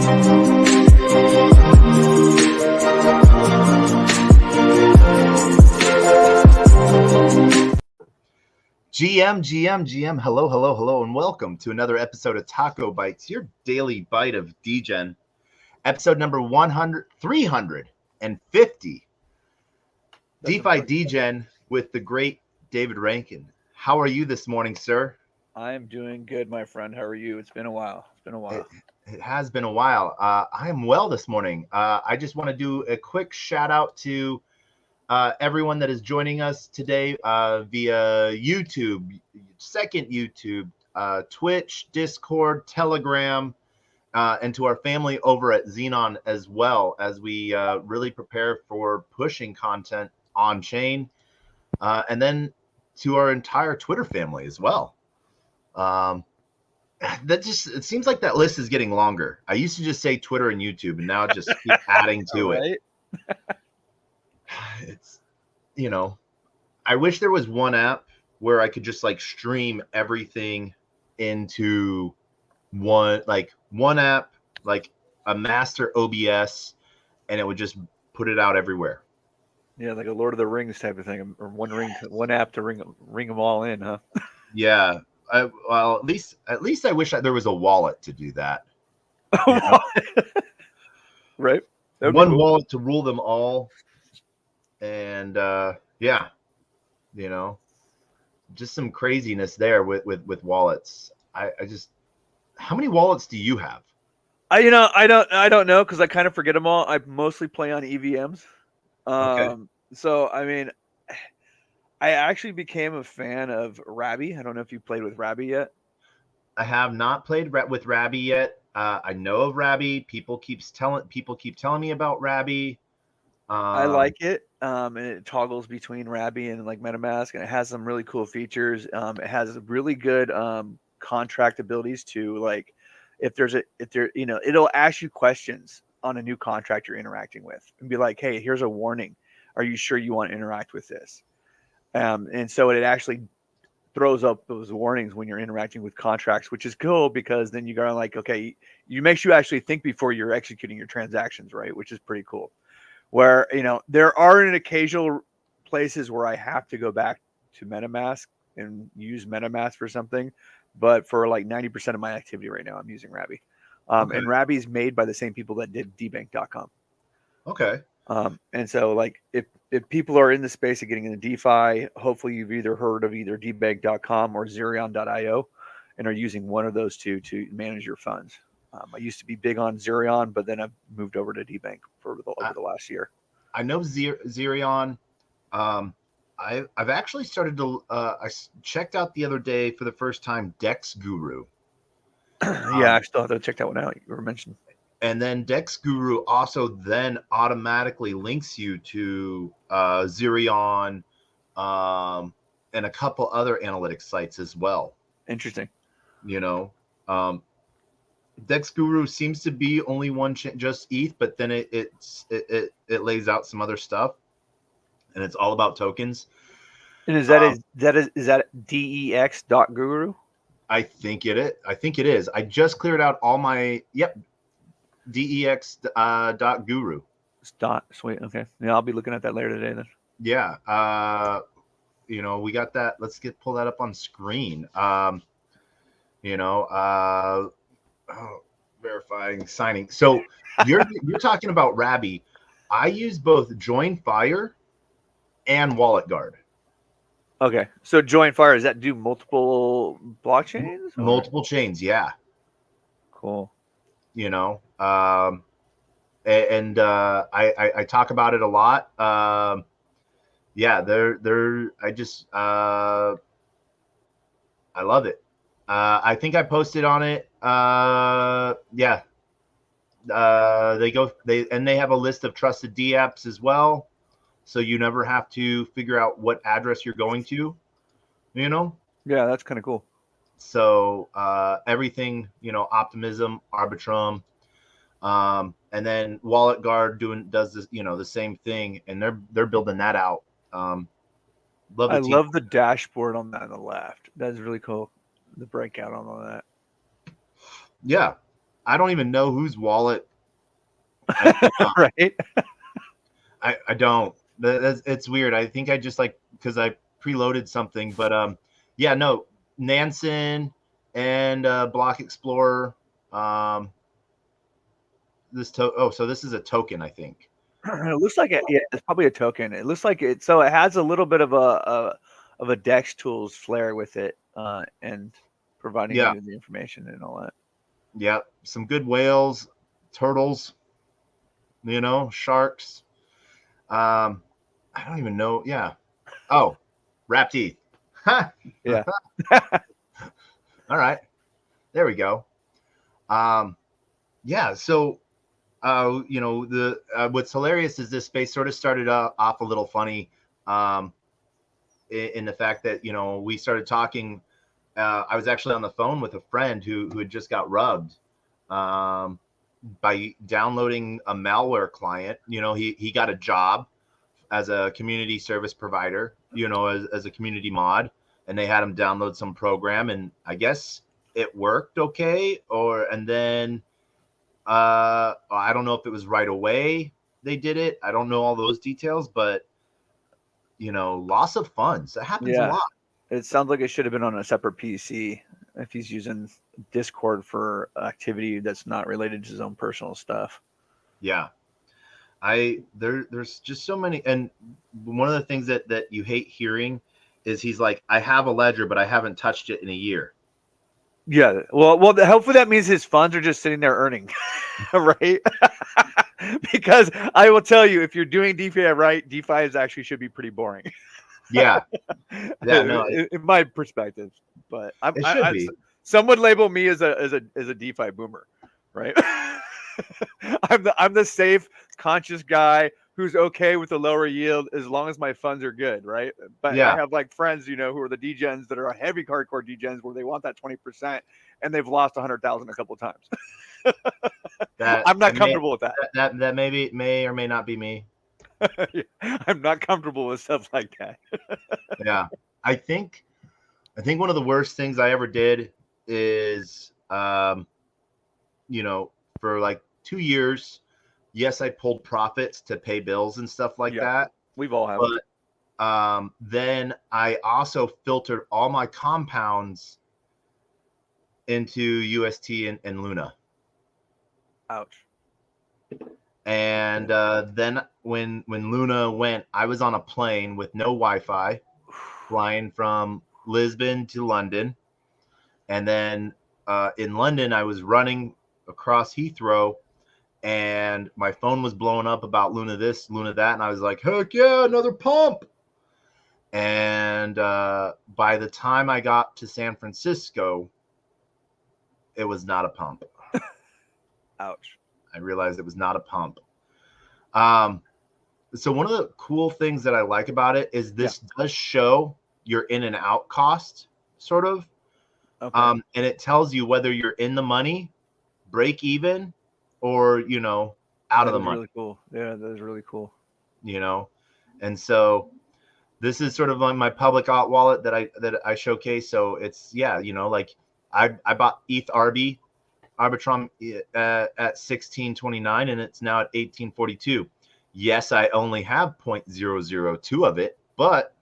GM, hello, and welcome to another episode of TacoBytes, your daily bite of Degen, episode number 350. DeFi Degen with the great David Rankin. How are you this morning, sir? I am doing good, my friend. How are you? It's been a while. It has been a while. I am well this morning. I just want to do a quick shout out to everyone that is joining us today via YouTube, second YouTube, Twitch, Discord, Telegram, and to our family over at Xenon as well, as we really prepare for pushing content on chain, and then to our entire Twitter family as well. It seems like that list is getting longer. I used to just say Twitter and YouTube, and now it just keep adding to it. It's, I wish there was one app where I could just like stream everything into one app, like a master OBS, and it would just put it out everywhere. Yeah, like a Lord of the Rings type of thing, or one app to ring them all in, huh? Yeah. At least I wish there was a wallet to do that. Right. One wallet to rule them all. And just some craziness there with wallets. I just, how many wallets do you have? I don't know, because I kind of forget them all. I mostly play on EVMs. Okay. So I mean, I actually became a fan of Rabby. I don't know if you played with Rabby yet. I have not played with Rabby yet. I know of Rabby. People keep telling me about Rabby. I like it. And it toggles between Rabby and like MetaMask, and it has some really cool features. It has really good contract abilities to, like, it'll ask you questions on a new contract you're interacting with and be like, hey, here's a warning. Are you sure you want to interact with this? And so it actually throws up those warnings when you're interacting with contracts, which is cool, because then you go like, okay, you makes you actually think before you're executing your transactions, right? Which is pretty cool. Where, there are an occasional places where I have to go back to MetaMask and use MetaMask for something, but for like 90% of my activity right now, I'm using Rabby. Okay. And Rabby is made by the same people that did dbank.com. Okay. And so, like, if people are in the space of getting into DeFi, hopefully you've either heard of either debank.com or Zerion.io and are using one of those two to manage your funds. I used to be big on Zerion, but then I've moved over to debank over the last year. I know Zerion. I've actually started to. I checked out the other day for the first time Dex Guru. Yeah, I still have to check that one out. You were mentioning. And then Dex Guru also then automatically links you to Zerion and a couple other analytics sites as well. Interesting. Dex Guru seems to be only one just ETH, but then it lays out some other stuff, and it's all about tokens. And is that dex.guru? I think it is. I just cleared out all my dex.guru. Sweet. Okay. Yeah, I'll be looking at that later today then. Yeah. We got that. Let's pull that up on screen. Verifying signing. So you're talking about Rabby. I use both JoinFire and Wallet Guard. Okay. So JoinFire, does that do multiple blockchains? Multiple chains, yeah. Cool. I talk about it a lot. I love it. I think I posted on it. They have a list of trusted D apps as well, so you never have to figure out what address you're going to. Yeah, that's kind of cool. So everything, Optimism, Arbitrum, and then Wallet Guard does this, the same thing, and they're building that out. I love the dashboard on that on the left. That's really cool. The breakout on all that. Yeah. I don't even know whose wallet I put on. Right. I don't. It's weird. I think I just like because I preloaded something, but yeah, no, Nansen and Block Explorer. So this is a token, I think. It looks like it's probably a token. It looks like it. So it has a little bit of a Dex Tools flair with it, and providing Yeah, you the information and all that. yeah, some good whales, turtles, sharks. I don't even know. Yeah. Oh, rat teeth. Yeah. All right. There we go. Yeah. So, what's hilarious is this space sort of started off a little funny, in the fact that we started talking. I was actually on the phone with a friend who had just got rubbed, by downloading a malware client. He got a job as a community service provider, as a community mod, and they had him download some program, and I guess it worked okay. And then I don't know if it was right away they did it. I don't know all those details, but loss of funds, that happens a lot. It sounds like it should have been on a separate PC if he's using Discord for activity that's not related to his own personal stuff. Yeah. There's just so many, and one of the things that you hate hearing is he's like, I have a ledger, but I haven't touched it in a year. Yeah, well, hopefully that means his funds are just sitting there earning, right? Because I will tell you, if you're doing DeFi right, DeFi should be pretty boring. Yeah, no, in my perspective, but it should be. Some would label me as a DeFi boomer, right? I'm the safe, conscious guy who's okay with the lower yield as long as my funds are good, right? But yeah. I have like friends, who are the degens that are heavy hardcore degens where they want that 20% and they've lost 100,000 a couple of times. I'm not comfortable with that. That may or may not be me. I'm not comfortable with stuff like that. Yeah, I think one of the worst things I ever did is, for like 2 years, yes, I pulled profits to pay bills and stuff like that. We've all have. But then I also filtered all my compounds into UST and Luna. Ouch. And then when Luna went, I was on a plane with no Wi-Fi, flying from Lisbon to London. And then in London, I was running across Heathrow, and my phone was blowing up about Luna this, Luna that. And I was like, heck yeah, another pump. And by the time I got to San Francisco, it was not a pump. Ouch. I realized it was not a pump. So one of the cool things that I like about it is this does show your in and out cost, sort of. Okay. And it tells you whether you're in the money, break even, or out of the money. Really cool. Yeah, that is really cool. And so this is sort of on my public wallet that I showcase. So it's like I bought ETH Arbitrum at 1629, and it's now at 1842. Yes, I only have 0.002 of it, but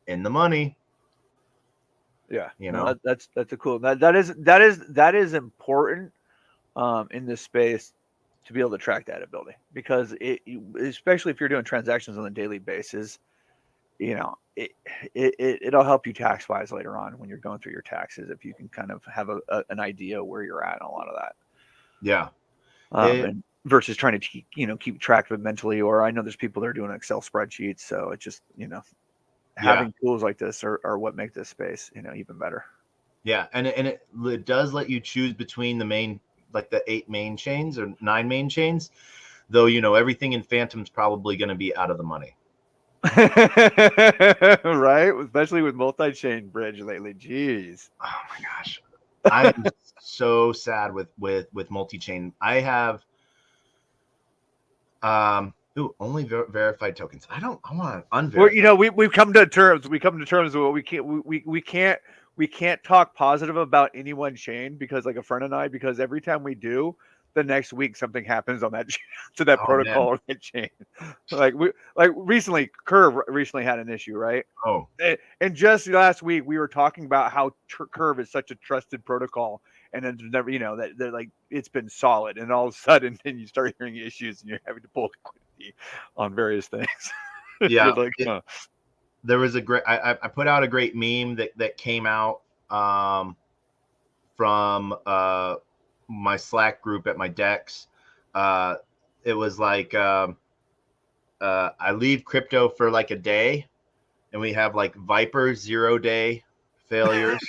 in the money. Yeah, that's a cool. That is important in this space to be able to track that ability, because especially if you're doing transactions on a daily basis, it'll help you tax wise later on when you're going through your taxes, if you can kind of have an idea where you're at on a lot of that. Yeah. And versus trying to keep track of it mentally, or I know there's people that are doing Excel spreadsheets, so it's just having tools like this are what make this space even better. Yeah, and it does let you choose between the main, like the 8 main chains or 9 main chains, though everything in Phantom's probably going to be out of the money. Right, especially with multi-chain bridge lately. Jeez. Oh my gosh, I'm so sad with multi-chain. I have only verified tokens. I want unverified. Well, we've come to terms. We come to terms with what we can't. we can't talk positive about any one chain because like a friend and I, because every time we do, the next week something happens on that to that Oh man. protocol or that chain. like recently, Curve recently had an issue, right? Oh. And just last week we were talking about how Curve is such a trusted protocol, and then never, that they're like it's been solid, and all of a sudden then you start hearing issues, and you're having to pull liquidity on various things. Yeah. You're like, huh. There was a great. I put out a great meme that came out from my Slack group at my Dex. It was like I leave crypto for like a day, and we have like Viper 0-day failures.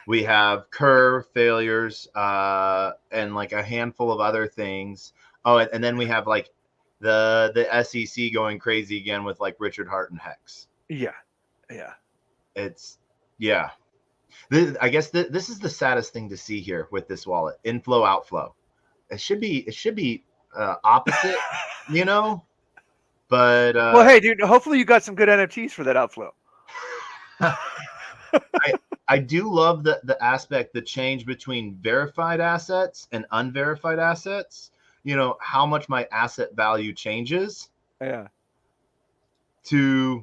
We have Curve failures, and like a handful of other things. Oh, and then we have like the SEC going crazy again with like Richard Hart and Hex. Yeah. It's yeah. I guess this is the saddest thing to see here with this wallet: inflow, outflow. It should be opposite, But well, hey, dude, hopefully you got some good NFTs for that outflow. I do love the aspect, the change between verified assets and unverified assets. How much my asset value changes. Yeah. To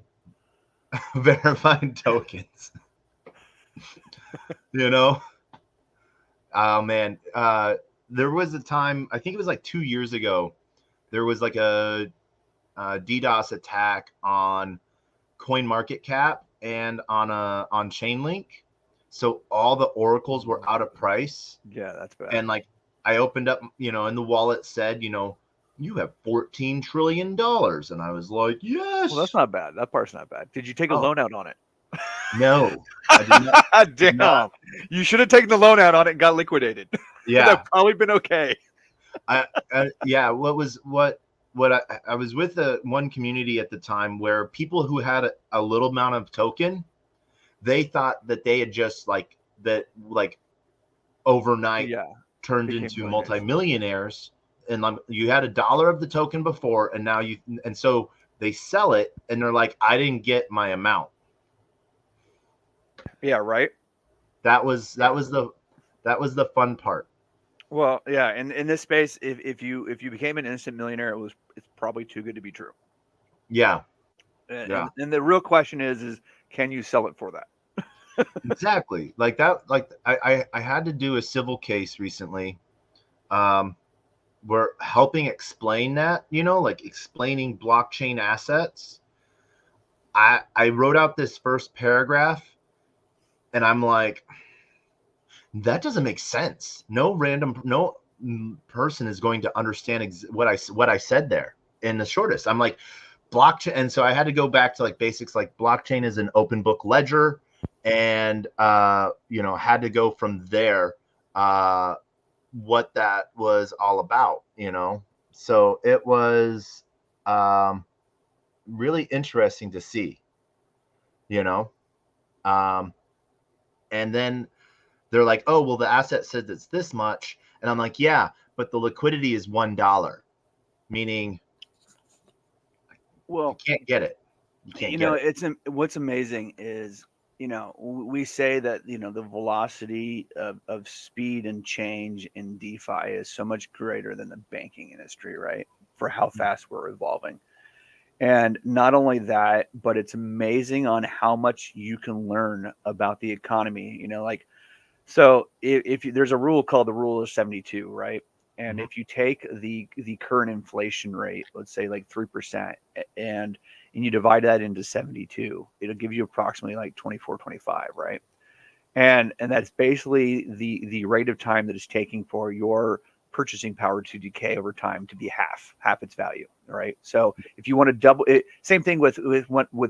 verified tokens. Oh man. There was a time, I think it was like 2 years ago, there was like a DDoS attack on CoinMarketCap and on Chainlink. So all the oracles were out of price. Yeah, that's bad. And like I opened up, and the wallet said, you have $14 trillion. And I was like, yes. Well, that's not bad. That part's not bad. Did you take a loan out on it? No, I did not. Damn. You should have taken the loan out on it and got liquidated. Yeah. That'd probably been okay. Yeah. What I was with one community at the time where people who had a little amount of token, they thought that they had just like overnight turned into multimillionaires. And you had $1 of the token before, and now and so they sell it, and they're like, I didn't get my amount. Yeah, right. That was the fun part. Well, yeah, and in this space, if you became an instant millionaire, it's probably too good to be true. Yeah. And the real question is can you sell it for that? Exactly. Like that. Like I had to do a civil case recently. We're helping explain that, like explaining blockchain assets. I wrote out this first paragraph, and I'm like, that doesn't make sense. No person is going to understand what I said there in the shortest. I'm like, blockchain. And so I had to go back to like basics, like blockchain is an open book ledger, and had to go from there, what that was all about, so it was really interesting to see, and then they're like, oh, well, the asset says it's this much. And I'm like, yeah, but the liquidity is $1, meaning you can't get it. You can't get it. What's amazing is, we say that, the velocity of speed and change in DeFi is so much greater than the banking industry, right? For how fast we're evolving. And not only that, but it's amazing on how much you can learn about the economy, so if there's a rule called the rule of 72, right? And if you take the current inflation rate, let's say like 3%, and you divide that into 72, it'll give you approximately like 24, 25, right? And that's basically the rate of time that it's taking for your purchasing power to decay over time to be half its value, right? So if you want to double it, same thing with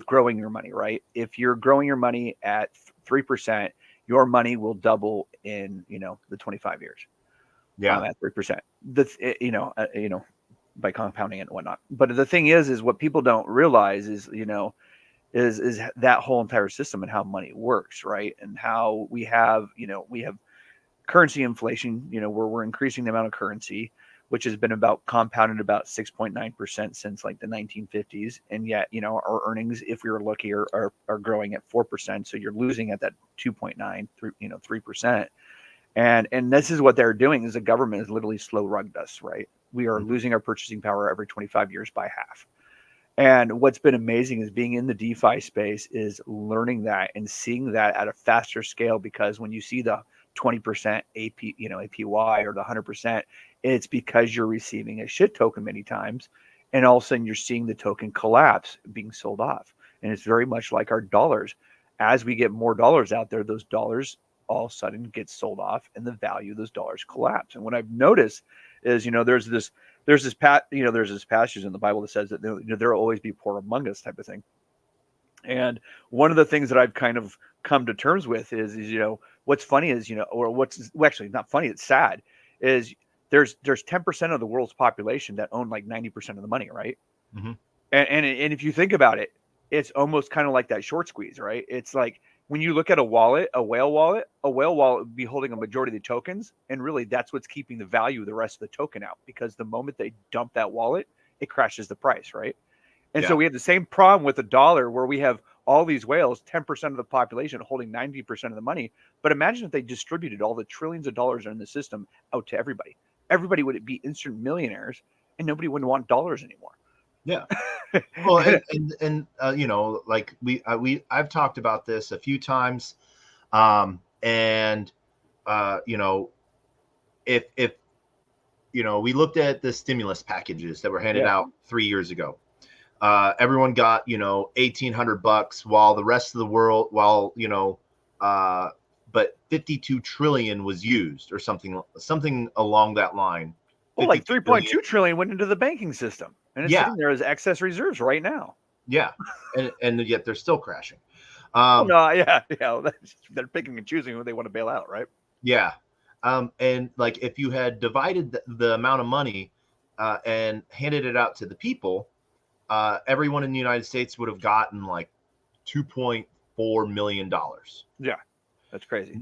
growing your money, right? If you're growing your money at 3%, your money will double in the 25 years. Yeah, at 3%. By compounding it and whatnot. But the thing is what people don't realize is is that whole entire system and how money works, right? And how we have currency inflation, where we're increasing the amount of currency. which has been about compounded about 6.9% since like the 1950s. And yet, our earnings, if we were lucky, are growing at 4%. So you're losing at that 2.9, 3%. And this is what they're doing is the government has literally slow rugged us, right? We are losing our purchasing power every 25 years by half. And what's been amazing is being in the DeFi space is learning that and seeing that at a faster scale, because when you see the 20% APY or the 100%, it's because you're receiving a shit token many times. And all of a sudden you're seeing the token collapse being sold off. And it's very much like our dollars. As we get more dollars out there, those dollars all of a sudden get sold off and the value of those dollars collapse. And what I've noticed is, there's this passage in the Bible that says that there will always be poor among us type of thing. And one of the things that I've kind of come to terms with is what's funny is, or what's actually not funny, it's sad, is there's 10% of the world's population that own like 90% of the money, right? Mm-hmm. And if you think about it, it's almost kind of like that short squeeze, right? It's like when you look at a whale wallet would be holding a majority of the tokens. And really that's what's keeping the value of the rest of the token out, because the moment they dump that wallet, it crashes the price, right? And so we have the same problem with the dollar, where we have all these whales, 10% of the population holding 90% of the money. But imagine if they distributed all the trillions of dollars in the system out to everybody. Everybody would be instant millionaires and nobody wouldn't want dollars anymore. Yeah. Well, and like I've talked about this a few times. If we looked at the stimulus packages that were handed out 3 years ago, everyone got, $1,800, while the rest of the world, but 52 trillion was used, or something along that line. Well, like 3.2 trillion went into the banking system, and it's sitting there as excess reserves right now. Yeah. and yet they're still crashing. They're picking and choosing who they want to bail out, right? Yeah. And like if you had divided the amount of money and handed it out to the people, everyone in the United States would have gotten like $2.4 million. Yeah, that's crazy.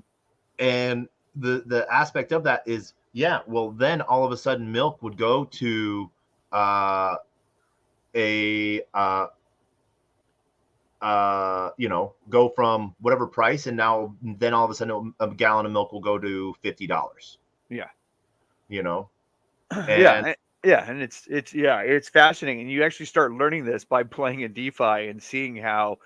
And the aspect of that is, well, then all of a sudden milk would go to go from whatever price, and then all of a sudden a gallon of milk will go to $50. Yeah. And and it's fascinating, and you actually start learning this by playing in DeFi and seeing how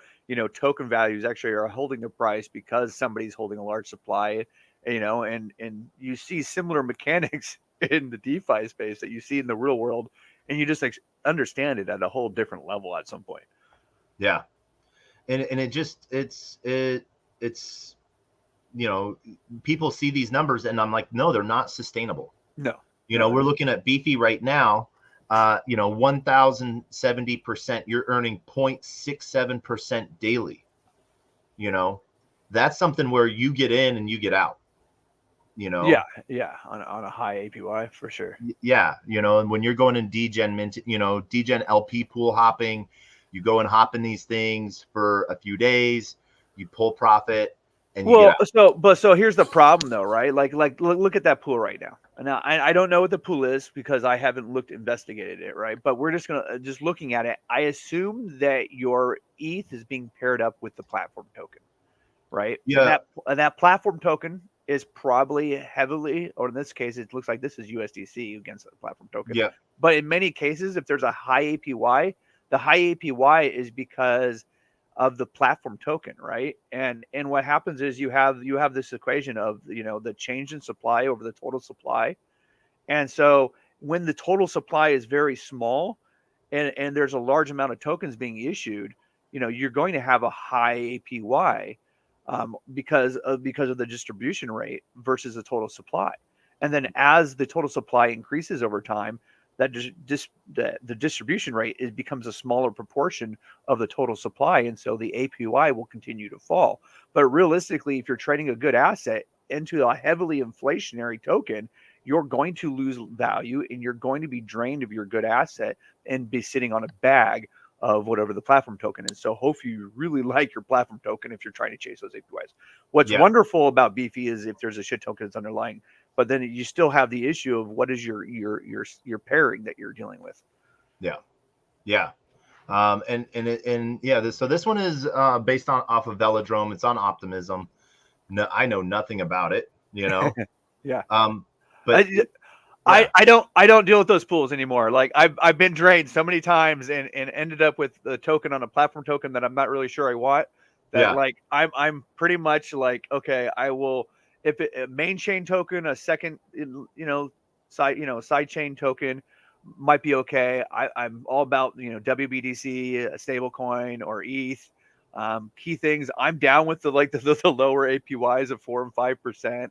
token values actually are holding the price because somebody's holding a large supply, and you see similar mechanics in the DeFi space that you see in the real world, and you just understand it at a whole different level at some point. Yeah. And it's people see these numbers and I'm like, no, they're not sustainable. No. We're looking at Beefy right now, 1,070%. You're earning 0.67% daily. That's something where you get in and you get out. On a high APY for sure. Yeah, and when you're going in Degen mint, Degen LP pool hopping, you go and hop in these things for a few days, you pull profit, and you get out. So here's the problem though, right? Like look at that pool right now. Now I don't know what the pool is because I haven't investigated it, right? But we're just looking at it. I assume that your ETH is being paired up with the platform token, right? Yeah. And that platform token is probably heavily, or in this case, it looks like this is USDC against the platform token. Yeah. But in many cases, if there's a high APY, the high APY is because of the platform token, right? And what happens is you have this equation of the change in supply over the total supply. And so when the total supply is very small and there's a large amount of tokens being issued, you're going to have a high APY because of the distribution rate versus the total supply. And then as the total supply increases over time, that the distribution rate becomes a smaller proportion of the total supply, and so the APY will continue to fall. But realistically, if you're trading a good asset into a heavily inflationary token, you're going to lose value and you're going to be drained of your good asset and be sitting on a bag of whatever the platform token is. So hopefully you really like your platform token if you're trying to chase those APYs. What's wonderful about Beefy is if there's a shit token that's underlying but then you still have the issue of what is your pairing that you're dealing with. Yeah. And yeah, so this one is based off of Velodrome. It's on Optimism. No, I know nothing about it, Yeah. But I don't deal with those pools anymore. Like I've been drained so many times and ended up with the token on a platform token that I'm not really sure I want. That like I'm pretty much like, okay, I will, if a main chain token, a second side chain token might be okay. I'm all about WBDC, a stable coin, or ETH. Key things, I'm down with the lower APYs of 4 and 5%,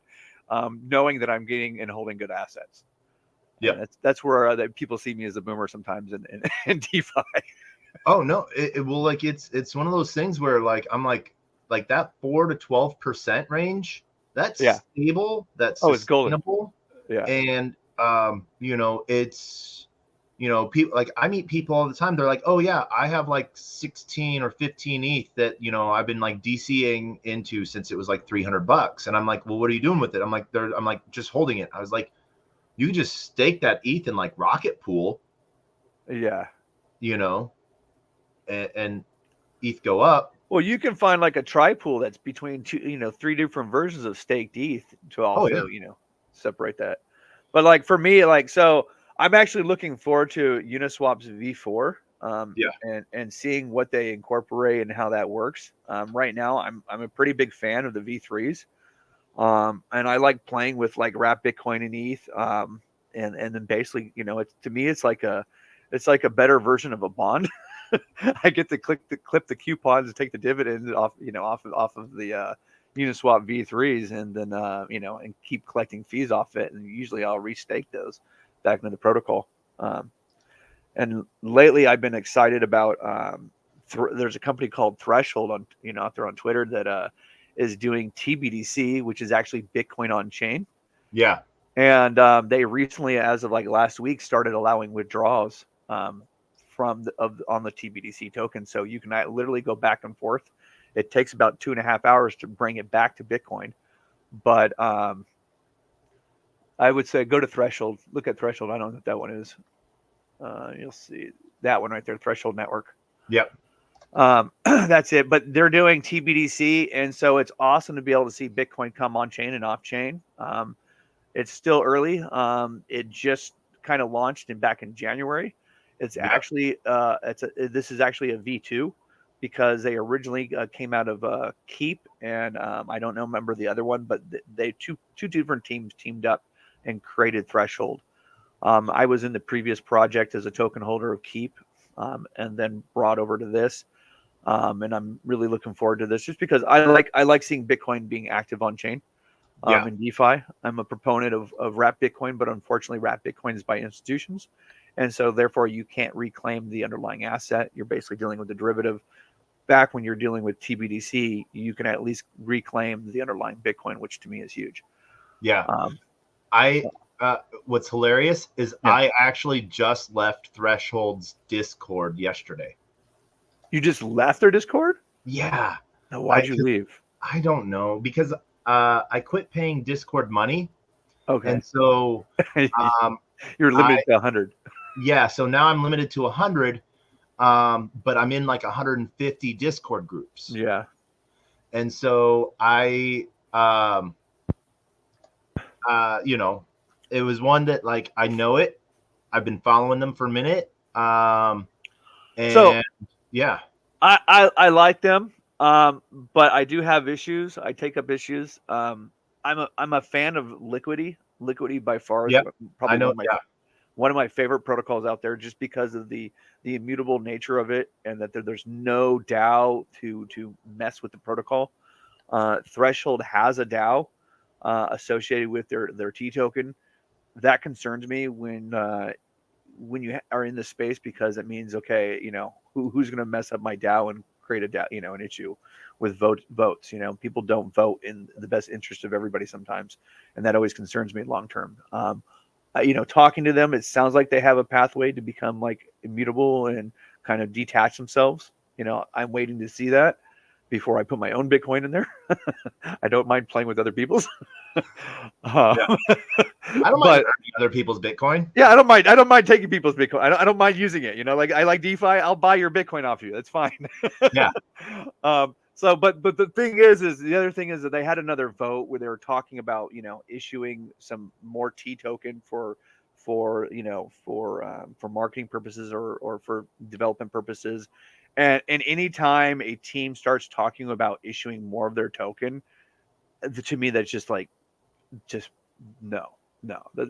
knowing that I'm getting and holding good assets. Yeah, that's where people see me as a boomer sometimes in DeFi. Oh no, it will, like, it's one of those things where like I'm like that 4 to 12% range. That's stable. That's sustainable. It's golden. Yeah, and it's people, like, I meet people all the time. They're like, oh yeah, I have like 16 or 15 ETH that I've been like DCing into since it was like $300. And I'm like, well, what are you doing with it? I'm like, just holding it. I was like, you can just stake that ETH in like Rocket Pool. Yeah. And ETH go up. Well, you can find like a tri-pool that's between two, 3 different versions of staked ETH to also, separate that. But like for me, like, so I'm actually looking forward to Uniswap's V4, and seeing what they incorporate and how that works. Right now, I'm a pretty big fan of the V3s, and I like playing with like wrap Bitcoin and ETH, and then basically, to me, it's like a better version of a bond. I get to clip the coupons and take the dividends off of the Uniswap V3s, and then and keep collecting fees off it. And usually I'll restake those back into the protocol. And lately I've been excited about there's a company called Threshold out there on Twitter that is doing TBDC, which is actually Bitcoin on chain. Yeah. And they recently, as of like last week, started allowing withdrawals on the TBDC token. So you can literally go back and forth. It takes about 2.5 hours to bring it back to Bitcoin. But I would say go to Threshold. Look at Threshold. I don't know what that one is. You'll see that one right there, Threshold Network. Yep. That's it. But they're doing TBDC, and so it's awesome to be able to see Bitcoin come on chain and off chain. It's still early. It just kind of launched back in January. It's actually this is actually a V2 because they originally came out of Keep, and I don't remember the other one, but they two different teams teamed up and created Threshold. I was in the previous project as a token holder of Keep, and then brought over to this, and I'm really looking forward to this just because I like seeing Bitcoin being active on chain. In DeFi, I'm a proponent of wrap Bitcoin, but unfortunately, wrap Bitcoin is by institutions. And so therefore you can't reclaim the underlying asset. You're basically dealing with the derivative. Back when you're dealing with TBDC, you can at least reclaim the underlying Bitcoin, which to me is huge. Yeah. What's hilarious is I actually just left Threshold's Discord yesterday. You just left their Discord? Yeah. Now, why'd you leave? I don't know, because I quit paying Discord money. Okay. And so you're limited to 100. Yeah, so now I'm limited to 100, but I'm in like 150 Discord groups. Yeah. And so it was one that, like, I know it. I've been following them for a minute. I like them, but I do have issues. I take up issues. I'm a fan of Liquidity. Liquidity by far is probably one of my favorite protocols out there, just because of the immutable nature of it, and that there's no DAO to mess with the protocol. Threshold has a DAO associated with their T token. That concerns me when you are in this space, because it means, okay, who's going to mess up my DAO and create a DAO, an issue with votes. People don't vote in the best interest of everybody sometimes, and that always concerns me long term. Talking to them, it sounds like they have a pathway to become like immutable and kind of detach themselves. I'm waiting to see that, before I put my own Bitcoin in there. I don't mind playing with other people's. Yeah. I don't mind earning other people's Bitcoin. Yeah, I don't mind. I don't mind taking people's Bitcoin. I don't mind using it. Like I like DeFi. I'll buy your Bitcoin off you. That's fine. Yeah. So, but the thing is the other thing is that they had another vote where they were talking about issuing some more T token for marketing purposes or for development purposes, and any time a team starts talking about issuing more of their token, to me that's just no.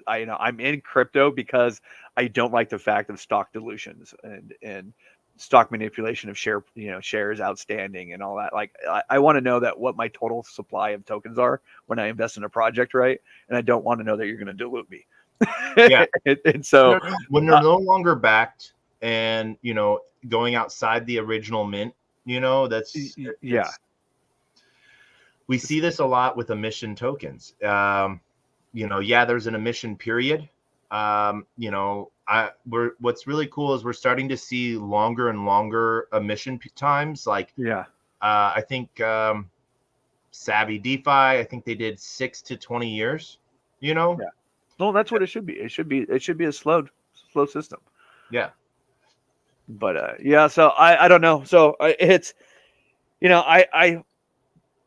I'm in crypto because I don't like the fact of stock dilutions and stock manipulation of shares outstanding and all that. Like I want to know that what my total supply of tokens are when I invest in a project, right? And I don't want to know that you're going to dilute me. Yeah. and so when they're no longer backed and going outside the original mint, that's we see this a lot with emission tokens. There's an emission period. What's really cool is we're starting to see longer and longer emission times. I think Savvy DeFi, I think they did 6 to 20 years. Yeah. No, that's what it should be. It should be a slow system. Yeah. But so I don't know. So it's I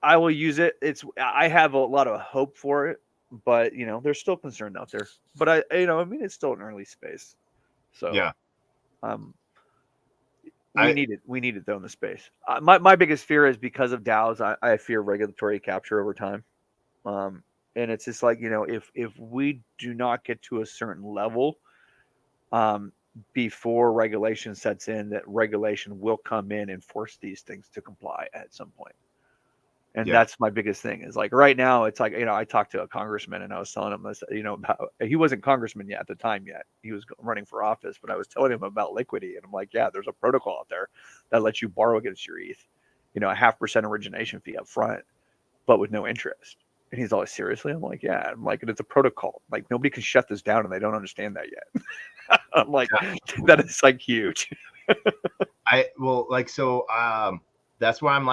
will use it. I have a lot of hope for it, but there's still concern out there. But it's still an early space. So yeah, we need it though in the space. My biggest fear is because of DAOs. I fear regulatory capture over time. And it's just like if we do not get to a certain level, before regulation sets in, that regulation will come in and force these things to comply at some point. And that's my biggest thing is like right now, it's like, I talked to a congressman and I was telling him this, about, he wasn't congressman yet at the time yet. He was running for office, but I was telling him about liquidity. And I'm like, yeah, there's a protocol out there that lets you borrow against your ETH, a 0.5% origination fee up front, but with no interest. And he's always seriously. I'm like, yeah. I'm like, and it's a protocol. Like nobody can shut this down and they don't understand that yet. I'm like, that is like huge. That's why I'm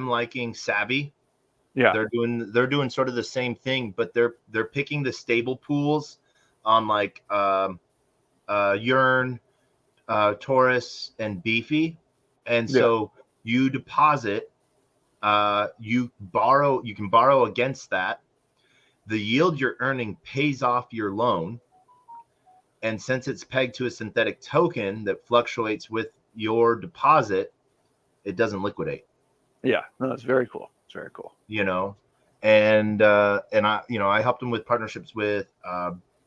liking Savvy. Yeah. They're doing sort of the same thing, but they're picking the stable pools on like Yearn, Taurus, and Beefy. And so you deposit, you can borrow against that. The yield you're earning pays off your loan. And since it's pegged to a synthetic token that fluctuates with your deposit, it doesn't liquidate. Yeah, no, it's very cool. It's very cool. And I helped them with partnerships with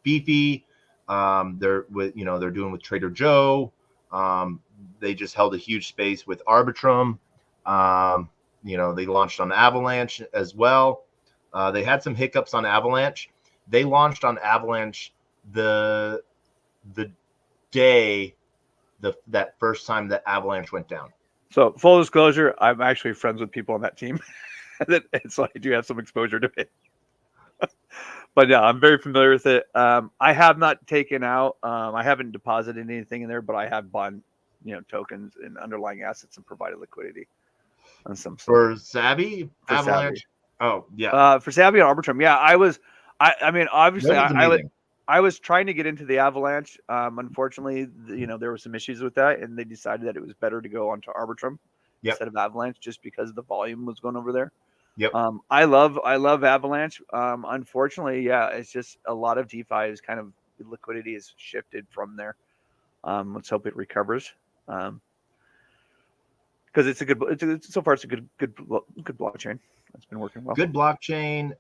Beefy. They're doing with Trader Joe. They just held a huge space with Arbitrum. They launched on Avalanche as well. They had some hiccups on Avalanche. They launched on Avalanche the day that first time that Avalanche went down. So full disclosure, I'm actually friends with people on that team. So I do have some exposure to it. But yeah, I'm very familiar with it. I have not taken out, I haven't deposited anything in there, but I have bought, tokens and underlying assets and provided liquidity on some for Savvy, Avalanche. Savvy. Oh yeah. For Savvy and Arbitrum. Yeah, I mean, obviously I was trying to get into the Avalanche. Unfortunately, there were some issues with that, and they decided that it was better to go onto Arbitrum instead of Avalanche, just because the volume was going over there. Yep. I love Avalanche. Unfortunately, yeah, it's just a lot of DeFi is kind of liquidity is shifted from there. Let's hope it recovers. Because so far it's a good blockchain. It's been working well. Good blockchain.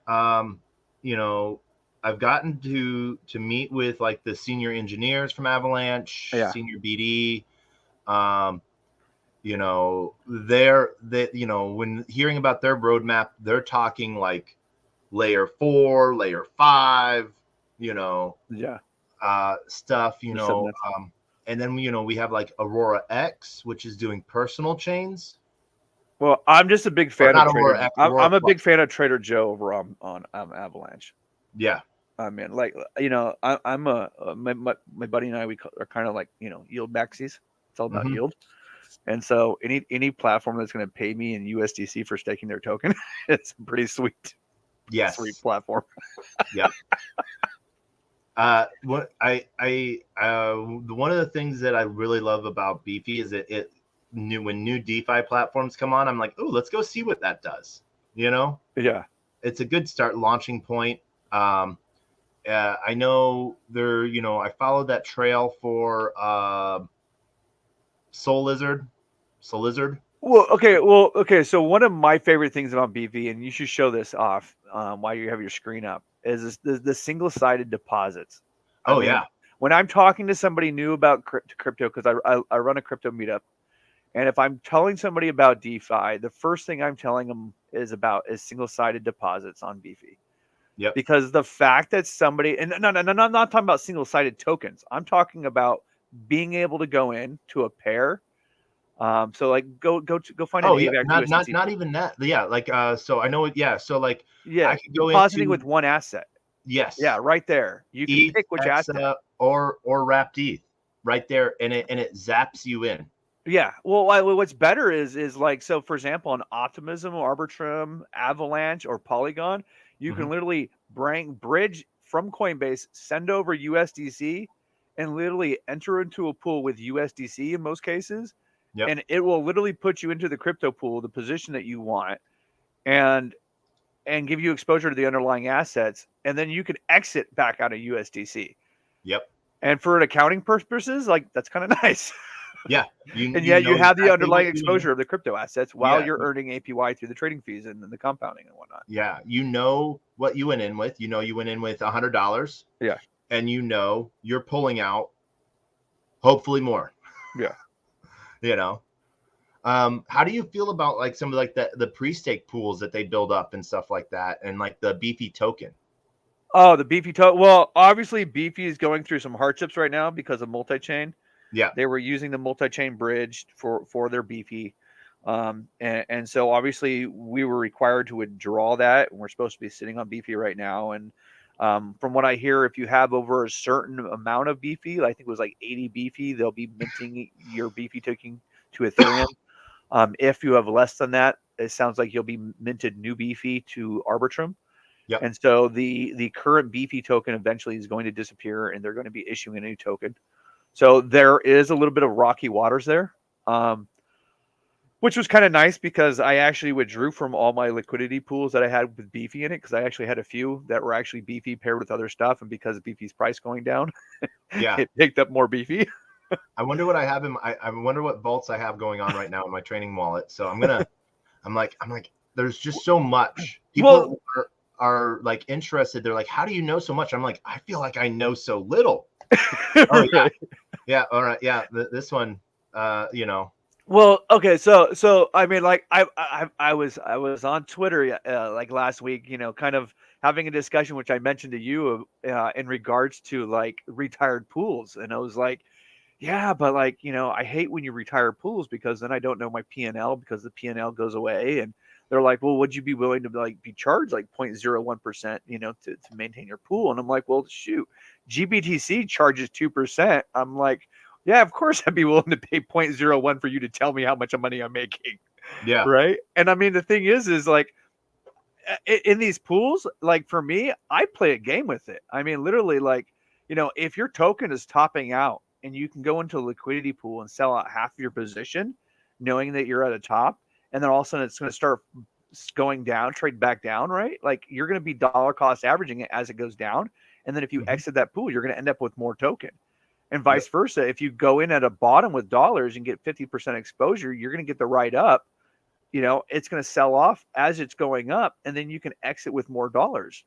I've gotten to meet with like the senior engineers from Avalanche, senior BD. When hearing about their roadmap, they're talking like layer 4, layer 5, stuff, and then we have like Aurora X, which is doing personal chains. Well, I'm just a big fan of Trader X, I'm a big fan of Trader Joe over on Avalanche. Yeah. I mean, like, I'm my buddy and I, we are kind of like, yield maxis. It's all about yield. And so any platform that's going to pay me in USDC for staking their token, it's a pretty sweet platform. Yeah. What one of the things that I really love about Beefy is that when new DeFi platforms come on, I'm like, oh, let's go see what that does. Yeah. It's a good launching point. I know I followed that trail for Soul Lizard. Well, okay. So one of my favorite things about Beefy, and you should show this off while you have your screen up, is the single-sided deposits. When I'm talking to somebody new about crypto, because I run a crypto meetup, and if I'm telling somebody about DeFi, the first thing I'm telling them is single-sided deposits on Beefy. Yeah. Because the fact that somebody, and no, I'm not talking about single-sided tokens. I'm talking about being able to go in to a pair. So like go find an AVAX USDC. Not even that. Yeah, like so I know it. Yeah, so like I could go depositing with one asset. Yes. Yeah, right there. You can pick which asset or wrapped ETH right there, and it zaps you in. Yeah. Well, what's better is like, so for example, on Optimism, Arbitrum, Avalanche, or Polygon, you can literally bridge from Coinbase, send over USDC, and literally enter into a pool with USDC in most cases. Yep. And it will literally put you into the crypto pool, the position that you want, and give you exposure to the underlying assets. And then you can exit back out of USDC. Yep. And for accounting purposes, like, that's kind of nice. Yeah. You have the underlying exposure of the crypto assets while you're earning APY through the trading fees and the compounding and whatnot. Yeah. You know what you went in with. You went in with $100. Yeah. And you're pulling out hopefully more. Yeah. How do you feel about like some of like the pre-stake pools that they build up and stuff like that, and like the Beefy token? Oh, the Beefy token. Well, obviously Beefy is going through some hardships right now because of multi-chain. Yeah, they were using the multi-chain bridge for their Beefy, and so obviously we were required to withdraw that, and we're supposed to be sitting on Beefy right now. And from what I hear, if you have over a certain amount of Beefy, I think it was like 80 Beefy, they'll be minting your Beefy token to Ethereum. If you have less than that, it sounds like you'll be minted new Beefy to Arbitrum. Yep. And so the current Beefy token eventually is going to disappear, and they're going to be issuing a new token. So there is a little bit of rocky waters there, which was kind of nice because I actually withdrew from all my liquidity pools that I had with Beefy in it, because I actually had a few that were actually Beefy paired with other stuff, and because of Beefy's price going down, it picked up more Beefy. I wonder what I have I wonder what vaults I have going on right now in my training wallet. So I'm like, there's just so much. People are like interested. They're like, how do you know so much? I'm like, I feel like I know so little. Oh yeah. Yeah. All right. Yeah. This one, Well, okay. So I mean, like I was on Twitter like last week, kind of having a discussion, which I mentioned to you in regards to like retired pools. And I was like, yeah, but like, I hate when you retire pools because then I don't know my P&L because the P&L goes away. And they're like, well, would you be willing to like be charged like 0.01%, to maintain your pool? And I'm like, well, shoot, GBTC charges 2%. I'm like, yeah, of course I'd be willing to pay 0.01 for you to tell me how much money I'm making. Yeah. Right. And I mean, the thing is like in these pools, like for me, I play a game with it. I mean, literally, like, if your token is topping out and you can go into a liquidity pool and sell out half of your position, knowing that you're at a top, and then all of a sudden it's going to start going down, trade back down, right? Like you're going to be dollar cost averaging it as it goes down. And then if you exit that pool, you're going to end up with more token. And vice versa. If you go in at a bottom with dollars and get 50% exposure, you're going to get the ride up. It's going to sell off as it's going up, and then you can exit with more dollars.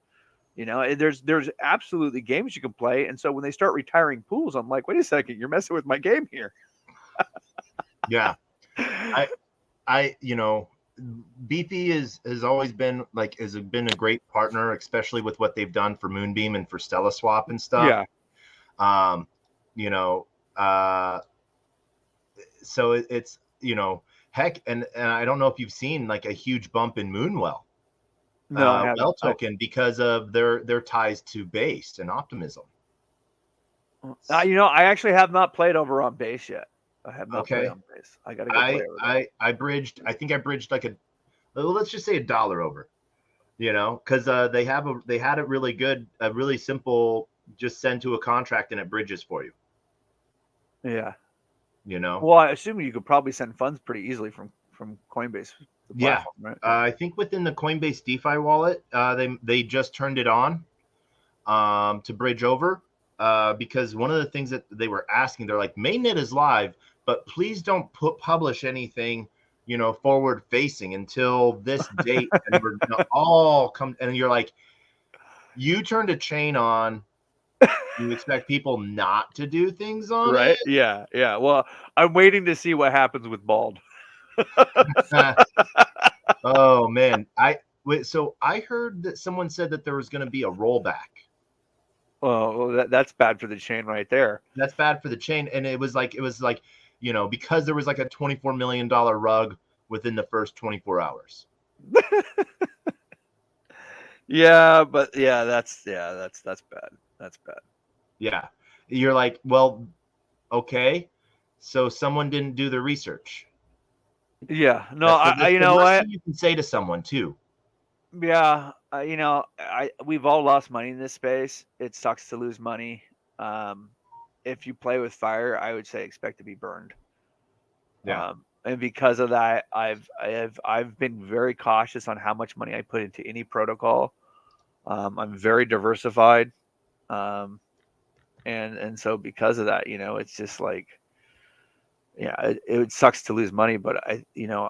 There's absolutely games you can play. And so when they start retiring pools, I'm like, wait a second, you're messing with my game here. Yeah. Beefy has always been has been a great partner, especially with what they've done for Moonbeam and for Stella Swap and stuff. Yeah. So it's, heck. And I don't know if you've seen like a huge bump in Moonwell. No, Well token because of their ties to Base and Optimism. I actually have not played over on Base yet. I have not played Okay. on base. I got to go play over there. I bridged. I think I bridged like let's just say $1 over. Because they had it really good, a really simple, just send to a contract and it bridges for you. Yeah. You know. Well, I assume you could probably send funds pretty easily from Coinbase. The Yeah. platform, right? I think within the Coinbase DeFi wallet, they just turned it on to bridge over because one of the things that they were asking, they're like, mainnet is live, but please don't publish anything, forward facing until this date, and we're gonna all come. And you're like, you turned a chain on. You expect people not to do things on Right? it? Yeah. Yeah. Well, I'm waiting to see what happens with Bald. Oh man, so I heard that someone said that there was going to be a rollback. Well, that's bad for the chain right there. That's bad for the chain, and it was like because there was like a $24 million rug within the first 24 hours. Yeah, but that's bad. That's bad. Yeah, you're like, well, okay, so someone didn't do the research. Yeah, no, That's you the know worst what? thing you can say to someone too. Yeah, we've all lost money in this space. It sucks to lose money. If you play with fire, I would say expect to be burned. Yeah, And because of that, I've been very cautious on how much money I put into any protocol. I'm very diversified, and so because of that, it's just like, yeah, it sucks to lose money, but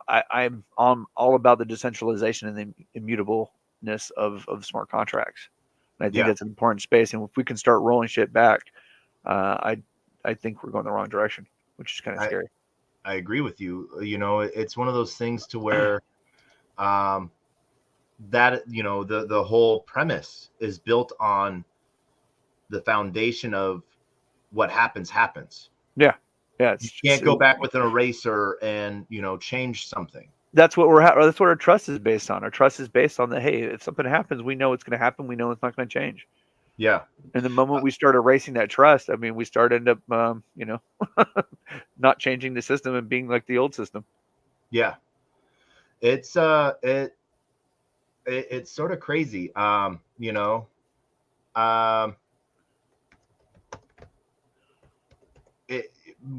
I'm all about the decentralization and the immutableness of smart contracts. And I think yeah. that's an important space. And if we can start rolling shit back, I think we're going the wrong direction, which is kind of scary. I agree with you. It's one of those things to where that the whole premise is built on the foundation of what happens. Yeah. You can't go back with an eraser and change something. That's what that's what our trust is based on. Our trust is based on hey, if something happens, we know it's going to happen. We know it's not going to change. Yeah. And the moment we start erasing that trust, I mean, we start end up, not changing the system and being like the old system. Yeah. It's it's sort of crazy.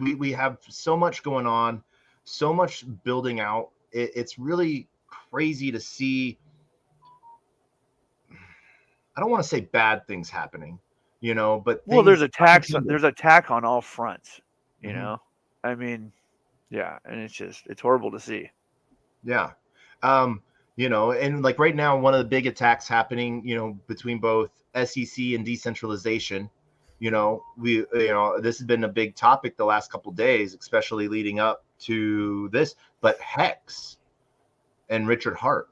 We have so much going on, so much building out. It's really crazy to see. I don't want to say bad things happening, but there's things attack on all fronts, Mhm. I mean, yeah, and it's horrible to see. Yeah. And like right now, one of the big attacks happening, between both SEC and decentralization, this has been a big topic the last couple of days, especially leading up to this, but Hex and Richard Hart,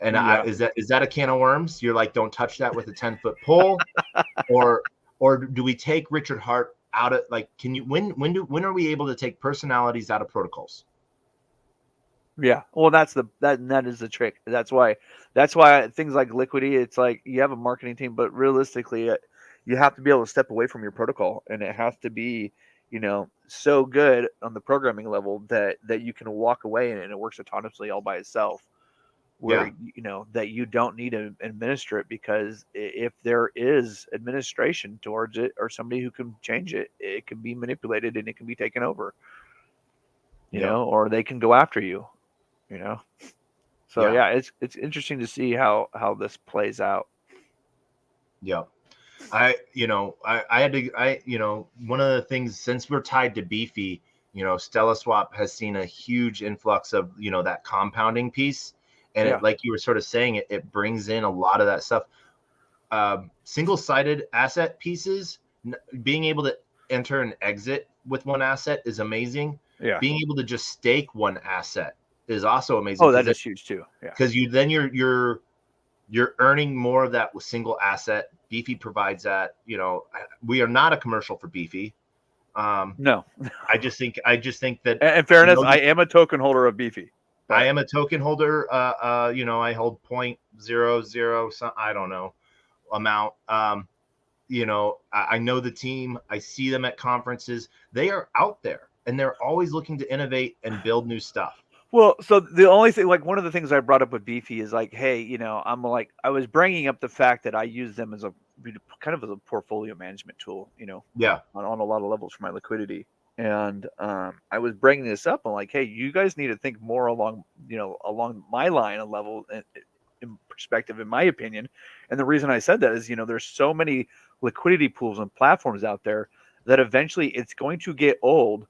and Yeah. is that a can of worms? You're like, don't touch that with a 10-foot pole, or do we take Richard Hart out of, like, when are we able to take personalities out of protocols? Yeah. Well, that is the trick. That's why things like Liquidity, it's like you have a marketing team, but realistically, you have to be able to step away from your protocol, and it has to be, so good on the programming level that you can walk away and it works autonomously all by itself. Where that you don't need to administer it, because if there is administration towards it or somebody who can change it, it can be manipulated and it can be taken over. Or they can go after you. So yeah, it's interesting to see how this plays out. Yeah. I had to, one of the things, since we're tied to Beefy, Stella Swap has seen a huge influx of, that compounding piece. And it, like you were sort of saying, it brings in a lot of that stuff. Single-sided asset pieces, being able to enter and exit with one asset is amazing. Yeah. Being able to just stake one asset is also amazing. Oh, that is huge too. Yeah. Because you're earning more of that with single asset. Beefy provides that. We are not a commercial for Beefy. No. I just think that, in fairness, I am a token holder of Beefy. I am a token holder. I hold 0.00 some, I don't know, amount. I know the team. I see them at conferences. They are out there, and they're always looking to innovate and build new stuff. Well, so the only thing, like one of the things I brought up with Beefy is like, hey, I was bringing up the fact that I use them as a kind of as a portfolio management tool, Yeah. on a lot of levels for my liquidity. And I was bringing this up. I'm like, hey, you guys need to think more along my line of level in perspective, in my opinion. And the reason I said that is, there's so many liquidity pools and platforms out there that eventually it's going to get old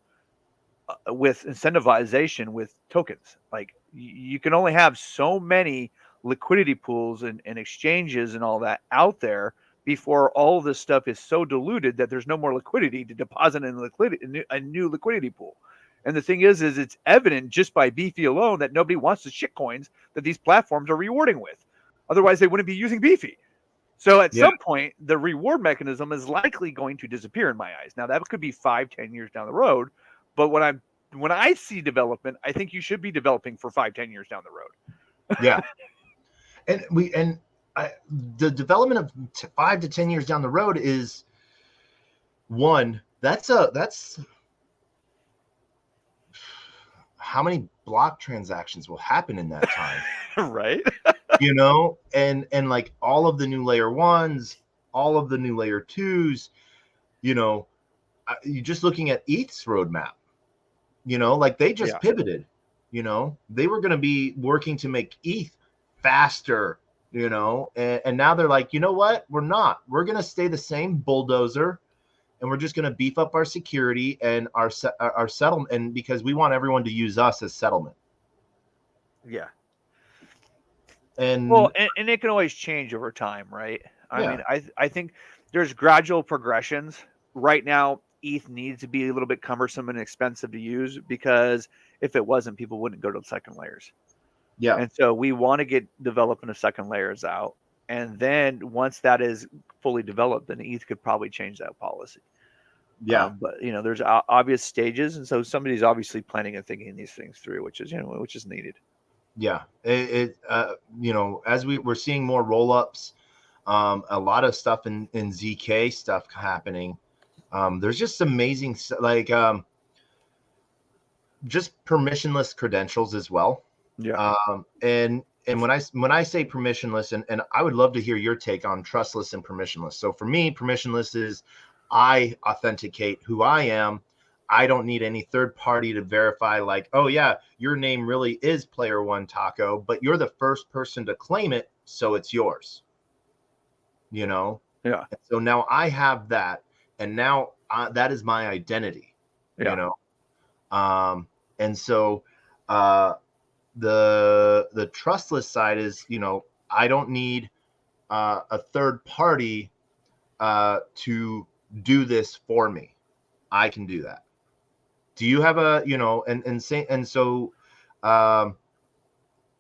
with incentivization with tokens. Like you can only have so many liquidity pools and exchanges and all that out there before all of this stuff is so diluted that there's no more liquidity to deposit in a new liquidity pool. And the thing is it's evident just by Beefy alone that nobody wants the shit coins that these platforms are rewarding with. Otherwise, they wouldn't be using Beefy. So at some point, the reward mechanism is likely going to disappear in my eyes. Now that could be 5-10 years down the road, but when I see development, I think you should be developing for 5-10 years down the road. Yeah. The development of 5 to 10 years down the road is one. That's how many block transactions will happen in that time. Right. And like all of the new layer 1s, all of the new layer 2s, you're just looking at ETH's roadmap, like they just pivoted, they were going to be working to make ETH faster, and now they're like, you know what? We're going to stay the same bulldozer, and we're just going to beef up our security and our settlement, and because we want everyone to use us as settlement. Yeah. And it can always change over time, right? I mean, I think there's gradual progressions. Right now, ETH needs to be a little bit cumbersome and expensive to use because if it wasn't, people wouldn't go to the second layers. Yeah. And so we want to get developing the second layers out. And then once that is fully developed, then ETH could probably change that policy. Yeah. But there's obvious stages. And so somebody's obviously planning and thinking these things through, which is needed. Yeah. As we're seeing more roll-ups, a lot of stuff in ZK stuff happening. There's just amazing, like just permissionless credentials as well. Yeah. And when I say permissionless, and I would love to hear your take on trustless and permissionless. So for me, permissionless is I authenticate who I am. I don't need any third party to verify, like, oh yeah, your name really is Player One Taco, but you're the first person to claim it, so it's yours. Yeah. So now I have that, and now that is my identity. Yeah. And so the trustless side is, I don't need a third party to do this for me. I can do that. Do you have a,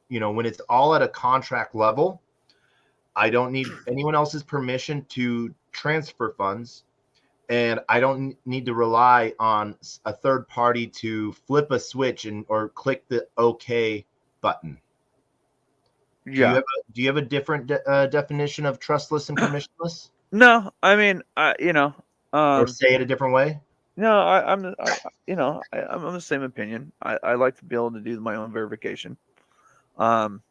when it's all at a contract level, I don't need anyone else's permission to transfer funds, and I don't need to rely on a third party to flip a switch or click the OK button. Yeah. Do you have a different definition of trustless and permissionless? No, I mean, or say it a different way. No, I'm the same opinion. I like to be able to do my own verification. I'm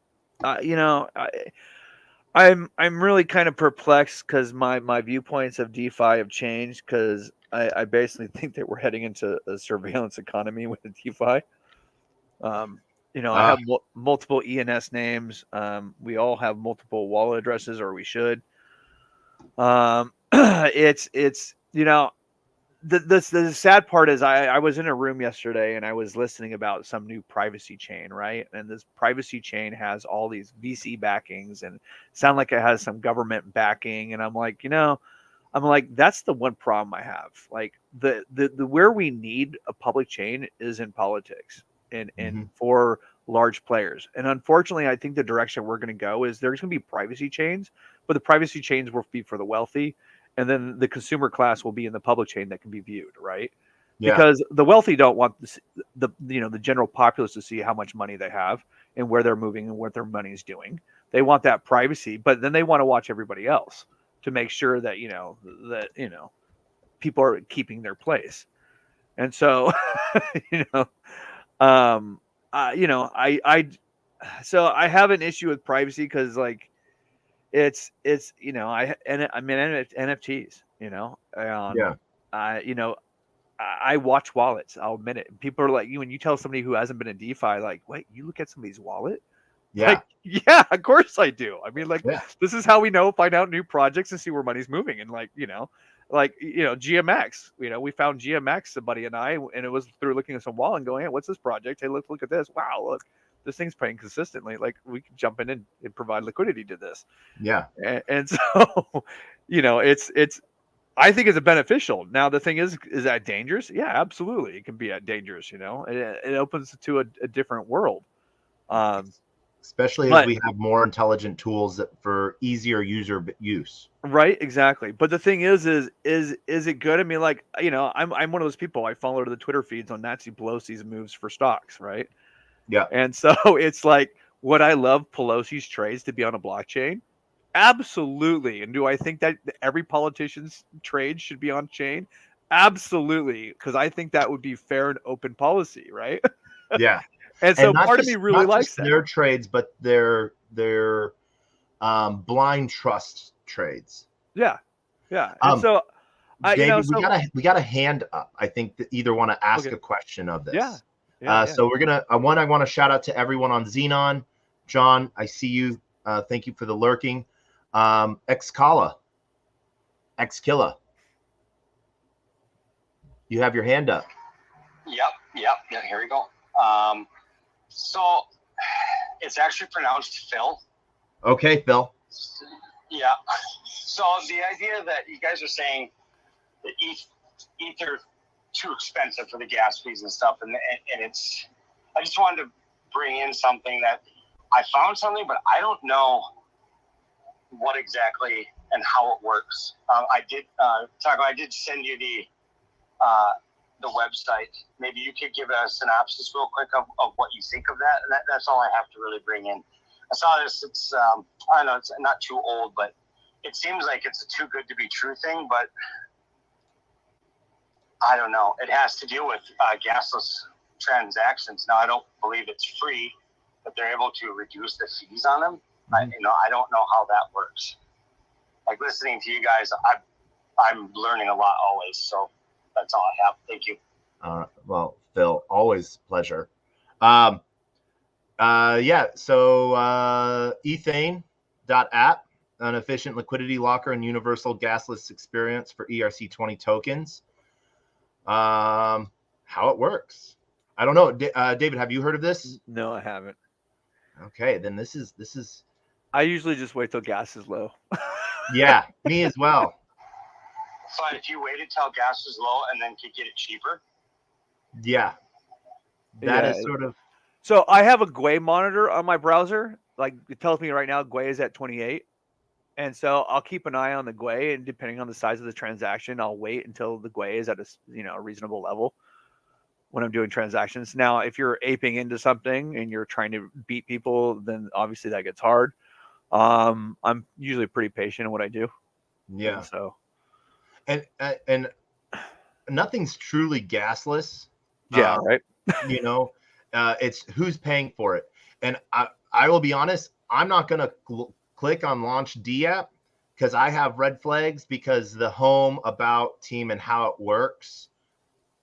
really kind of perplexed because my viewpoints of DeFi have changed because I basically think that we're heading into a surveillance economy with DeFi. I have multiple ENS names. We all have multiple wallet addresses, or we should. It's the sad part is I was in a room yesterday and I was listening about some new privacy chain, right? And this privacy chain has all these VC backings and sound like it has some government backing. And I'm like, that's the one problem I have. Like the where we need a public chain is in politics and for large players. And unfortunately, I think the direction we're going to go is there's going to be privacy chains, but the privacy chains will be for the wealthy. And then the consumer class will be in the public chain that can be viewed, right? Yeah. Because the wealthy don't want the general populace to see how much money they have and where they're moving and what their money is doing. They want that privacy, but then they want to watch everybody else. to make sure that people are keeping their place. And so, you know, so I have an issue with privacy because like it's I mean NFTs, Yeah. I watch wallets. I'll admit it. People are like, when you tell somebody who hasn't been in DeFi, like, wait, you look at somebody's wallet? Yeah. Like, yeah, of course I do. I mean, like, Yeah. this is how we find out new projects and see where money's moving. And like, GMX, we found GMX, somebody and I, and it was through looking at some wall and going, hey, what's this project? Hey, let's look at this. Wow, look, this thing's paying consistently. Like, we can jump in and provide liquidity to this. Yeah. And so, it's I think it's a beneficial. Now the thing is that dangerous? Yeah, absolutely. It can be dangerous. It opens to a different world. Especially as But we have more intelligent tools for easier user use. right, exactly. But the thing is it good? I mean, like, I'm one of those people. I follow the Twitter feeds on Nancy Pelosi's moves for stocks, right? Yeah. And so it's like, would I love Pelosi's trades to be on a blockchain? Absolutely. And do I think that every politician's trade should be on chain? Absolutely, because I think that would be fair and open policy, right? Yeah. And so part of me really likes that. Their trades, but their blind trust trades. Yeah. Yeah. And so David, we got a hand up. I think that either want to ask a question of this. Yeah. Yeah. So we're gonna I want to shout out to everyone on Xenon. John, I see you. Thank you for the lurking. Xkilla. You have your hand up. Yep. Yeah, here we go. So it's actually pronounced Phil. Okay, Phil. Yeah. So the idea that you guys are saying that ether too expensive for the gas fees and stuff, and it's, I just wanted to bring in something that I found something, but I don't know what exactly and how it works. I did, Taco, I did send you the website. Maybe you could give a synopsis real quick of what you think of that. And that's all I have to really bring in. I saw this. It's I know it's not too old, but it seems like it's a too good to be true thing. But I don't know. It has to do with gasless transactions. Now I don't believe it's free, but they're able to reduce the fees on them. I don't know how that works. Like listening to you guys, I'm learning a lot always. So that's all I have. Thank you. Well, Phil, always pleasure. So ethane.app, an efficient liquidity locker and universal gasless experience for ERC20 tokens. How it works. I don't know. David, have you heard of this? No, I haven't. Okay, then this is. I usually just wait till gas is low. Yeah, me as well. But if you waited till gas was low and then could get it cheaper. Yeah. That is sort of. So I have a Gwei monitor on my browser. Like it tells me right now Gwei is at 28. And so I'll keep an eye on the Gwei, and depending on the size of the transaction, I'll wait until the Gwei is at a reasonable level when I'm doing transactions. Now, if you're aping into something and you're trying to beat people, then obviously that gets hard. I'm usually pretty patient in what I do. Yeah. And so. And nothing's truly gasless. Yeah, right. It's who's paying for it. And I will be honest, I'm not going to click on launch D app because I have red flags because the home, about, team, and how it works,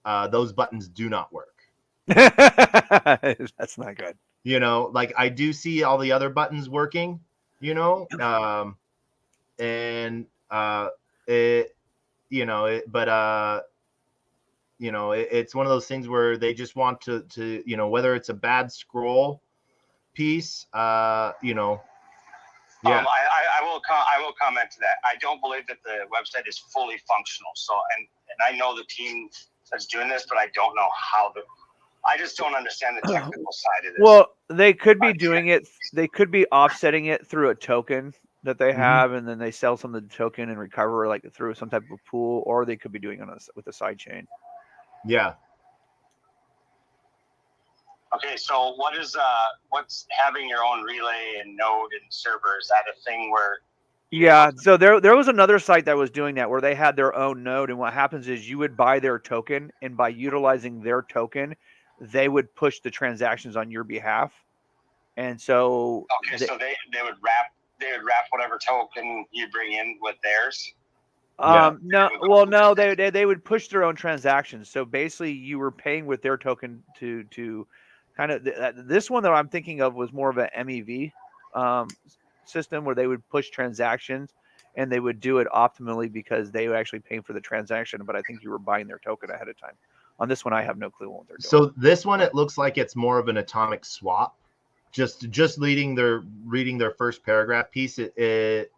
those buttons do not work. That's not good. Like I do see all the other buttons working, it's one of those things where they just want to whether it's a bad scroll piece, Yeah. I will comment to that. I don't believe that the website is fully functional. So, and I know the team that's doing this, but I don't know how I just don't understand the technical side of this. Well, they could be doing it. They could be offsetting it through a token that they have, and then they sell some of the token and recover like through some type of pool, or they could be doing it with a side chain. Yeah. Okay, so what's having your own relay and node and server? Is that a thing where Yeah, so there was another site that was doing that where they had their own node, and what happens is you would buy their token, and by utilizing their token, they would push the transactions on your behalf. And so so they would wrap whatever token you bring in with theirs. No, they would push their own transactions. So basically, you were paying with their token to kind of this one that I'm thinking of was more of an MEV system where they would push transactions and they would do it optimally because they would actually pay for the transaction. But I think you were buying their token ahead of time. On this one, I have no clue what they're doing. So this one, it looks like it's more of an atomic swap. Just reading their first paragraph piece, it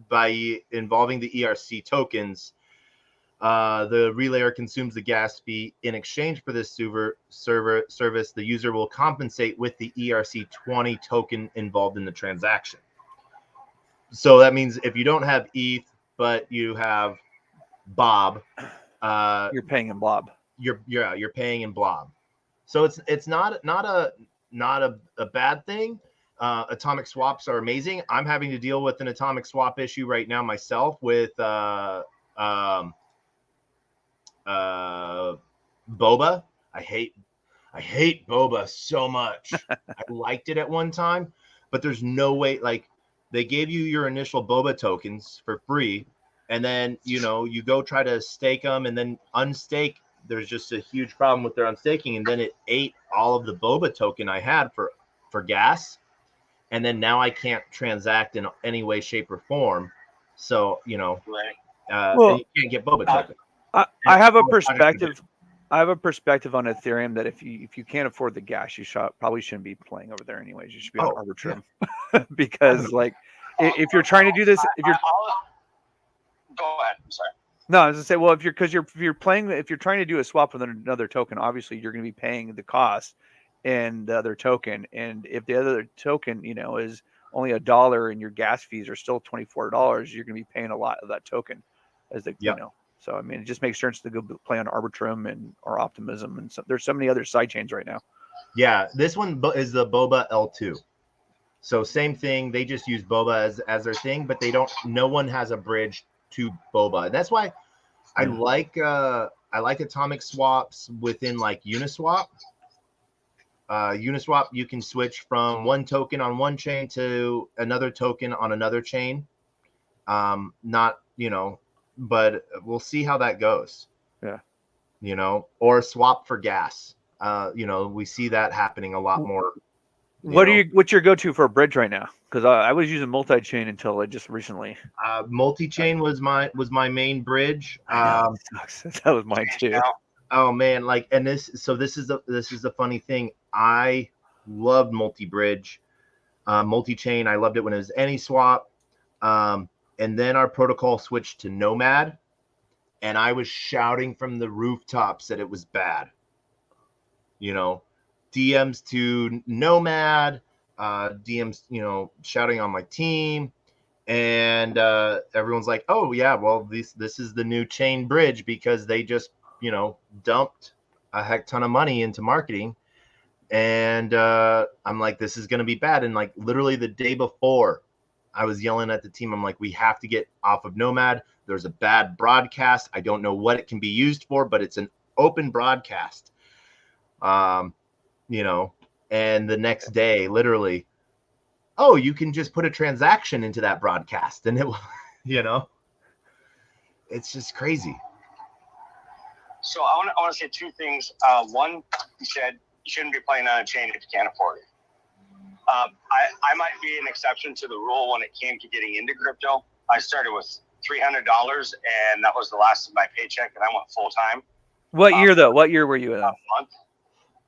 by involving the ERC tokens, the relayer consumes the gas fee. In exchange for this service, the user will compensate with the ERC20 token involved in the transaction. So that means if you don't have ETH, but you have Bob, you're paying in Blob. You're paying in Blob. So it's not a bad thing. Atomic swaps are amazing. I'm having to deal with an atomic swap issue right now myself with Boba. I hate Boba so much. I liked it at one time, but there's no way. Like, they gave you your initial Boba tokens for free, and then you go try to stake them, and then unstake. There's just a huge problem with their unstaking, and then it ate all of the Boba token I had for gas. And then now I can't transact in any way, shape, or form. So, Well, you can't get Boba token. I have a perspective. I have a perspective on Ethereum that if you can't afford the gas, you probably shouldn't be playing over there anyways. You should be on Arbitrum, because if you're trying to do this, go ahead. I'm sorry. No, I was gonna say, well, if you're trying to do a swap with another token, obviously you're going to be paying the cost and the other token. And if the other token, is only $1 and your gas fees are still $24, you're going to be paying a lot of that token So, I mean, it just makes sense to go play on Arbitrum or Optimism. And so there's so many other side chains right now. Yeah. This one is the Boba L2. So same thing. They just use Boba as their thing, but no one has a bridge to Boba. And that's why I like atomic swaps within like Uniswap. Uniswap, you can switch from one token on one chain to another token on another chain. But we'll see how that goes. Yeah. Or swap for gas. We see that happening a lot more. What's your go-to for a bridge right now? Because I was using multi-chain until just recently. Multi-chain was my main bridge. That was mine too. Oh man, this is the funny thing. I loved multi-bridge, multi-chain. I loved it when it was AnySwap. And then our protocol switched to Nomad, and I was shouting from the rooftops that it was bad. DMs to Nomad, DMs, shouting on my team. And everyone's like, oh yeah, well, this is the new chain bridge because they just dumped a heck ton of money into marketing. And I'm like, this is going to be bad. And like literally the day before, I was yelling at the team. I'm like, we have to get off of Nomad. There's a bad broadcast. I don't know what it can be used for, but it's an open broadcast. And the next day, literally, oh, you can just put a transaction into that broadcast. And it will, it's just crazy. So I want to say two things. One, you said you shouldn't be playing on a chain if you can't afford it. I might be an exception to the rule when it came to getting into crypto. I started with $300, and that was the last of my paycheck, and I went full time. What year though? What year were you in? A month.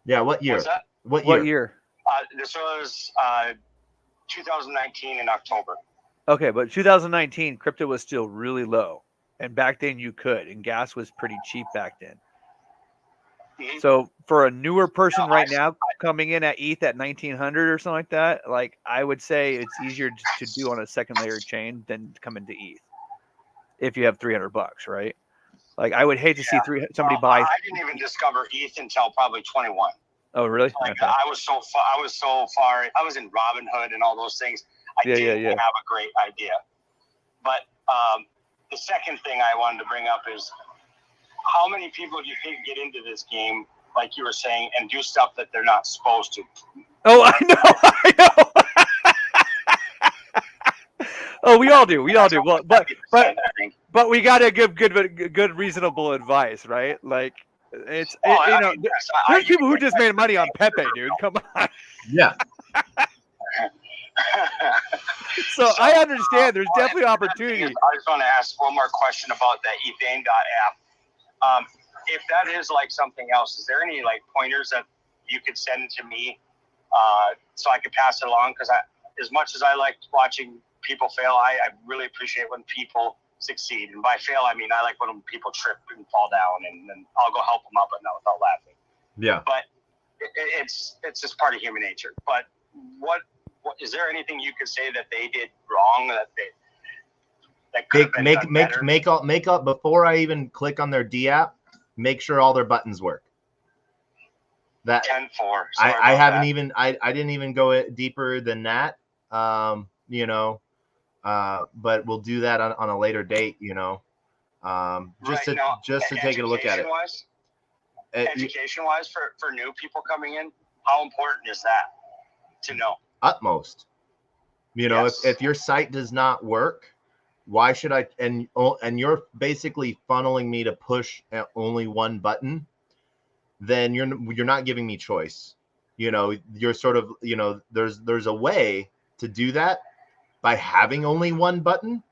Yeah, what year? What's that? What year? This was 2019 in October. Okay, but 2019, crypto was still really low. And back then you could, and gas was pretty cheap back then. Mm-hmm. So for a newer person now coming in at ETH at 1900 or something like that, like I would say it's easier to do on a second layer chain than come into ETH if you have $300, right? Like I would hate to see somebody buy. I didn't even discover ETH until probably 21. Oh, really? Like, okay. I was so far. I was in Robinhood and all those things. I didn't have a great idea. But the second thing I wanted to bring up is how many people do you think get into this game, like you were saying, and do stuff that they're not supposed to? Oh, I know. Oh, we all do. Well, but we got to give good reasonable advice, right? Like there's people who just made money on Pepe, dude. Come on. Yeah. So I understand. There's definitely opportunity. I just want to ask one more question about that Degen app. If that is like something else, is there any like pointers that you could send to me so I could pass it along? Because as much as I like watching people fail, I really appreciate when people succeed. And by fail, I mean I like when people trip and fall down, and then I'll go help them up, but not without laughing. Yeah. But it's just part of human nature. But what is there anything you could say that they did wrong that could have been done better? Make up before I even click on their D app. Make sure all their buttons work. That 10-4. I haven't even I didn't even go deeper than that. But we'll do that on a later date. Just to take a look at it. Education wise for new people coming in, how important is that to know? Utmost. Yes. If your site does not work, why should I? And you're basically funneling me to push only one button. Then you're not giving me choice. You're sort of there's a way to do that by having only one button.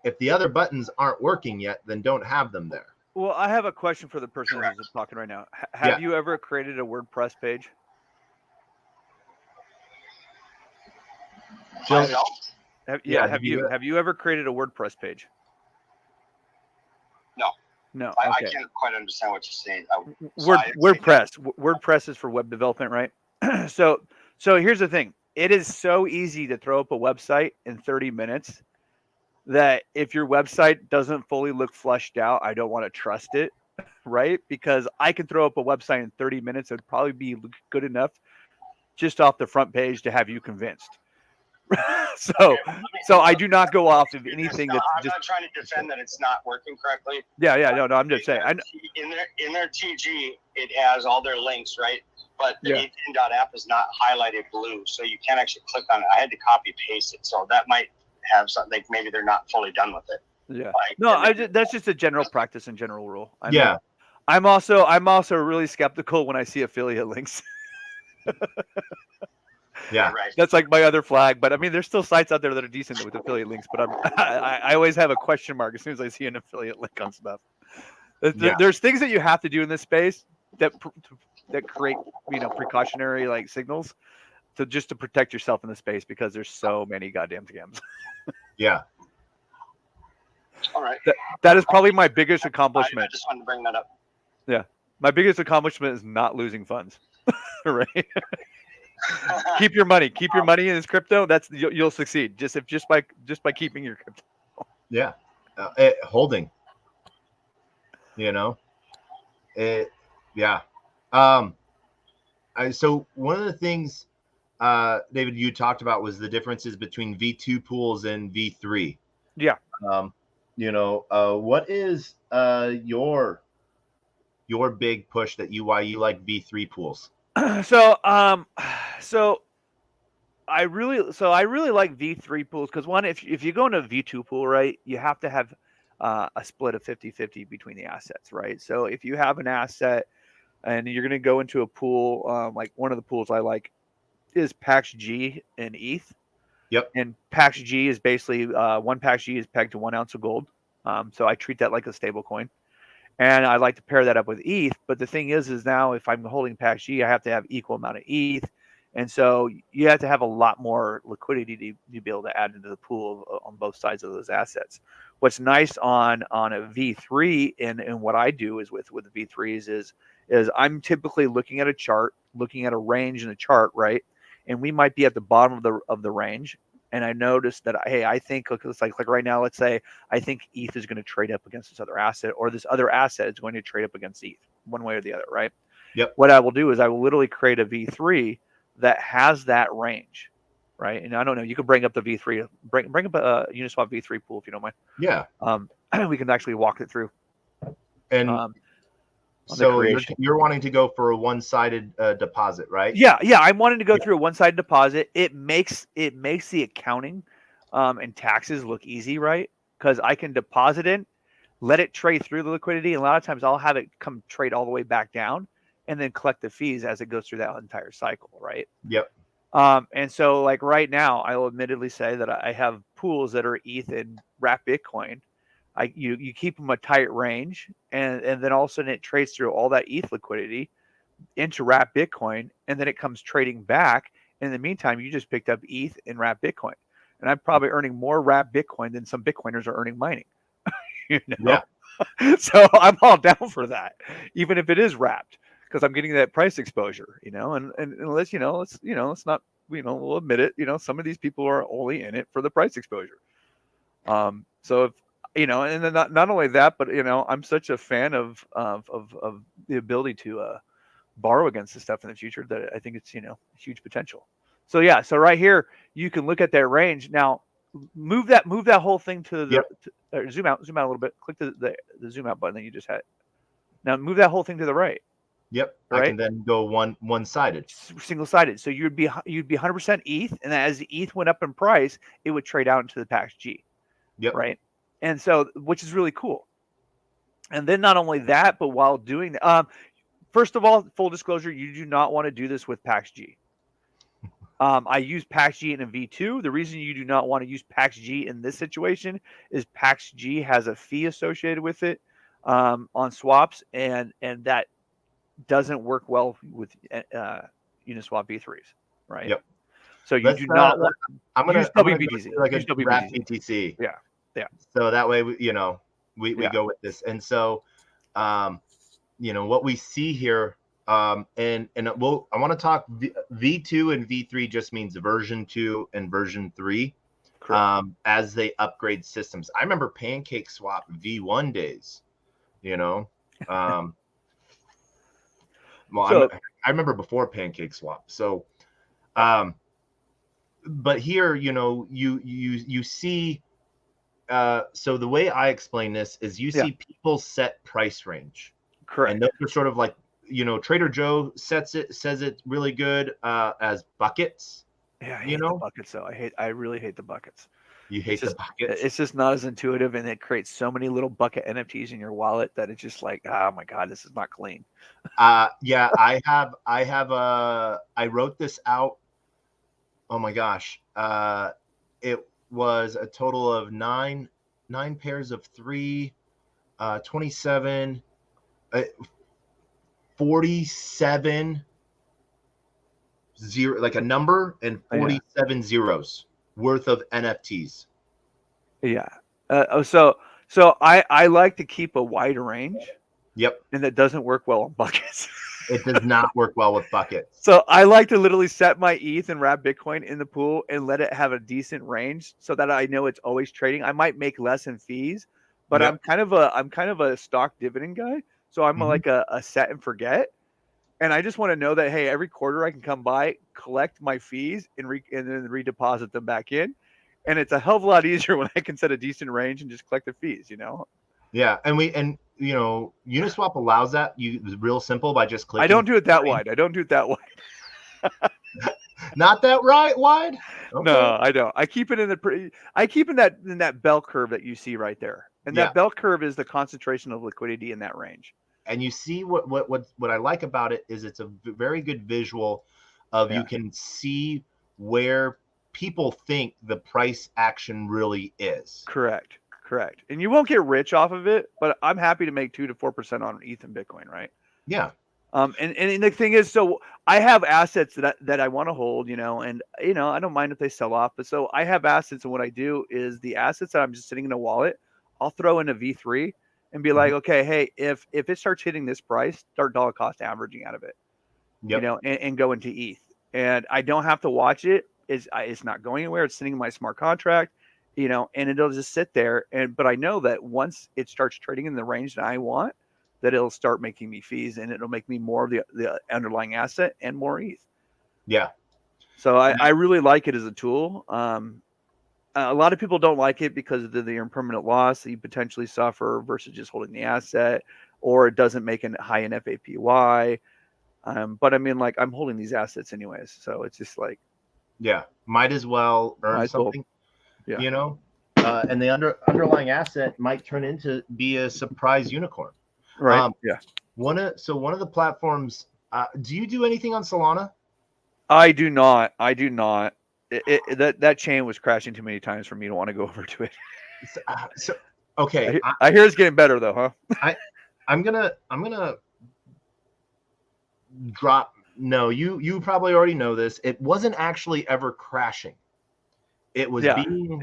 If the other buttons aren't working yet, then don't have them there. Well, I have a question for the person who's talking right now. Have you ever created a WordPress page? Have you ever created a WordPress page? No. Okay. I can't quite understand what you're saying. WordPress is for web development, right? So here's the thing. It is so easy to throw up a website in 30 minutes that if your website doesn't fully look fleshed out, I don't want to trust it, right? Because I can throw up a website in 30 minutes. It would probably be good enough just off the front page to have you convinced. So I do not go off of anything that's I'm not trying to defend that it's not working correctly. No, I'm just saying. In their TG, it has all their links, right? But the Degen.app is not highlighted blue, so you can't actually click on it. I had to copy paste it, so that might have something. Like maybe they're not fully done with it. Yeah. That's just a general practice and general rule. I'm also really skeptical when I see affiliate links. Yeah, right. That's like my other flag. But I mean, there's still sites out there that are decent with affiliate links. But I always have a question mark as soon as I see an affiliate link on stuff. There's things that you have to do in this space that create precautionary like signals to protect yourself in the space because there's so many goddamn scams. Yeah. All right. That is probably my biggest accomplishment. I just wanted to bring that up. Yeah, my biggest accomplishment is not losing funds. Right. Keep your money in this crypto. You'll succeed just by keeping your crypto. Yeah, holding. Yeah. So one of the things, David, you talked about was the differences between V2 pools and V3. Yeah. What is your big push why you like V3 pools? So I really like V3 pools because one, if you go into a V2 pool, right, you have to have a split of 50-50 between the assets, right? So if you have an asset and you're going to go into a pool, like one of the pools I like is PaxG and ETH. Yep. And PaxG is basically one PaxG is pegged to 1 ounce of gold. So I treat that like a stable coin. And I like to pair that up with ETH. But the thing is now if I'm holding PaxG, I have to have equal amount of ETH. And so you have to have a lot more liquidity to be able to add into the pool on both sides of those assets. What's nice on a V3 and what I do is with the V3s is I'm typically looking at a chart, looking at a range in the chart, right? And we might be at the bottom of the range. And I noticed that, hey, I think it's like right now, let's say I think ETH is going to trade up against this other asset, or this other asset is going to trade up against ETH, one way or the other, right? Yep. What I will do is I will literally create a V3 that has that range. right? And I don't know, you could bring up the V3, bring up a Uniswap V3 pool if you don't mind. Yeah. We can actually walk it through. And so you're wanting to go for a one-sided deposit, right? Yeah. I'm wanting to go through a one-sided deposit. It makes the accounting and taxes look easy, right? Because I can deposit in, let it trade through the liquidity. And a lot of times I'll have it come trade all the way back down and then collect the fees as it goes through that entire cycle, right? Yep. And so like right now, I will admittedly say that I have pools that are ETH and wrap Bitcoin. You keep them a tight range, and then all of a sudden it trades through all that ETH liquidity into wrap Bitcoin, and then it comes trading back. In the meantime, you just picked up ETH and wrap Bitcoin, and I'm probably earning more wrap Bitcoin than some Bitcoiners are earning mining. Yeah. So I'm all down for that, even if it is wrapped, because I'm getting that price exposure, and let's not, we'll admit it, some of these people are only in it for the price exposure. So if, and then not only that, but I'm such a fan of the ability to borrow against this stuff in the future that I think it's huge potential. So yeah, so right here you can look at that range. Now move that whole thing to the zoom out a little bit. Click the zoom out button that you just had. Now move that whole thing to the right. Yep. Right? I can then go one-sided. Single-sided. So you'd be 100% ETH, and as the ETH went up in price, it would trade out into the PaxG. Yep. Right. And so, which is really cool. And then not only that, but while doing that, first of all, full disclosure, you do not want to do this with PaxG. I use PaxG in a V2. The reason you do not want to use PaxG in this situation is PaxG has a fee associated with it on swaps, and that doesn't work well with Uniswap V3s, right? Yep. So you do not want. I'm gonna use WBTC. Like use a wrap BTC. Yeah. So that way, we go with this, and so, what we see here, I want to talk V2 and V3 just means version 2 and version 3, as they upgrade systems. I remember PancakeSwap V1 days, Well, I remember before PancakeSwap. So, but here, you see. So the way I explain this is, you see people set price range. Correct. And those are sort of like, Trader Joe says it's really good as buckets. Yeah, I hate the buckets though. I really hate the buckets. You hate the buckets. It's just not as intuitive, and it creates so many little bucket NFTs in your wallet that it's just like, oh my God, this is not clean. Yeah, I wrote this out. Oh my gosh. It was a total of nine pairs of 3, 27, 47 zero, like a number, and 47 zeros worth of NFTs. Yeah. So I like to keep a wide range. Yep. And that doesn't work well on buckets. It does not work well with buckets. So I like to literally set my ETH and wrap Bitcoin in the pool and let it have a decent range so that I know it's always trading. I might make less in fees, but I'm kind of a stock dividend guy. So I'm like a set and forget. And I just want to know that, hey, every quarter I can come by, collect my fees, and then redeposit them back in. And it's a hell of a lot easier when I can set a decent range and just collect the fees, Yeah, and Uniswap allows that. It's real simple by just clicking. I don't do it that wide. Not that wide? Okay. No, I don't. I keep it in that bell curve that you see right there. And that bell curve is the concentration of liquidity in that range. And you see what I like about it is it's a very good visual of you can see where people think the price action really is. Correct. And you won't get rich off of it, but I'm happy to make 2 to 4% on ETH and Bitcoin, right? Yeah. And the thing is, so I have assets that I want to hold, and I don't mind if they sell off, but so I have assets, and what I do is the assets that I'm just sitting in a wallet, I'll throw in a V3 and be like, okay, hey, if it starts hitting this price, start dollar cost averaging out of it, and go into ETH, and I don't have to watch it. It's not going anywhere. It's sitting in my smart contract, and it'll just sit there. But I know that once it starts trading in the range that I want, that it'll start making me fees, and it'll make me more of the underlying asset and more ETH. Yeah. So I really like it as a tool. A lot of people don't like it because of the impermanent loss that you potentially suffer versus just holding the asset, or it doesn't make a high in FAPY. But I mean, like, I'm holding these assets anyways, so it's just like, yeah, might as well earn something, yeah. you know. And the underlying asset might turn into be a surprise unicorn. Right. Yeah. One of the platforms. Do you do anything on Solana? I do not. That chain was crashing too many times for me to want to go over to it. So okay, I hear it's getting better though, huh? I'm gonna drop. No, you probably already know this. It wasn't actually ever crashing. It was being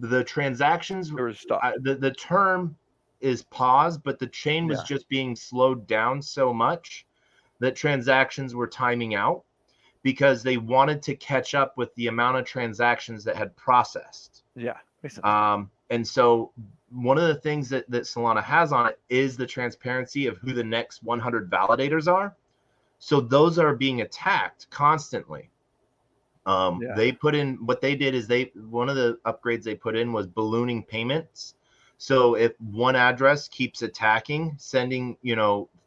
the transactions. There was stuff. The term is pause, but the chain was just being slowed down so much that transactions were timing out because they wanted to catch up with the amount of transactions that had processed. Yeah. And so one of the things that Solana has on it is the transparency of who the next 100 validators are. So those are being attacked constantly. They put in, what they did is one of the upgrades they put in was ballooning payments. So if one address keeps attacking, sending,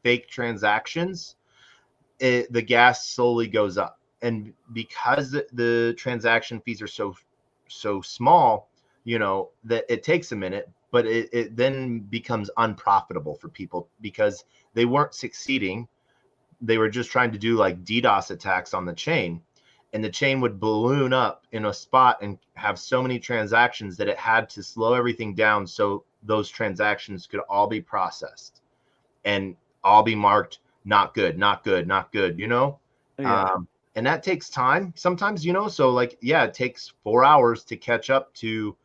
fake transactions, the gas slowly goes up. And because the transaction fees are so small, that it takes a minute, but it then becomes unprofitable for people because they weren't succeeding. They were just trying to do like DDoS attacks on the chain, and the chain would balloon up in a spot and have so many transactions that it had to slow everything down so those transactions could all be processed and all be marked not good, not good, not good, and that takes time sometimes, so like, it takes 4 hours to catch up to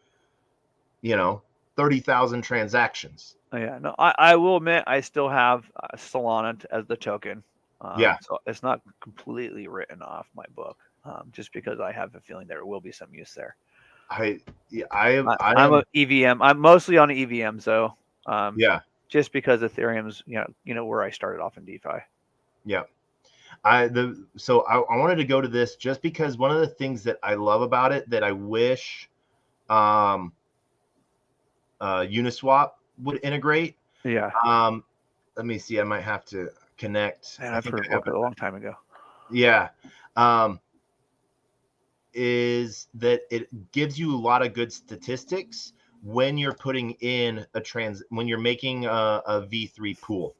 30,000 transactions. No, I will admit I still have Solana as the token. So it's not completely written off my book, just because I have a feeling there will be some use there. I'm an EVM. I'm mostly on EVM, so just because Ethereum's where I started off in DeFi. Yeah. I wanted to go to this just because one of the things that I love about it that I wish Uniswap would integrate. Yeah. Let me see. I might have to connect. Man, I've heard of it a long time ago. Yeah. Is that it gives you a lot of good statistics when you're putting in when you're making a V3 pool.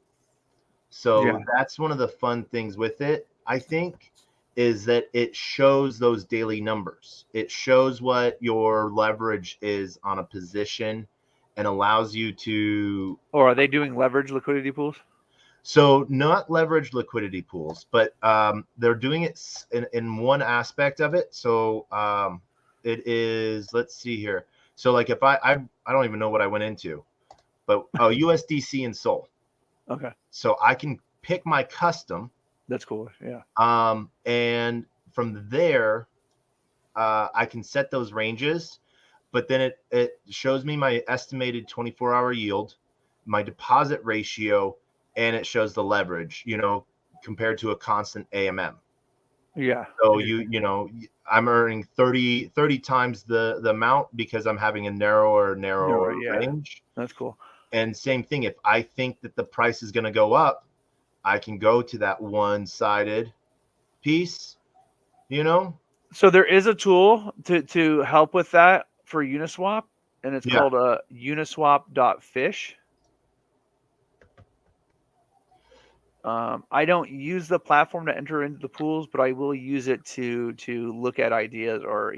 So that's one of the fun things with it, I think, is that it shows those daily numbers. It shows what your leverage is on a position and allows you to. Or are they doing leverage liquidity pools? So not leverage liquidity pools, but they're doing it in one aspect of it. So it is, let's see here. So like if I don't even know what I went into, but USDC and Sol. Okay. So I can pick my custom. That's cool. Yeah. And from there, I can set those ranges, but then it shows me my estimated 24-hour yield, my deposit ratio, and it shows the leverage, compared to a constant AMM. Yeah. So I'm earning 30 times the amount because I'm having a narrower range. That's cool. And same thing, if I think that the price is going to go up, I can go to that one-sided piece, So there is a tool to help with that for Uniswap, and it's called uniswap.fish. I don't use the platform to enter into the pools, but I will use it to look at ideas or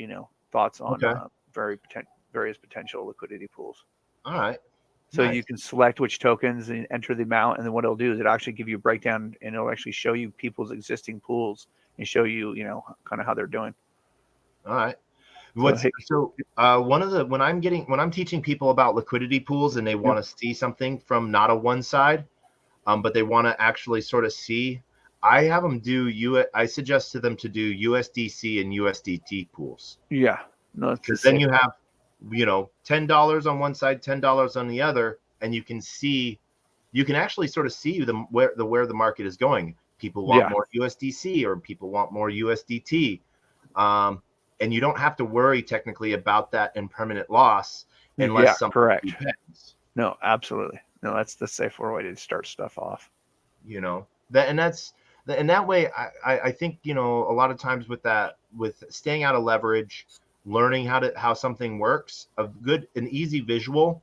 thoughts on various potential liquidity pools. All right. So you can select which tokens and enter the amount, and then what it'll do is it'll actually give you a breakdown, and it'll actually show you people's existing pools and show you kind of how they're doing. All right. When I'm teaching people about liquidity pools and they want to see something from not a one side, but they want to actually sort of see, I have them I suggest to them to do USDC and USDT pools. Yeah. No, because then you have, $10 on one side, $10 on the other, and you can actually sort of see where the market is going. People want more USDC or people want more USDT. And you don't have to worry technically about that impermanent loss unless something correct. depends. No, absolutely. No, that's the safer way to start stuff off. You know, that way, I think, you know, a lot of times with staying out of leverage, learning how something works, an easy visual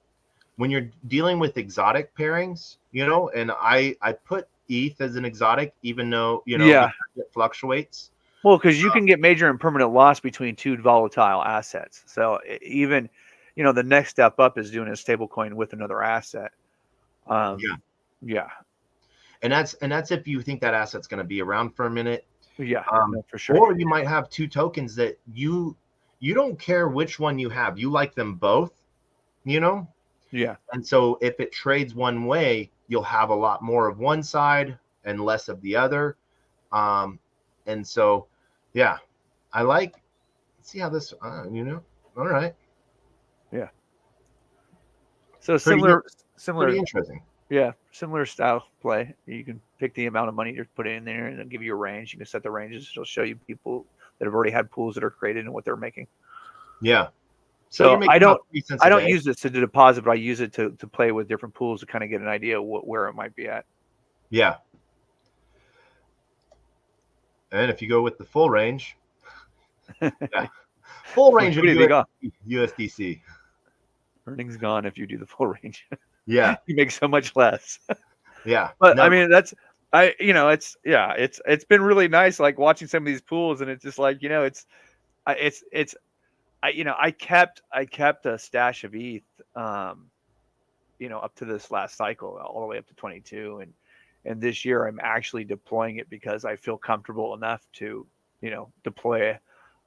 when you're dealing with exotic pairings, you know, and I put ETH as an exotic, even though, you know, it fluctuates. Well, because you can get major and permanent loss between two volatile assets. So even, you know, the next step up is doing a stable coin with another asset. Yeah. And that's if you think that asset's going to be around for a minute. Yeah, no, for sure. Or you might have two tokens that you don't care which one you have. You like them both, you know? Yeah. And so if it trades one way, you'll have a lot more of one side and less of the other. And so, yeah, let's see how this, you know, all right. Yeah. So pretty interesting. Yeah, similar style play. You can pick the amount of money to put in there, and it'll give you a range. You can set the ranges. It'll show you people that have already had pools that are created and what they're making. Yeah. So I don't use this to deposit, but I use it to play with different pools to kind of get an idea of where it might be at. Yeah. And if you go with the full range, yeah. Full range of USDC. Earnings gone if you do the full range. Yeah. You make so much less. Yeah. But no. I mean, it's been really nice, like watching some of these pools, and it's just like, you know, I kept a stash of ETH, you know, up to this last cycle, all the way up to 22. And this year I'm actually deploying it because I feel comfortable enough to, you know, deploy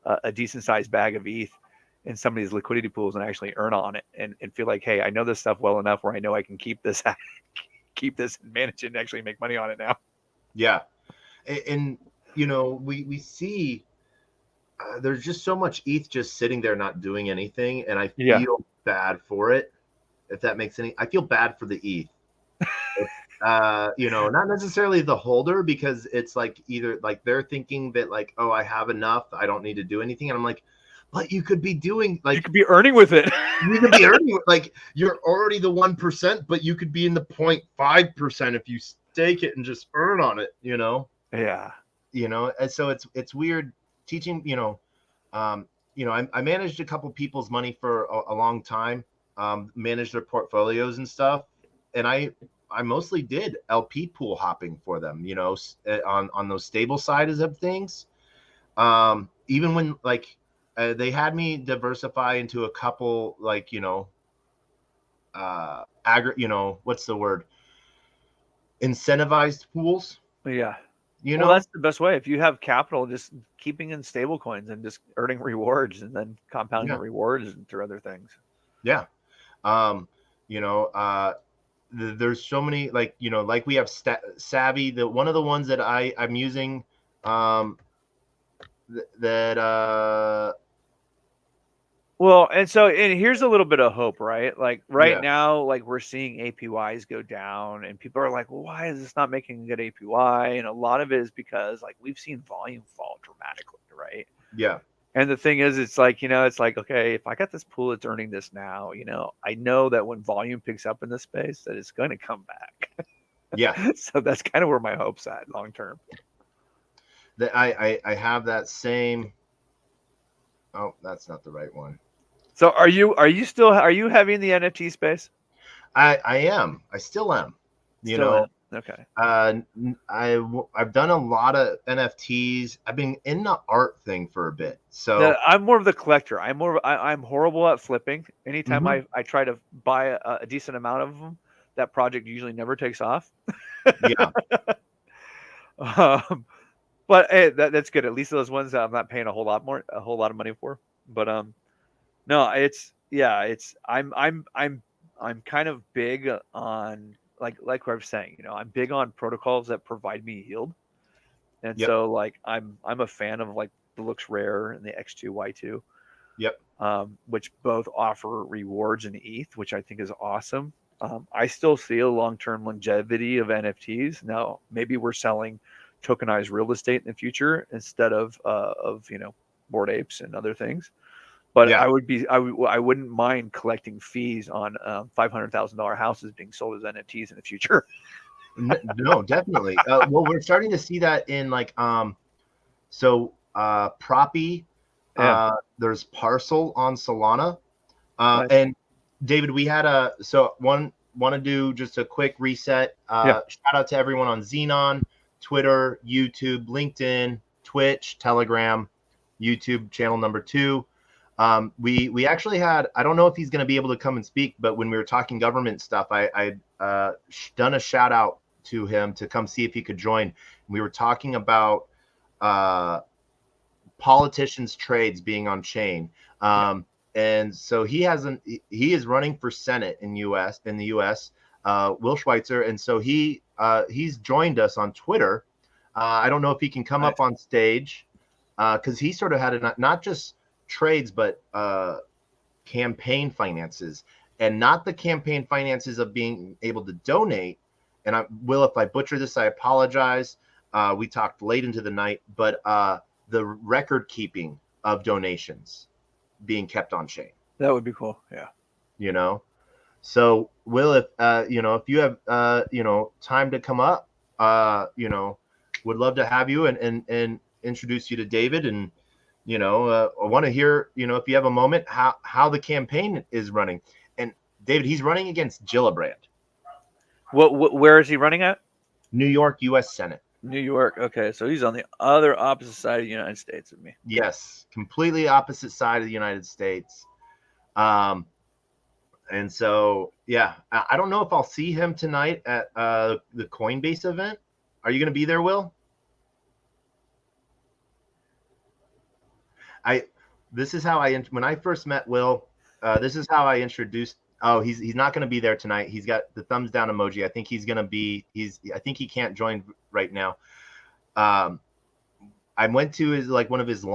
a decent sized bag of ETH in some of these liquidity pools and actually earn on it and feel like, hey, I know this stuff well enough where I know I can keep this and manage it and actually make money on it now. Yeah. And you know, we see there's just so much ETH just sitting there not doing anything, and I feel bad for it. If that makes I feel bad for the ETH. You know, not necessarily the holder, because it's like either like they're thinking that like, oh, I have enough, I don't need to do anything, and I'm like, but you could be doing like you could be earning with it. You could be earning like you're already the 1%, but you could be in the 0.5% if you stake it and just earn on it, you know? Yeah. You know, and so it's weird teaching, you know, I managed a couple people's money for a long time, managed their portfolios and stuff. And I mostly did LP pool hopping for them, you know, on those stable sides of things. Even when like they had me diversify into a couple, like, you know, you know, what's the word? Incentivized pools. Yeah. You know, that's the best way. If you have capital, just keeping in stable coins and just earning rewards and then compounding the rewards through other things. Yeah. You know, there's so many, like, you know, like we have Savvy, one of the ones that I'm using, well, and here's a little bit of hope, right? Like now, like we're seeing APYs go down and people are like, well, why is this not making a good APY? And a lot of it is because like we've seen volume fall dramatically, right? Yeah. And the thing is, it's like, you know, it's like, okay, if I got this pool that's earning this now, you know, I know that when volume picks up in this space, that it's going to come back. Yeah. So that's kind of where my hope's at long term. That I have that same. Oh, that's not the right one. So are you heavy in the NFT space? I am. I still am. You know. Okay. I've done a lot of NFTs. I've been in the art thing for a bit. So I'm more of the collector. I'm horrible at flipping. Anytime I try to buy a decent amount of them, that project usually never takes off. Yeah. But hey, that's good. At least those ones that I'm not paying a whole lot of money for. But no, I'm kind of big on like what I was saying, you know, I'm big on protocols that provide me yield. And so like I'm a fan of like the Looks Rare and the X2Y2. Yep. Which both offer rewards in ETH, which I think is awesome. I still see a long-term longevity of NFTs. Now, maybe we're selling tokenized real estate in the future instead of you know, Bored Apes and other things. But Yeah. I wouldn't mind collecting fees on $500,000 houses being sold as NFTs in the future. No, definitely. Well, we're starting to see that in like Proppy. Yeah. There's Parcel on Solana. Nice. And David, we had want to do just a quick reset. Shout out to everyone on Xenon, Twitter, YouTube, LinkedIn, Twitch, Telegram, YouTube channel number 2. We actually had, I don't know if he's going to be able to come and speak, but when we were talking government stuff, I done a shout out to him to come see if he could join. We were talking about politicians' trades being on chain. And so he is running for Senate in the US, Will Schweitzer. And so he's joined us on Twitter. I don't know if he can come up on stage because he sort of had not just trades, but campaign finances, and not the campaign finances of being able to donate. And Will, if I butcher this, I apologize. We talked late into the night, but the record keeping of donations being kept on chain. That would be cool. Yeah. So Will, if if you have time to come up, would love to have you and introduce you to David. And I want to hear if you have a moment how the campaign is running. And David, he's running against Gillibrand. Where is he running at? New York, U.S. Senate. New York. Okay, so he's on the other opposite side of the United States of me. Yes, completely opposite side of the United States. And so, yeah, I don't know if I'll see him tonight at the Coinbase event. Are you going to be there, Will? This is how when I first met Will, this is how I introduced. Oh, he's not going to be there tonight. He's got the thumbs down emoji. I think he's going to be. I think he can't join right now. I went to one of his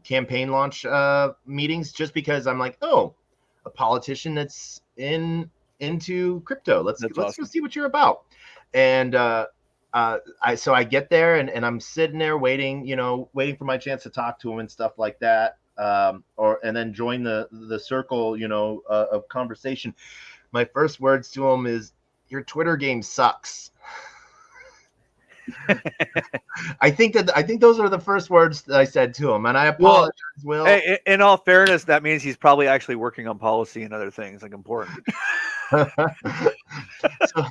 campaign launch meetings just because I'm like, oh, a politician that's into crypto. Let's go see what you're about. And I get there and I'm sitting there waiting for my chance to talk to him and stuff like that. And then join the circle, of conversation. My first words to him is, "Your Twitter game sucks." I think those are the first words that I said to him, and I apologize, Will. Hey, in all fairness, that means he's probably actually working on policy and other things important. So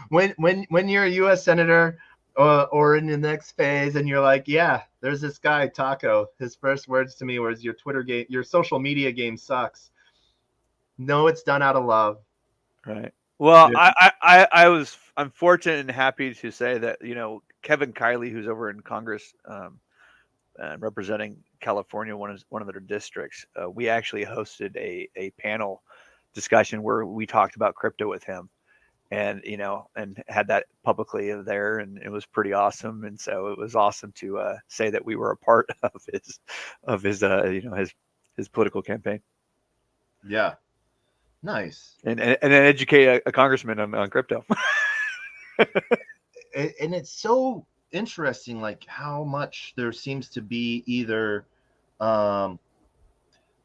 when you're a U.S. senator or in the next phase, and you're like, yeah, there's this guy Taco. His first words to me was, "Your Twitter game, your social media game sucks." No, it's done out of love. Right. Well, I'm fortunate and happy to say that Kevin Kiley, who's over in Congress and representing California, one of their districts, we actually hosted a panel discussion where we talked about crypto with him, and and had that publicly there, and it was pretty awesome. And so it was awesome to say that we were a part of his political campaign. Yeah. Nice. And then educate a congressman on crypto. And it's so interesting, like how much there seems to be either not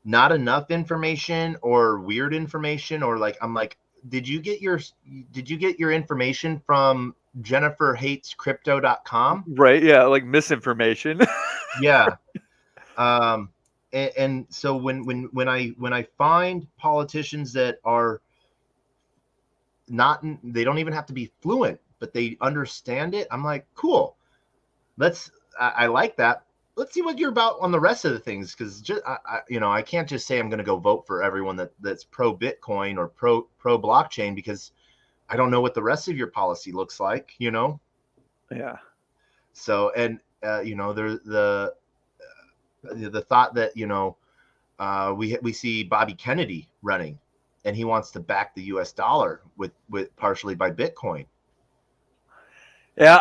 enough information or weird information, or I'm like, did you get your information from JenniferHatesCrypto.com? Right. Yeah. Like misinformation. Yeah. And so when I find politicians that are they don't even have to be fluent, but they understand it, I'm like, cool. I like that. Let's see what you're about on the rest of the things, because I can't just say I'm going to go vote for everyone that's pro Bitcoin or pro blockchain, because I don't know what the rest of your policy looks like. Yeah. So and there's the thought that we see Bobby Kennedy running, and he wants to back the U.S. dollar with partially by Bitcoin. Yeah,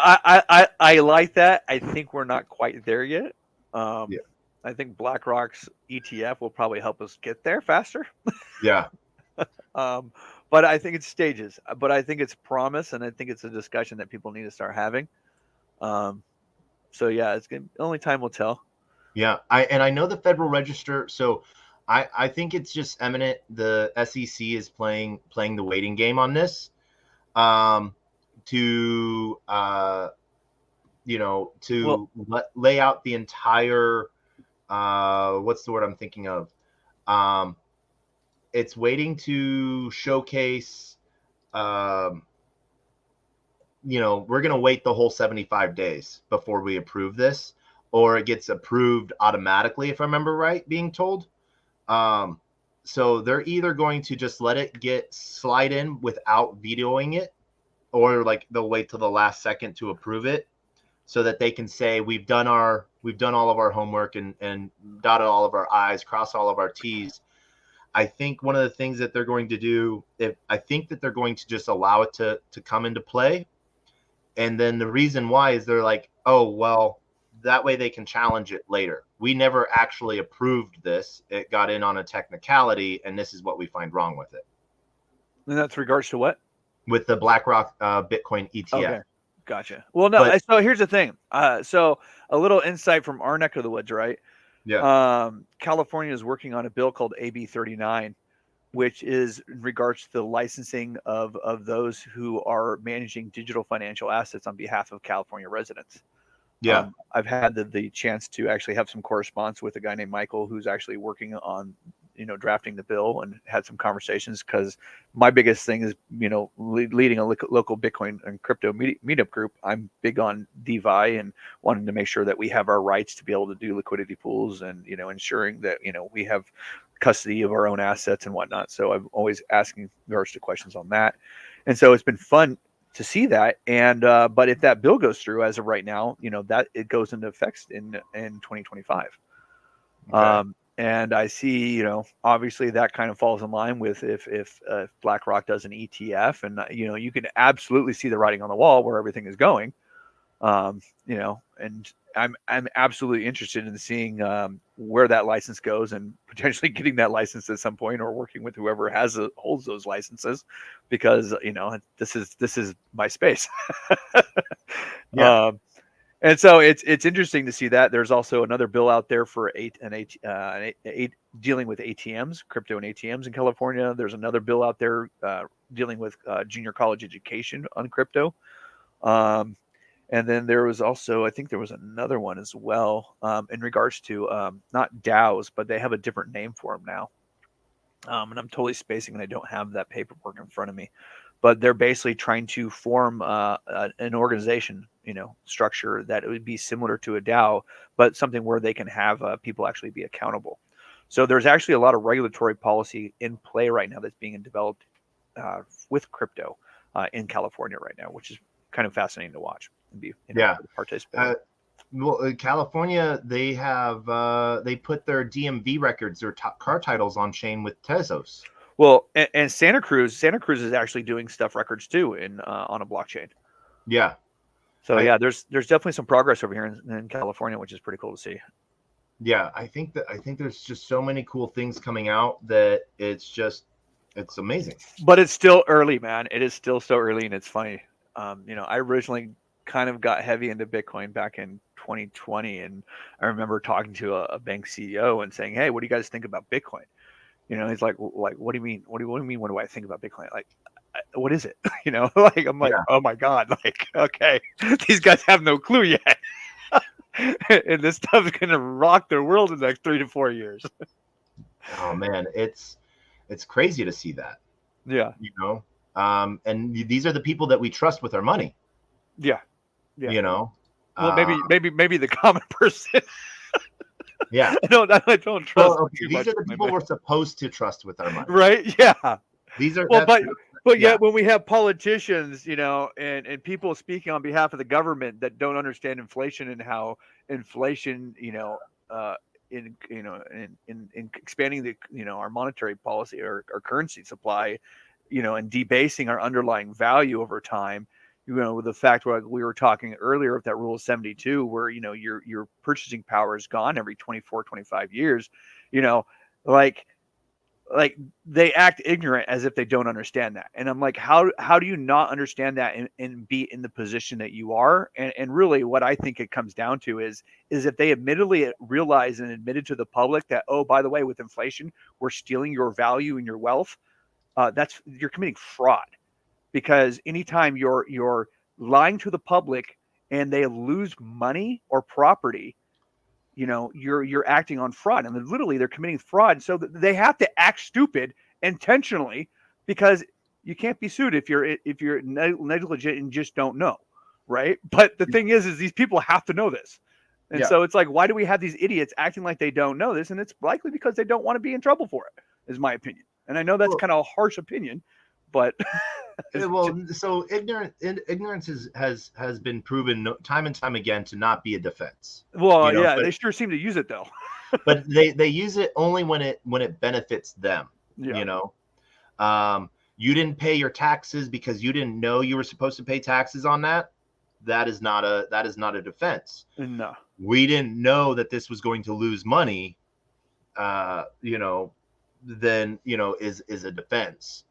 I like that. I think we're not quite there yet. I think BlackRock's ETF will probably help us get there faster. Yeah. But I think it's stages. But I think it's promise, and I think it's a discussion that people need to start having. So yeah, only time will tell. Yeah, I know the Federal Register, so I think it's just eminent. The SEC is playing the waiting game on this, to Well, lay out the entire, what's the word I'm thinking of? Um, it's waiting to showcase. Um, we're going to wait the whole 75 days before we approve this, or it gets approved automatically, if I remember right, being told. So they're either going to just let it get slide in without vetoing it, or like they'll wait till the last second to approve it, so that they can say we've done all of our homework and dotted all of our I's, crossed all of our T's. I think one of the things that they're going to do, I think that they're going to just allow it to come into play. And then the reason why is they're like, oh, well, that way they can challenge it later. We never actually approved this. It got in on a technicality, and this is what we find wrong with it. And that's regards to what? With the BlackRock Bitcoin ETF. Okay. Gotcha. Well, no. So here's the thing. So a little insight from our neck of the woods, right? Yeah. California is working on a bill called AB 39, which is in regards to the licensing of those who are managing digital financial assets on behalf of California residents. Yeah. I've had the chance to actually have some correspondence with a guy named Michael, who's actually working on, drafting the bill, and had some conversations, because my biggest thing is, leading a local Bitcoin and crypto meetup group. I'm big on DeFi and wanting to make sure that we have our rights to be able to do liquidity pools, and, ensuring that, we have custody of our own assets and whatnot. So I'm always asking regards to questions on that. And so it's been fun to see that. And but if that bill goes through as of right now, that it goes into effect in 2025. Okay. And I see, obviously that kind of falls in line with if BlackRock does an ETF, and you can absolutely see the writing on the wall where everything is going. And I'm absolutely interested in seeing where that license goes, and potentially getting that license at some point, or working with whoever holds those licenses, because this is my space. Yeah. And so it's interesting to see that there's also another bill out there for dealing with ATMs, crypto and ATMs in California. There's another bill out there dealing with junior college education on crypto. And then there was also, I think there was another one as well, in regards to not DAOs, but they have a different name for them now. And I'm totally spacing, and I don't have that paperwork in front of me. But they're basically trying to form an organization, structure that it would be similar to a DAO, but something where they can have people actually be accountable. So there's actually a lot of regulatory policy in play right now that's being developed with crypto in California right now, which is kind of fascinating to watch and be participate. Well, California, they have they put their DMV records, their car titles, on chain with Tezos. Well, and Santa Cruz is actually doing stuff records too on a blockchain. Yeah. So there's definitely some progress over here in California, which is pretty cool to see. Yeah, I think there's just so many cool things coming out that it's amazing. But it's still early, man. It is still so early, and it's funny. I originally kind of got heavy into Bitcoin back in 2020, and I remember talking to a bank CEO and saying, "Hey, what do you guys think about Bitcoin?" He's like, what do you mean? What do you mean? What do I think about Bitcoin? Like, what is it? I'm like, oh my God, like, okay, these guys have no clue yet. And this stuff is going to rock their world in the next 3 to 4 years. Oh man, it's crazy to see that. Yeah. And these are the people that we trust with our money. Yeah. Well, maybe the common person. Yeah. I don't trust. Well, okay, these are the people we're supposed to trust with our money. Right? Yeah. These are but yet when we have politicians, and people speaking on behalf of the government that don't understand inflation, and how inflation, in expanding the our monetary policy, or currency supply, and debasing our underlying value over time. With the fact where we were talking earlier of that rule of 72, where, your purchasing power is gone every 24, 25 years, like like they act ignorant as if they don't understand that. And I'm like, how do you not understand that and be in the position that you are? And really what I think it comes down to is if they admittedly realized and admitted to the public that, oh, by the way, with inflation, we're stealing your value and your wealth, you're committing fraud. Because anytime you're lying to the public and they lose money or property, you're acting on fraud, and literally they're committing fraud. So they have to act stupid intentionally, because you can't be sued if you're negligent and just don't know, right? But the thing is these people have to know this, and so it's like, why do we have these idiots acting like they don't know this? And it's likely because they don't want to be in trouble for it, is my opinion. And I know that's kind of a harsh opinion, but so ignorance has been proven time and time again to not be a defense. Well, they sure seem to use it though. But they use it only when it benefits them. You didn't pay your taxes because you didn't know you were supposed to pay taxes on that. That is not a defense. No. We didn't know that this was going to lose money. Then is a defense.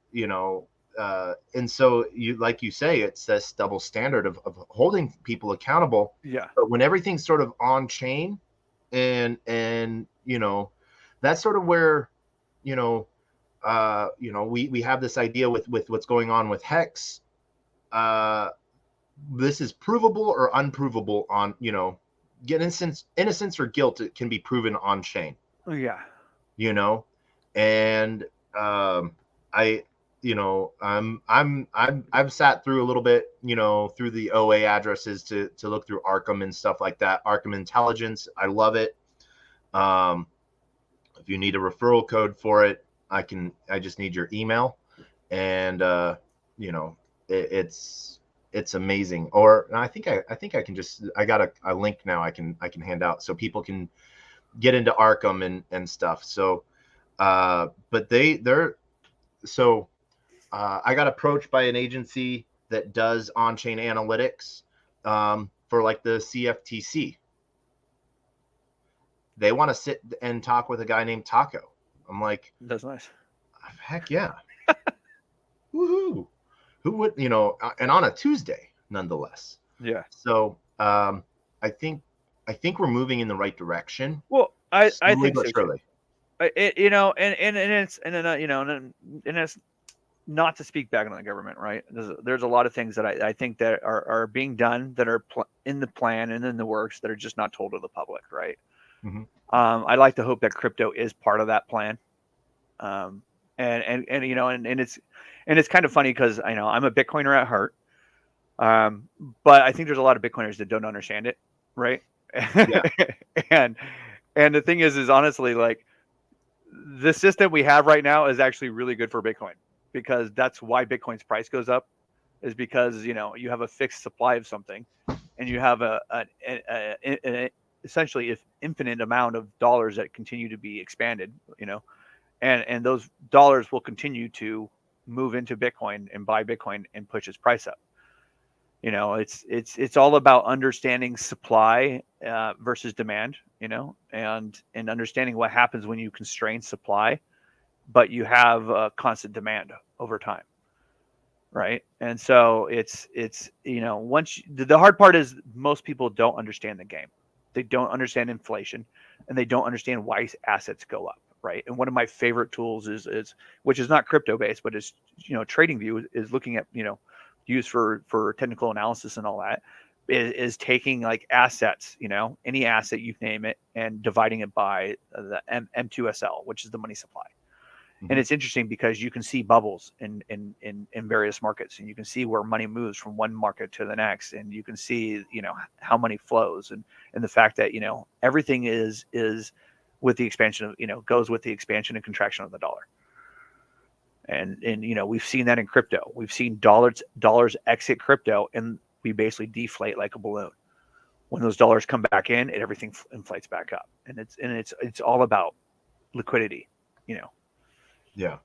And so like you say, it's this double standard of holding people accountable. Yeah. But when everything's sort of on chain, and that's sort of where we have this idea with what's going on with Hex. This is provable or unprovable on innocence or guilt. It can be proven on chain. Oh yeah. And I've sat through a little bit, through the OA addresses to look through Arkham and stuff like that. Arkham Intelligence, I love it. If you need a referral code for it, I just need your email, and it's amazing. Or I think I can I got a link now I can hand out so people can get into Arkham and stuff. So but I got approached by an agency that does on-chain analytics for like the CFTC. They want to sit and talk with a guy named Taco. I'm like, that's nice. Heck yeah. Woohoo. Who would, and on a Tuesday, nonetheless. Yeah. So I think we're moving in the right direction. Well, I think so. Surely. And it's not to speak back on the government, right? There's a lot of things that I think that are being done that are in the plan and in the works that are just not told to the public, right? Mm-hmm. I like to hope that crypto is part of that plan. And it's kind of funny because I'm a Bitcoiner at heart. But I think there's a lot of Bitcoiners that don't understand it, right? Yeah. and the thing is honestly, like, the system we have right now is actually really good for Bitcoin, because that's why Bitcoin's price goes up, is because you have a fixed supply of something, and you have an essentially infinite amount of dollars that continue to be expanded, and those dollars will continue to move into Bitcoin and buy Bitcoin and push its price up. It's all about understanding supply versus demand, and understanding what happens when you constrain supply, but you have constant demand over time. Right. And so it's the hard part is most people don't understand the game. They don't understand inflation, and they don't understand why assets go up. Right. And one of my favorite tools is which is not crypto based, but is, TradingView is looking at, used for technical analysis and all that, is taking like assets, any asset, you name it, and dividing it by the M2SL, which is the money supply. Mm-hmm. And it's interesting because you can see bubbles in various markets, and you can see where money moves from one market to the next, and you can see, how money flows, and the fact that, everything is with the expansion of, goes with the expansion and contraction of the dollar. And we've seen that in crypto. We've seen dollars exit crypto, and we basically deflate like a balloon. When those dollars come back in, everything inflates back up. And it's all about liquidity, Yeah.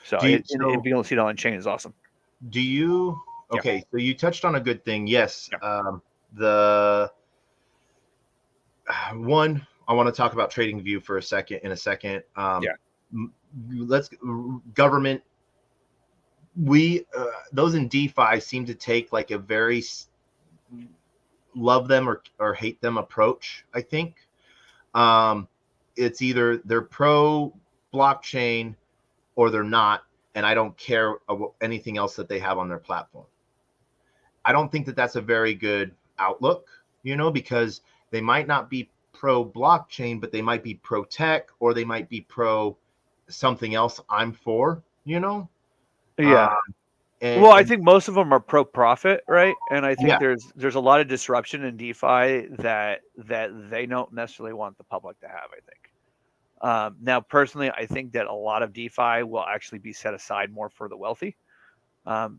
So being able to see it all on chain is awesome. So you touched on a good thing. Yes. Yeah. The one, I want to talk about TradingView for a second. government. Those in DeFi seem to take like a very love them or hate them approach. I think it's either they're pro blockchain or they're not, and I don't care about anything else that they have on their platform. I don't think that that's a very good outlook, because they might not be pro blockchain, but they might be pro tech, or they might be pro something else I'm for, Yeah. And, Well, I think most of them are pro profit, right? And I think yeah. there's a lot of disruption in DeFi that they don't necessarily want the public to have, I think. Now, personally, I think that a lot of DeFi will actually be set aside more for the wealthy.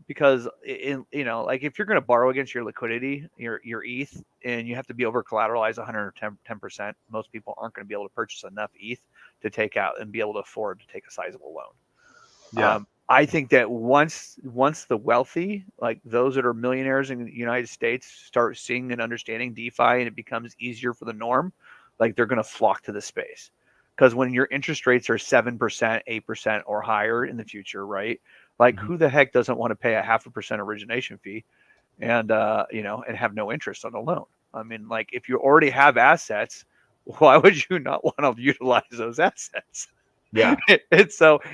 Because like if you're going to borrow against your liquidity, your ETH, and you have to be over collateralized 110%, most people aren't going to be able to purchase enough ETH to take out and be able to afford to take a sizable loan. Yeah. I think that once the wealthy, like those that are millionaires in the United States, start seeing and understanding DeFi, and it becomes easier for the norm, like they're going to flock to the space. Because when your interest rates are 7%, 8% or higher in the future, right? Like who the heck doesn't want to pay a 0.5% origination fee and and have no interest on the loan? I mean, like if you already have assets, why would you not want to utilize those assets? Yeah.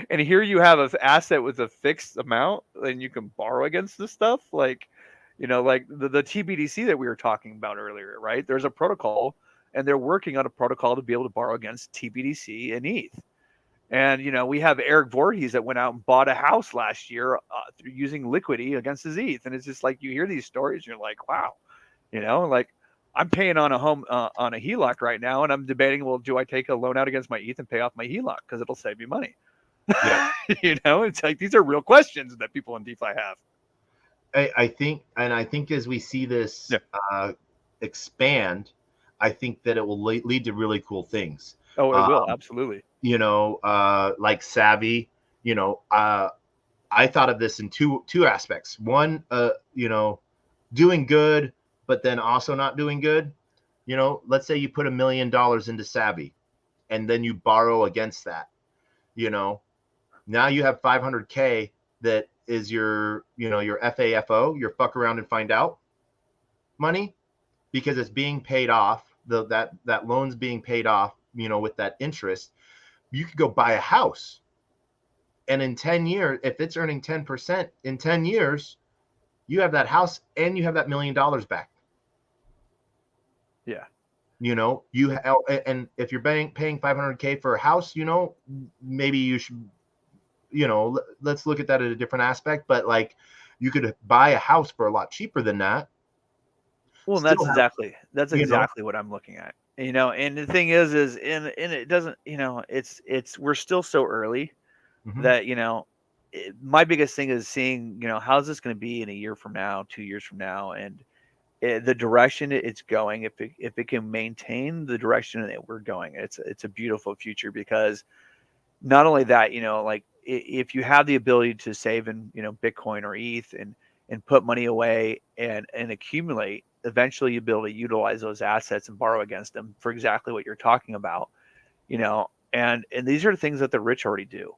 And here you have an asset with a fixed amount and you can borrow against this stuff. Like, like the TBDC that we were talking about earlier, right? There's a protocol and they're working on a protocol to be able to borrow against TBDC and ETH. And, we have Eric Voorhees that went out and bought a house last year through using liquidity against his ETH. And it's just like, you hear these stories, you're like, wow, like I'm paying on a home on a HELOC right now. And I'm debating, well, do I take a loan out against my ETH and pay off my HELOC? Because it'll save me money. Yeah. It's like, these are real questions that people in DeFi have. I think as we see this expand, I think that it will lead to really cool things. Oh, it will. Absolutely. Like Savvy, I thought of this in two aspects. One, doing good, but then also not doing good. Let's say you put $1 million into Savvy and then you borrow against that, now you have 500K that is your FAFO, your fuck around and find out money, because it's being paid off. That loan's being paid off, with that interest. You could go buy a house. And in 10 years, if it's earning 10%, in 10 years, you have that house and you have that $1 million back. Yeah. And if you're paying 500K for a house, maybe you should, let's look at that at a different aspect. But like, you could buy a house for a lot cheaper than that. Well, that's exactly what I'm looking at. And the thing is and it doesn't, we're still so early that, my biggest thing is seeing, how's this going to be in a year from now, 2 years from now, and the direction it's going. If it can maintain the direction that we're going, it's a beautiful future. Because not only that, like if you have the ability to save in, Bitcoin or ETH and put money away and accumulate, eventually you'll be able to utilize those assets and borrow against them for exactly what you're talking about, and these are things that the rich already do.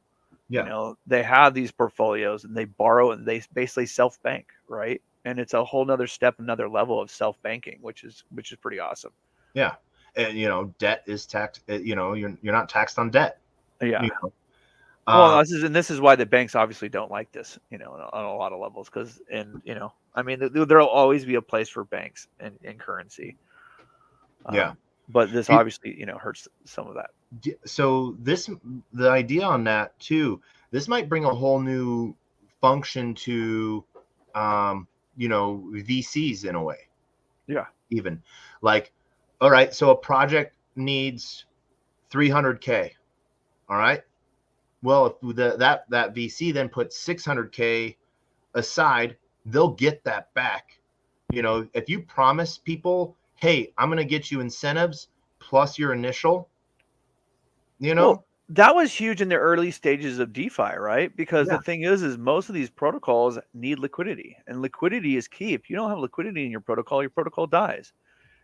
Yeah. They have these portfolios and they borrow and they basically self-bank, right? And it's a whole nother step, another level of self-banking, which is pretty awesome. Yeah. And, debt is taxed, you're not taxed on debt. Yeah. Well, this is why the banks obviously don't like this, on a lot of levels. Because, I mean, there'll always be a place for banks and currency. Yeah. But this obviously, hurts some of that. So the idea on that too, this might bring a whole new function to, VCs in a way. Yeah. Even like, all right, so a project needs 300K. All right. Well, if that VC then puts 600K aside, they'll get that back. If you promise people, hey, I'm going to get you incentives plus your initial, Well, that was huge in the early stages of DeFi, right? Because the thing is most of these protocols need liquidity, and liquidity is key. If you don't have liquidity in your protocol dies.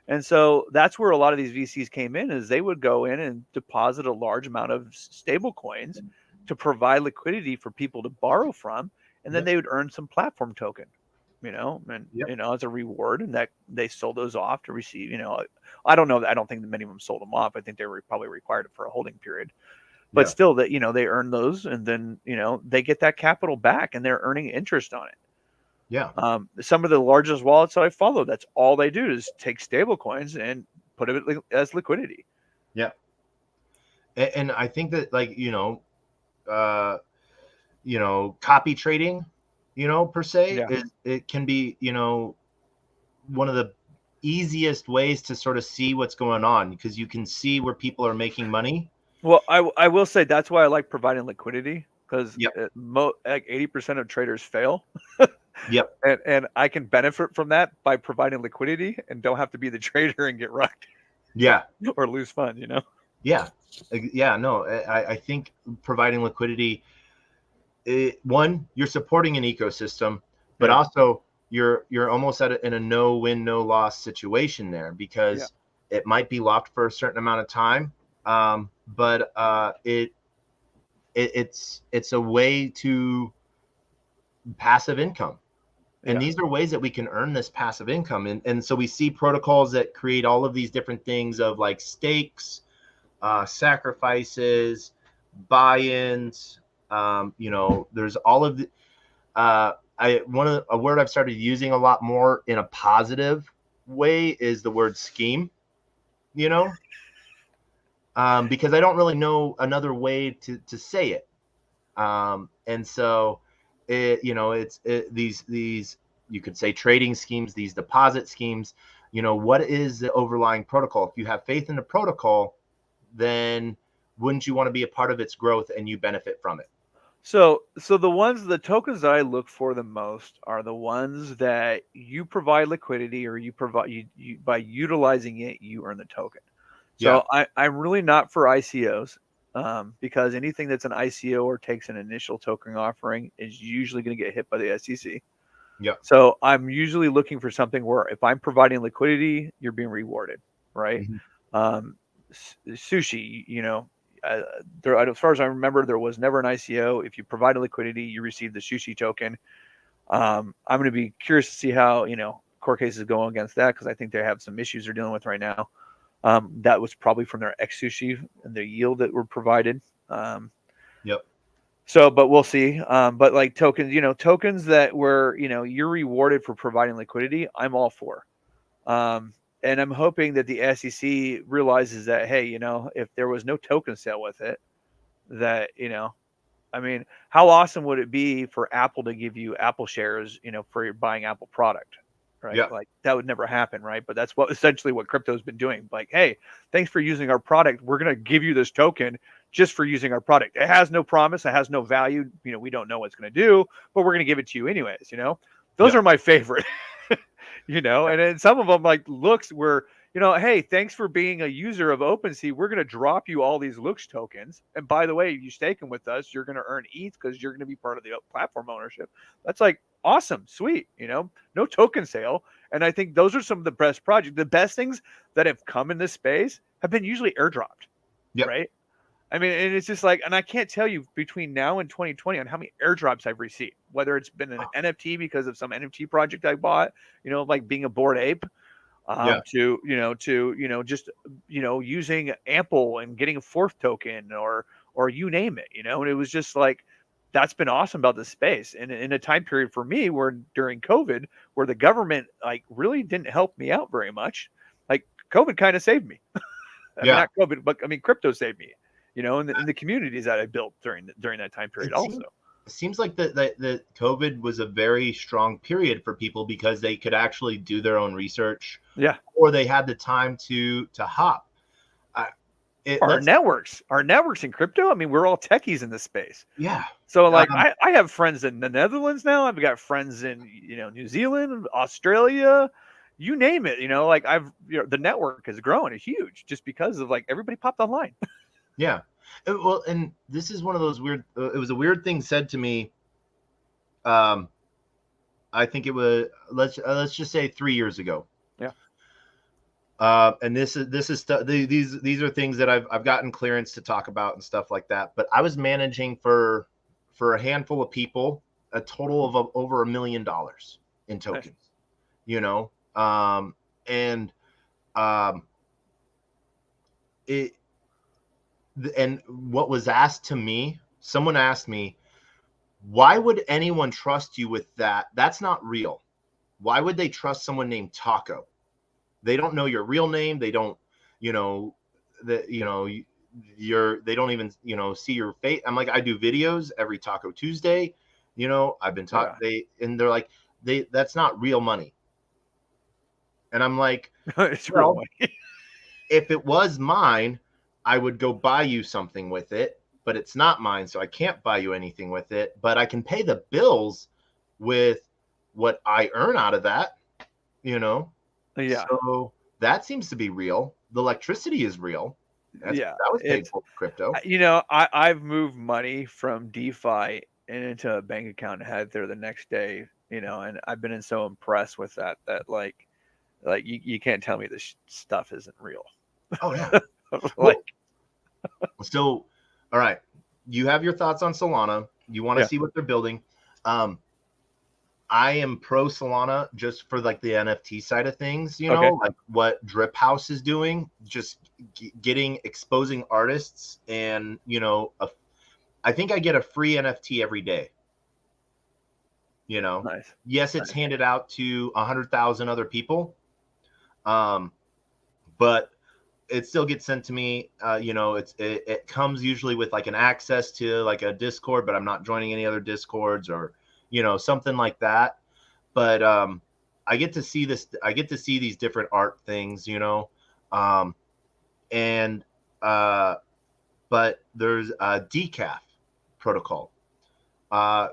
And so that's where a lot of these VCs came in, is they would go in and deposit a large amount of stable coins to provide liquidity for people to borrow from, and then Yep. they would earn some platform token, and Yep. as a reward, and that they sold those off to receive. I don't know. I don't think that many of them sold them off. I think they were probably required it for a holding period, but Yeah. still, that they earn those, and then they get that capital back, and they're earning interest on it. Yeah. Some of the largest wallets that I follow, that's all they do is take stable coins and put it as liquidity. Yeah. And I think that, like, copy trading, per se, Yeah. it can be, one of the easiest ways to sort of see what's going on, because you can see where people are making money. Well, I will say that's why I like providing liquidity, because Yep. like 80% of traders fail. Yep. And I can benefit from that by providing liquidity and don't have to be the trader and get rocked Yeah. or lose funds, Yeah. Yeah. No, I think providing liquidity, one, you're supporting an ecosystem, but Yeah. also you're almost in a no win, no loss situation there, because it might be locked for a certain amount of time. But it's a way to passive income. And these are ways that we can earn this passive income. And so we see protocols that create all of these different things of like stakes, sacrifices, buy-ins. There's all of the, a word I've started using a lot more in a positive way is the word scheme, because I don't really know another way to say it. And so these, you could say, trading schemes, these deposit schemes, what is the overlying protocol? If you have faith in the protocol, then wouldn't you want to be a part of its growth and you benefit from it? So the tokens that I look for the most are the ones that you provide liquidity, or you provide you by utilizing it, you earn the token. So I'm really not for ICOs, because anything that's an ICO or takes an initial token offering is usually going to get hit by the SEC. Yeah. So I'm usually looking for something where if I'm providing liquidity, you're being rewarded, right? Mm-hmm. Sushi, there, as far as I remember, there was never an ICO. If you provided liquidity, you received the sushi token. I'm going to be curious to see how court cases go against that, because I think they have some issues they're dealing with right now. That was probably from their X sushi and the yield that were provided. Yep. So, but we'll see. But like tokens, tokens that were, you're rewarded for providing liquidity, I'm all for. And I'm hoping that the SEC realizes that, hey, if there was no token sale with it, that, I mean, how awesome would it be for Apple to give you Apple shares, for your buying Apple product, right? Yeah. Like that would never happen, right? But that's essentially what crypto's been doing. Like, hey, thanks for using our product. We're going to give you this token just for using our product. It has no promise. It has no value. We don't know what it's going to do, but we're going to give it to you anyways, Those are my favorite. And then some of them like looks where, hey, thanks for being a user of OpenSea. We're going to drop you all these looks tokens. And by the way, if you stake them with us, you're going to earn ETH because you're going to be part of the platform ownership. That's like awesome. Sweet. No token sale. And I think those are some of the best projects. The best things that have come in this space have been usually airdropped. Yep. Right. I mean, and it's just like, and I can't tell you between now and 2020 on how many airdrops I've received, whether it's been an NFT because of some NFT project I bought, like being a Bored Ape, to just using Ample and getting a fourth token or you name it, and it was just like, that's been awesome about this space. And in a time period for me where during COVID, where the government like really didn't help me out very much, like COVID kind of saved me. I mean, not COVID, but I mean, crypto saved me. In the communities that I built during that time period. It seems like the COVID was a very strong period for people because they could actually do their own research. Yeah. Or they had the time to hop. Our networks in crypto. I mean, we're all techies in this space. Yeah. So like, I have friends in the Netherlands now. I've got friends in New Zealand, Australia, you name it. Like the network is growing. It's huge just because of like everybody popped online. Yeah. Well, and this is one of those weird, it was a weird thing said to me. I think it was, let's just say 3 years ago. Yeah. And this is these are things that I've gotten clearance to talk about and stuff like that. But I was managing for a handful of people a total of over $1 million in tokens. Nice. You know, and it and what was asked to me, someone asked me, why would anyone trust you with that? That's not real. Why would they trust someone named Taco? They don't know your real name. They don't, you know, that, you know, they don't even, you know, see your face. I'm like, I do videos every Taco Tuesday. You know, I've been taught they're like, that's not real money. And I'm like, It's well, real money. if it was mine, I would go buy you something with it, but it's not mine, so I can't buy you anything with it. But I can pay the bills with what I earn out of that, you know? Yeah. So that seems to be real. The electricity is real. That was paid for crypto. You know, I've moved money from DeFi and into a bank account and had it there the next day, you know, and I've been so impressed with that like you can't tell me this stuff isn't real. Oh yeah. Like, so, all right. You have your thoughts on Solana. You want to see what they're building. I am pro Solana just for like the NFT side of things, you know, like what Drip House is doing, just exposing artists. And, you know, I think I get a free NFT every day. You know, nice. Yes, it's handed out to 100,000 other people. But it still gets sent to me. You know, it comes usually with like an access to like a Discord, but I'm not joining any other Discords or, you know, something like that. But I get to see this. I get to see these different art things, you know, but there's a decaf protocol.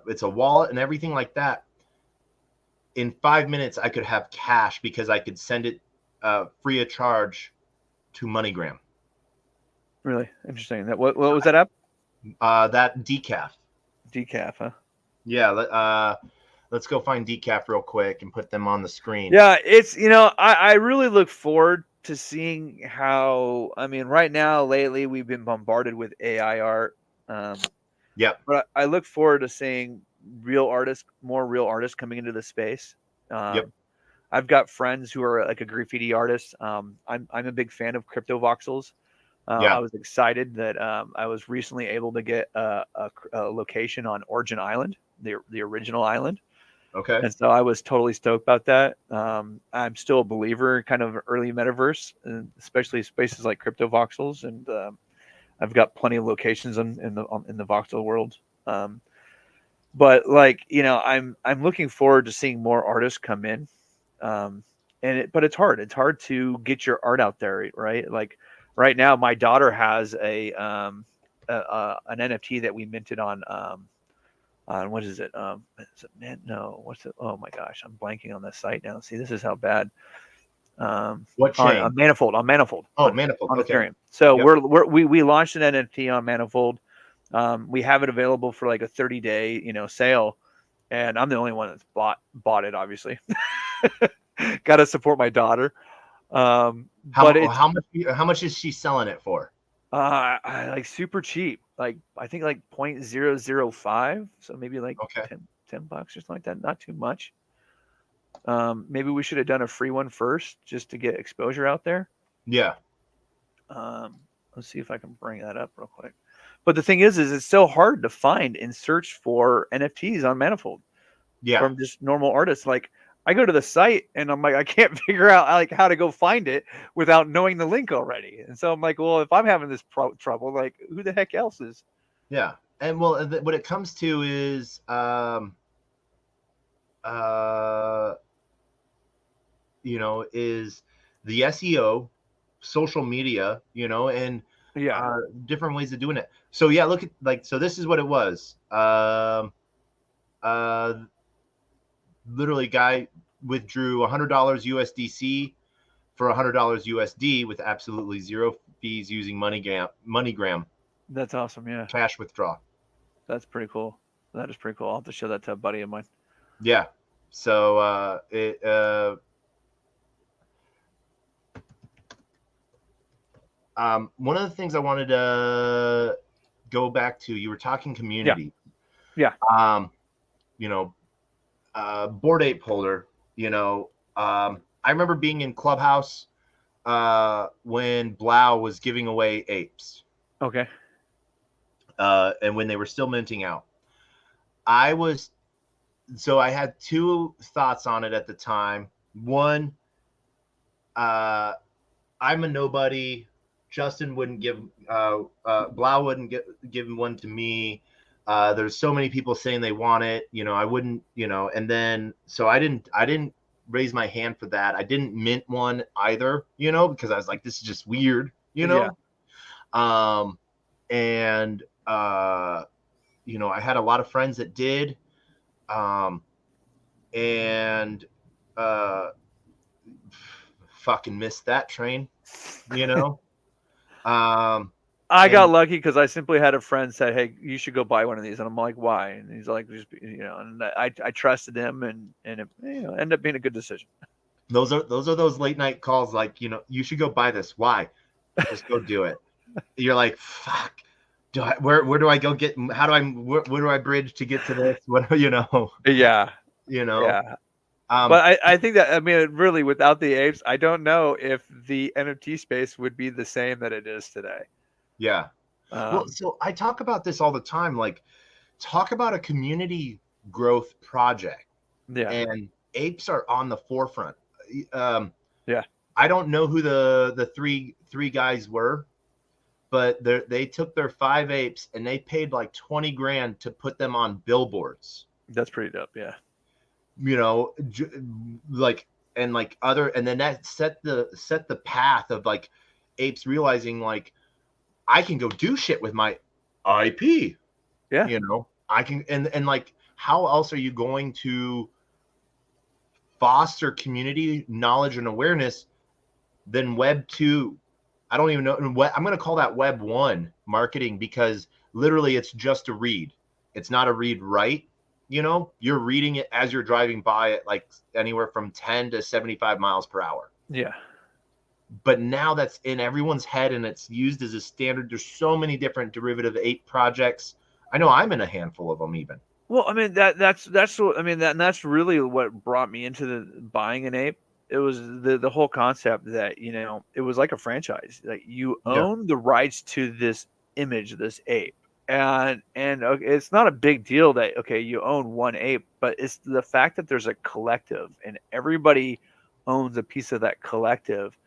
It's a wallet and everything like that. In 5 minutes, I could have cash because I could send it free of charge to MoneyGram. Really interesting. That what was that app? That decaf. Decaf, huh? Yeah. Let's go find decaf real quick and put them on the screen. Yeah, it's, you know, I really look forward to seeing how, I mean, right now, lately, we've been bombarded with AI art. But I look forward to seeing more real artists coming into the space. I've got friends who are like a graffiti artist. I'm a big fan of crypto voxels. I was excited that I was recently able to get a location on Origin Island, the original island. Okay. And so I was totally stoked about that. I'm still a believer in kind of early metaverse, and especially spaces like crypto voxels. And I've got plenty of locations in the voxel world. But like, you know, I'm looking forward to seeing more artists come in. But it's hard. It's hard to get your art out there, right? Like right now, my daughter has an NFT that we minted on what is it? What's it? Oh my gosh, I'm blanking on the site now. See, this is how bad. What chain? On Manifold. Oh, Manifold. On okay. Ethereum. So we launched an NFT on Manifold. We have it available for like a 30-day, you know, sale, and I'm the only one that's bought it. Obviously, got to support my daughter. How much is she selling it for? Like super cheap. Like I think like 0.005. So maybe like $10 or something like that. Not too much. Maybe we should have done a free one first just to get exposure out there. Yeah. Let's see if I can bring that up real quick. But the thing is it's so hard to find and search for NFTs on Manifold. Yeah. From just normal artists. Like I go to the site and I'm like, I can't figure out like how to go find it without knowing the link already. And so I'm like, well, if I'm having this trouble, like who the heck else is? Yeah. And well, what it comes to is, you know, is the SEO, social media, you know, and different ways of doing it. So yeah, look at so this is what it was. Literally guy withdrew $100 USDC for $100 USD with absolutely zero fees using MoneyGram. That's awesome. Yeah. Cash withdraw. That's pretty cool. That is pretty cool. I'll have to show that to a buddy of mine. Yeah. So one of the things I wanted to go back to, you were talking community. Yeah. You know, Bored Ape holder, I remember being in Clubhouse when Blau was giving away apes. Okay. And when they were still minting out. I had two thoughts on it at the time. One, I'm a nobody. Justin wouldn't give, Blau wouldn't give one to me. There's so many people saying they want it, I wouldn't, and then, so I didn't raise my hand for that. I didn't mint one either, because I was like, this is just weird, Yeah. And, I had a lot of friends that did, and, fucking missed that train, I got lucky because I simply had a friend say, "Hey, you should go buy one of these," and I'm like, "Why?" And he's like, "Just and I trusted him, and it ended up being a good decision. Those are those late night calls, like, you should go buy this. Why? Just go do it. You're like, fuck. Where do I go get? How do where do I bridge to get to this? What Yeah. Yeah. But I think that, really, without the apes, I don't know if the NFT space would be the same that it is today. Yeah. Well, so I talk about this all the time. Like, talk about a community growth project. Yeah. And apes are on the forefront. Yeah. I don't know who the three guys were, but they took their 5 apes and they paid like 20 grand to put them on billboards. That's pretty dope. Yeah. And then that set the path of like apes realizing, like, I can go do shit with my IP. Yeah. I can, and like, how else are you going to foster community knowledge and awareness than Web 2? I don't even know. I'm going to call that Web 1 marketing, because literally it's just a read. It's not a read write. You're reading it as you're driving by at like anywhere from 10 to 75 miles per hour. Yeah. But now that's in everyone's head and it's used as a standard. There's so many different derivative ape projects. I know I'm in a handful of them even. Well, that's really what brought me into the buying an ape. It was the whole concept that, it was like a franchise. Like, you own the rights to this image, this ape. And it's not a big deal that, okay, you own one ape, but it's the fact that there's a collective and everybody owns a piece of that collective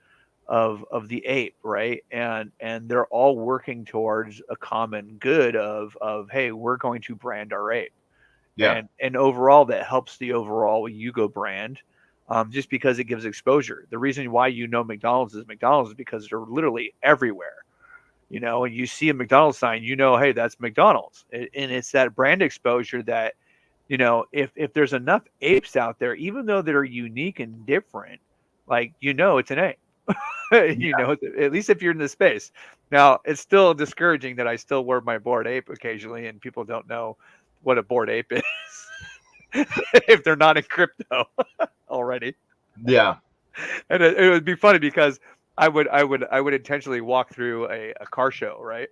of the ape, right? And they're all working towards a common good of hey, we're going to brand our ape. Yeah. And overall, that helps the overall Yugo brand, just because it gives exposure. The reason why McDonald's is because they're literally everywhere. And you see a McDonald's sign, hey, that's McDonald's. And it's that brand exposure that, if there's enough apes out there, even though they're unique and different, like, it's an ape. At least if you're in the space. Now, it's still discouraging that I still wear my Bored Ape occasionally, and people don't know what a Bored Ape is if they're not in crypto already. Yeah. And it would be funny because I would intentionally walk through a car show, right?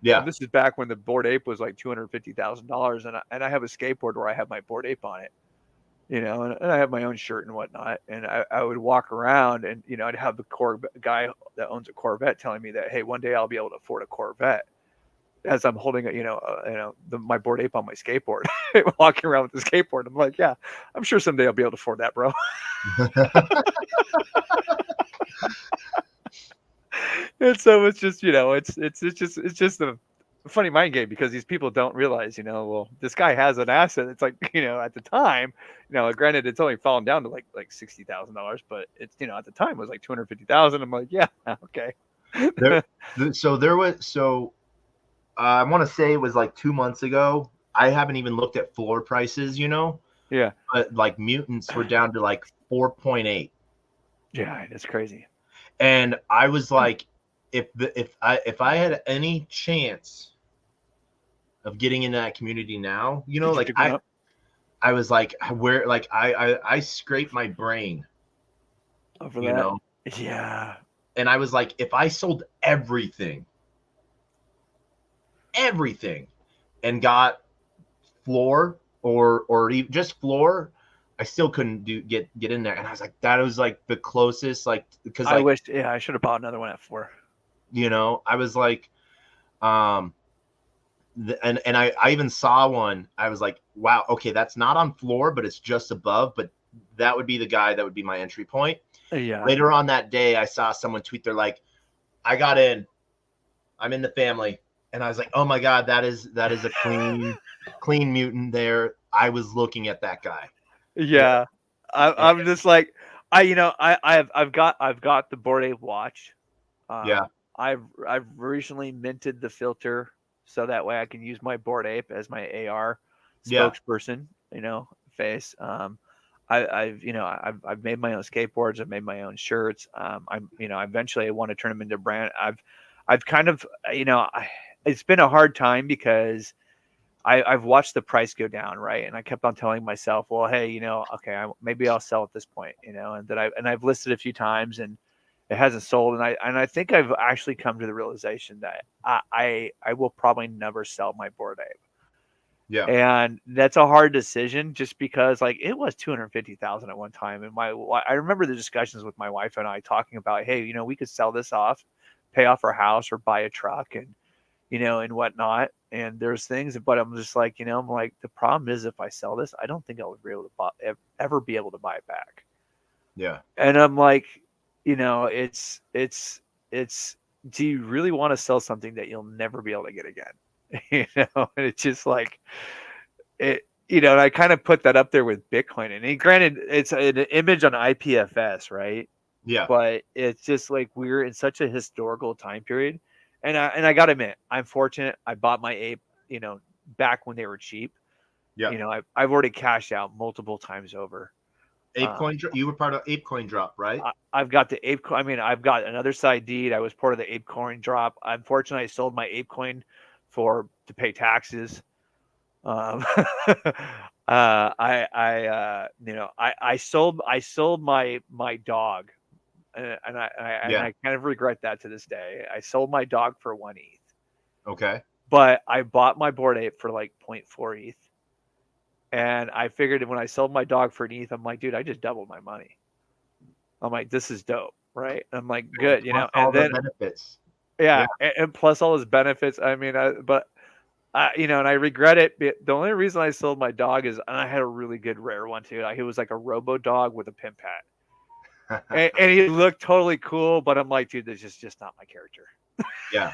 Yeah. And this is back when the Bored Ape was like $250,000, and I have a skateboard where I have my Bored Ape on it, and I have my own shirt and whatnot, and I would walk around, and I'd have the guy that owns a Corvette telling me that, hey, one day I'll be able to afford a Corvette, as I'm holding my Bored Ape on my skateboard, walking around with the skateboard. I'm like, yeah, I'm sure someday I'll be able to afford that, bro. And so it's just, it's just a funny mind game, because these people don't realize, well, this guy has an asset. It's like, at the time, granted, it's only fallen down to like $60,000, but it's, at the time it was like 250,000. I'm like, yeah, okay. I want to say it was like 2 months ago. I haven't even looked at floor prices, Yeah. But like mutants were down to like 4.8. Yeah, it's crazy. And I was like, if I had any chance of getting into that community now, I was like, where, like, I scraped my brain over that. Yeah. And I was like, if I sold everything and got floor or even just floor, I still couldn't get in there. And I was like, that was like the closest, like, because I like, wish, I should have bought another one at 4. I was like, and I even saw one. I was like, wow, okay, that's not on floor, but it's just above. But that would be the guy that would be my entry point. Yeah. Later on that day, I saw someone tweet, they're like, I got in, I'm in the family. And I was like, oh my God, that is a clean mutant there. I was looking at that guy. Yeah. I'm just like, I've got the Bored Ape watch. Yeah. I've recently minted the filter so that way I can use my Bored Ape as my AR spokesperson, face. I've made my own skateboards. I've made my own shirts. Eventually I want to turn them into brand. I've kind of, it's been a hard time because I've watched the price go down, right? And I kept on telling myself, well, hey, okay, maybe I'll sell at this point, and I've listed a few times and it hasn't sold. And I think I've actually come to the realization that I will probably never sell my Bored Ape. Yeah. And that's a hard decision just because like it was 250,000 at one time. And I remember the discussions with my wife and I talking about, hey, we could sell this off, pay off our house or buy a truck and whatnot. And there's things, but I'm just like, I'm like, the problem is if I sell this, I don't think I would be able to ever be able to buy it back. Yeah. And I'm like, it's, do you really want to sell something that you'll never be able to get again? And it's just like it, and I kind of put that up there with Bitcoin. And granted, it's an image on IPFS, right? Yeah. But it's just like we're in such a historical time period. And I gotta admit, I'm fortunate. I bought my ape, back when they were cheap. Yeah. I've already cashed out multiple times over. ApeCoin, you were part of ApeCoin drop, right? I've got the ApeCoin. I mean, I've got another side deed. I was part of the ApeCoin drop. Unfortunately, I sold my ApeCoin to pay taxes. I sold my dog, and I kind of regret that to this day. I sold my dog for 1 ETH. Okay. But I bought my Bored Ape for like 0.4 ETH. And I figured when I sold my dog for an ETH, I'm like, dude, I just doubled my money. I'm like, this is dope, right? I'm like, good, and then benefits. Yeah. And plus all his benefits. I mean, and I regret it. The only reason I sold my dog is, and I had a really good rare one too. He was like a robo dog with a pimp hat, and he looked totally cool. But I'm like, dude, this is just not my character. Yeah.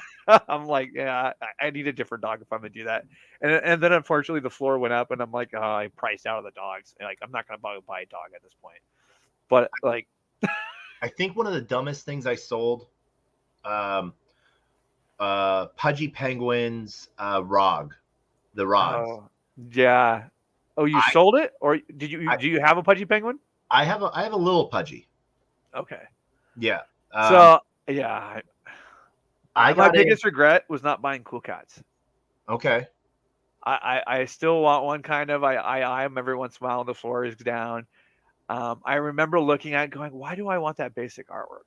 I'm like, yeah, I need a different dog if I'm gonna do that. And then unfortunately the floor went up, and I'm like, oh, I priced out of the dogs. Like, I'm not gonna buy a dog at this point. But like, I think one of the dumbest things I sold, Pudgy Penguins, ROG, the rods. oh, yeah. Oh, you sold it, or did you? Do you have a Pudgy Penguin? I have a little Pudgy. Okay. Yeah. So yeah. My biggest in. regret was not buying Cool Cats. Okay. I still want one kind of. I eye them every once in a while. The floor is down. I remember looking at it going, why do I want that basic artwork?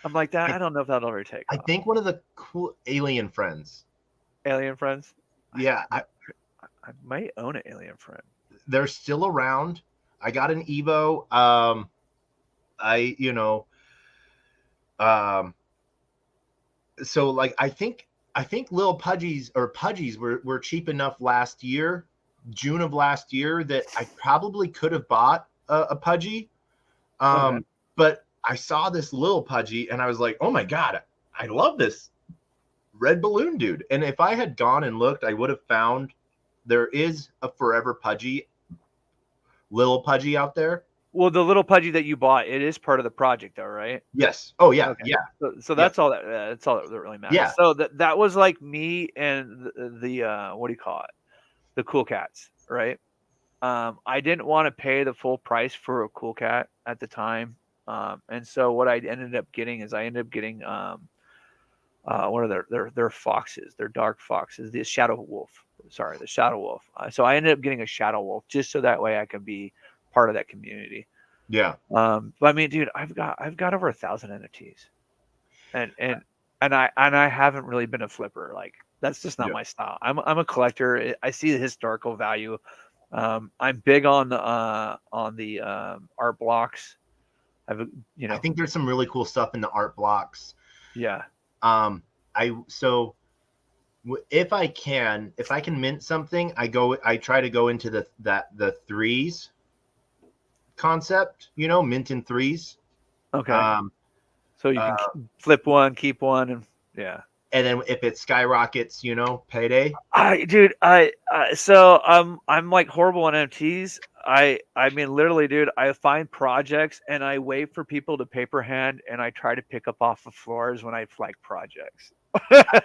I'm like that. I don't know if that'll ever take off. I think one of the cool Alien Friends. Alien Friends? Yeah. I might own an Alien Friend. They're still around. I got an Evo. So like I think little Pudgies were cheap enough last year, June of last year, that I probably could have bought a Pudgy. Okay. But I saw this little Pudgy and I was like, oh my God, I love this red balloon dude. And if I had gone and looked, I would have found there is a Forever Pudgy, little Pudgy out there. Well, the little Pudgy that you bought, it is part of the project, though, right? Yes. Oh yeah, okay. yeah. So that's all that's all that really matters. Yeah. So that was like me and the what do you call it? The Cool Cats, right? I didn't want to pay the full price for a Cool Cat at the time, and so what I ended up getting what are their foxes? They're dark foxes. The Shadow Wolf. Sorry, the Shadow Wolf. So I ended up getting a Shadow Wolf just so that way I could be part of that community. Yeah. But I mean, dude, I've got over 1,000 NFTs, and I haven't really been a flipper. Like that's just not Yeah. my style. I'm a collector. I see the historical value. I'm big on the art blocks. I've I think there's some really cool stuff in the art blocks. yeah. If I can mint something, I try to go into the threes concept, mint in threes. Okay. So you can flip one, keep one, and yeah. And then if it skyrockets, payday. So I'm like horrible on NFTs. I mean literally, dude, I find projects and I wait for people to paper hand and I try to pick up off of floors when I flag projects.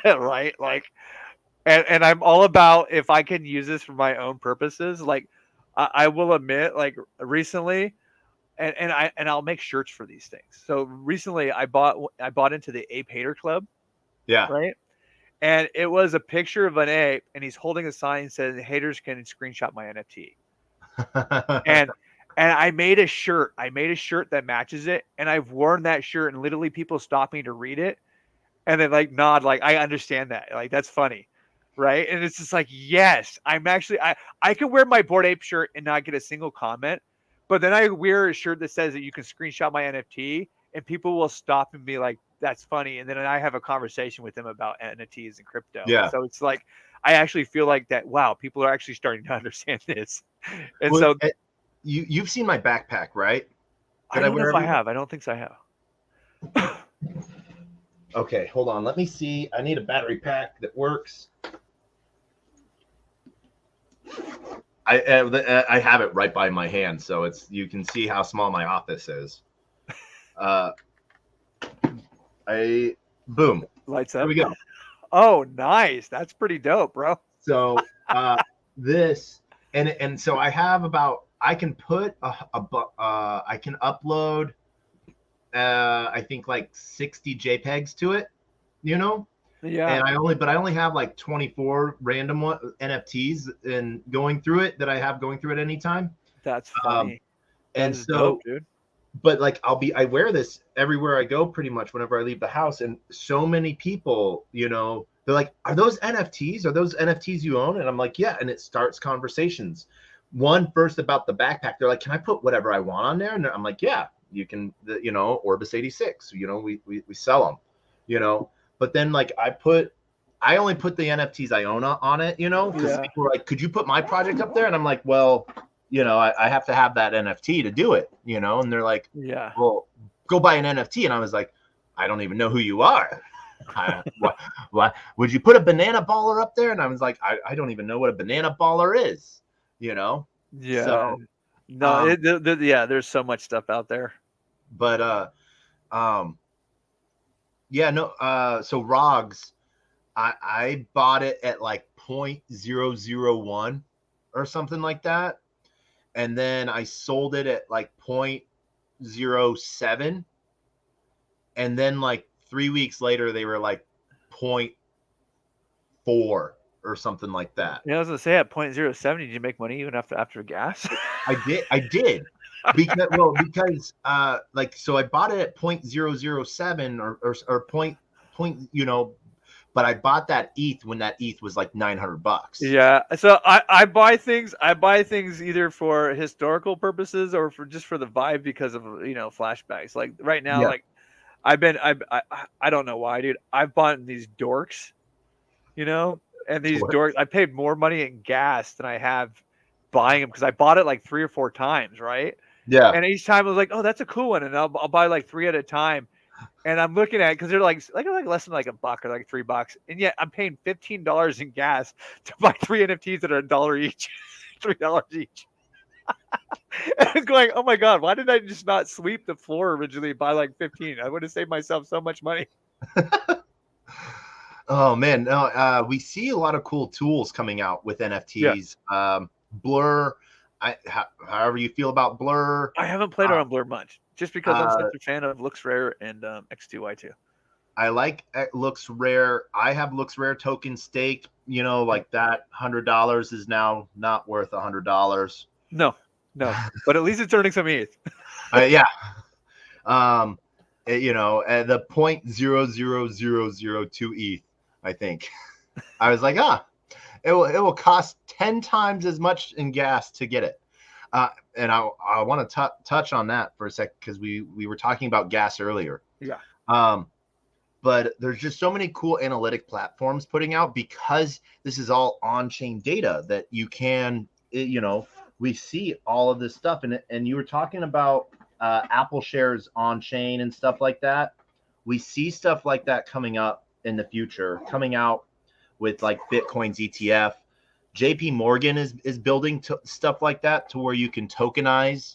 Right? Like and I'm all about if I can use this for my own purposes. Like I will admit, like recently, and I'll make shirts for these things. So recently I bought into the Ape Hater Club. Yeah. Right. And it was a picture of an ape, and he's holding a sign that says haters can screenshot my NFT. and I made a shirt. I made a shirt that matches it, and I've worn that shirt, and literally people stop me to read it, and they like nod, like I understand that, like that's funny, right? And it's just like yes, I can wear my Bored Ape shirt and not get a single comment, but then I wear a shirt that says that you can screenshot my NFT, and people will stop and be like, that's funny. And then I have a conversation with them about NFTs and crypto. Yeah. So it's like, I actually feel like that, wow, people are actually starting to understand this. And well, so you've seen my backpack, right? I don't know if I have. I don't think so I have. Okay, hold on. Let me see. I need a battery pack that works. I have it right by my hand, so you can see how small my office is. Boom. Lights up. Here we go. Oh, nice. That's pretty dope, bro. So this and so I have I can put I can upload I think like 60 JPEGs to it, Yeah. And I only have like 24 random NFTs and going through it that I have going through at any time. That's funny. And so dope, dude. But like I wear this everywhere I go pretty much whenever I leave the house, and so many people, they're like, are those NFTs? Are those NFTs you own? And I'm like, yeah. And it starts conversations. One first about the backpack. They're like, can I put whatever I want on there? And I'm like, yeah, you can, Orbis 86, we sell them, but then like I only put the NFTs I own on it, because people were like, could you put my project up there? And I'm like, well, I have to have that NFT to do it, and they're like, yeah, well, go buy an NFT. And I was like, I don't even know who you are. What would you put a banana baller up there? And I was like, I don't even know what a banana baller is, Yeah. So, no, there's so much stuff out there. But yeah, no. So ROGs, I bought it at like 0.001 or something like that. And then I sold it at like 0.07. And then like 3 weeks later, they were like 0.4 or something like that. Yeah, I was gonna say at 0.07, did you make money even after gas? I did. Because so I bought it at 0.007 or point, but I bought that ETH when that ETH was like $900. Yeah. So I buy things either for historical purposes or for the vibe because of flashbacks. Like right now, like I don't know why, dude. I've bought these dorks, and these dorks. I paid more money in gas than I have buying them because I bought it like 3 or 4 times, right? Yeah. And each time I was like, oh, that's a cool one, and I'll buy like 3 at a time. And I'm looking at it because they're like less than like $1 or like $3, and yet I'm paying $15 in gas to buy 3 NFTs that are $1 each, $3 each. And I was going, oh my god, why did I just not sweep the floor originally and buy like 15? I would have saved myself so much money. Oh man, no, we see a lot of cool tools coming out with NFTs. Yeah. Blur, however you feel about Blur. I haven't played around Blur much, just because I'm such a fan of Looks Rare and X2Y2. I like Looks Rare. I have Looks Rare token staked. Like that $100 is now not worth $100. No, but at least it's earning some ETH. Yeah. You know, at the 0.00002 ETH, I think. I was like, it will cost 10 times as much in gas to get it. And I want to touch on that for a sec, because we were talking about gas earlier. Yeah. But there's just so many cool analytic platforms putting out, because this is all on-chain data that you can, you know, we see all of this stuff. And you were talking about Apple shares on-chain and stuff like that. We see stuff like that coming up in the future, coming out with like Bitcoin's ETF. JP Morgan is building stuff like that to where you can tokenize.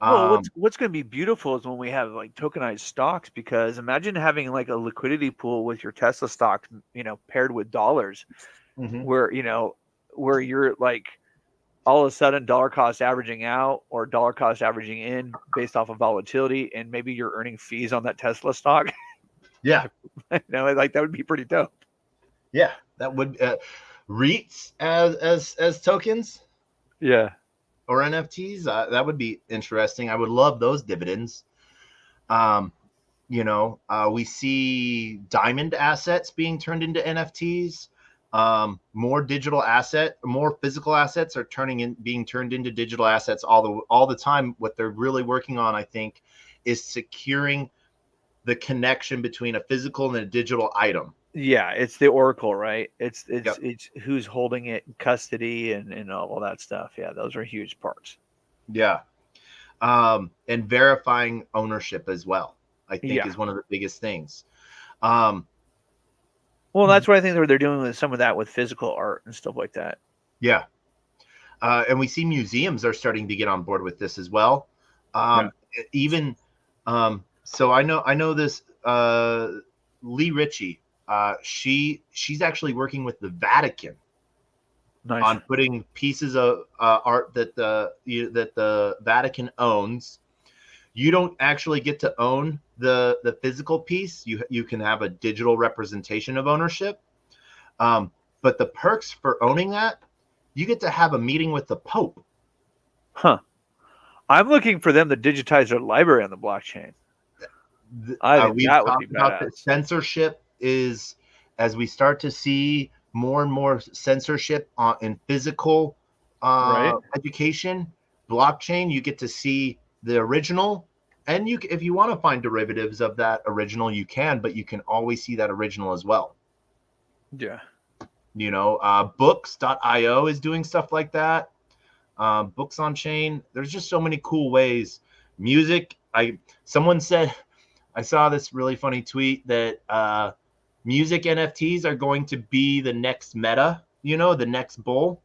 Well, what's going to be beautiful is when we have like tokenized stocks, because imagine having like a liquidity pool with your Tesla stock, you know, paired with dollars, where, you know, where you're like all of a sudden dollar cost averaging out or dollar cost averaging in based off of volatility, and maybe you're earning fees on that Tesla stock. Yeah. You know, like that would be pretty dope. Yeah, that would REITs as tokens. Yeah. Or NFTs, that would be interesting. I would love those dividends. You know, we see diamond assets being turned into NFTs. More physical assets are being turned into digital assets all the time. What they're really working on, I think, is securing the connection between a physical and a digital item. Yeah, it's the Oracle, right? It's who's holding it in custody and all that stuff. Yeah, those are huge parts. Yeah. And verifying ownership as well, I think, is one of the biggest things. Well, that's what I think they're doing with some of that with physical art and stuff like that. Yeah. And we see museums are starting to get on board with this as well. Even so I know this Lee Ritchie, she's actually working with the Vatican on putting pieces of art that the Vatican owns. You don't actually get to own the physical piece. You can have a digital representation of ownership. But the perks for owning that, you get to have a meeting with the Pope. Huh. I'm looking for them to digitize their library on the blockchain. I think that would be badass. Censorship is, as we start to see more and more censorship in physical education, blockchain, you get to see the original. And if you want to find derivatives of that original, you can, but you can always see that original as well. Yeah. You know, books.io is doing stuff like that. Books on chain. There's just so many cool ways. Music. Someone said, I saw this really funny tweet that music NFTs are going to be the next meta, you know, the next bull.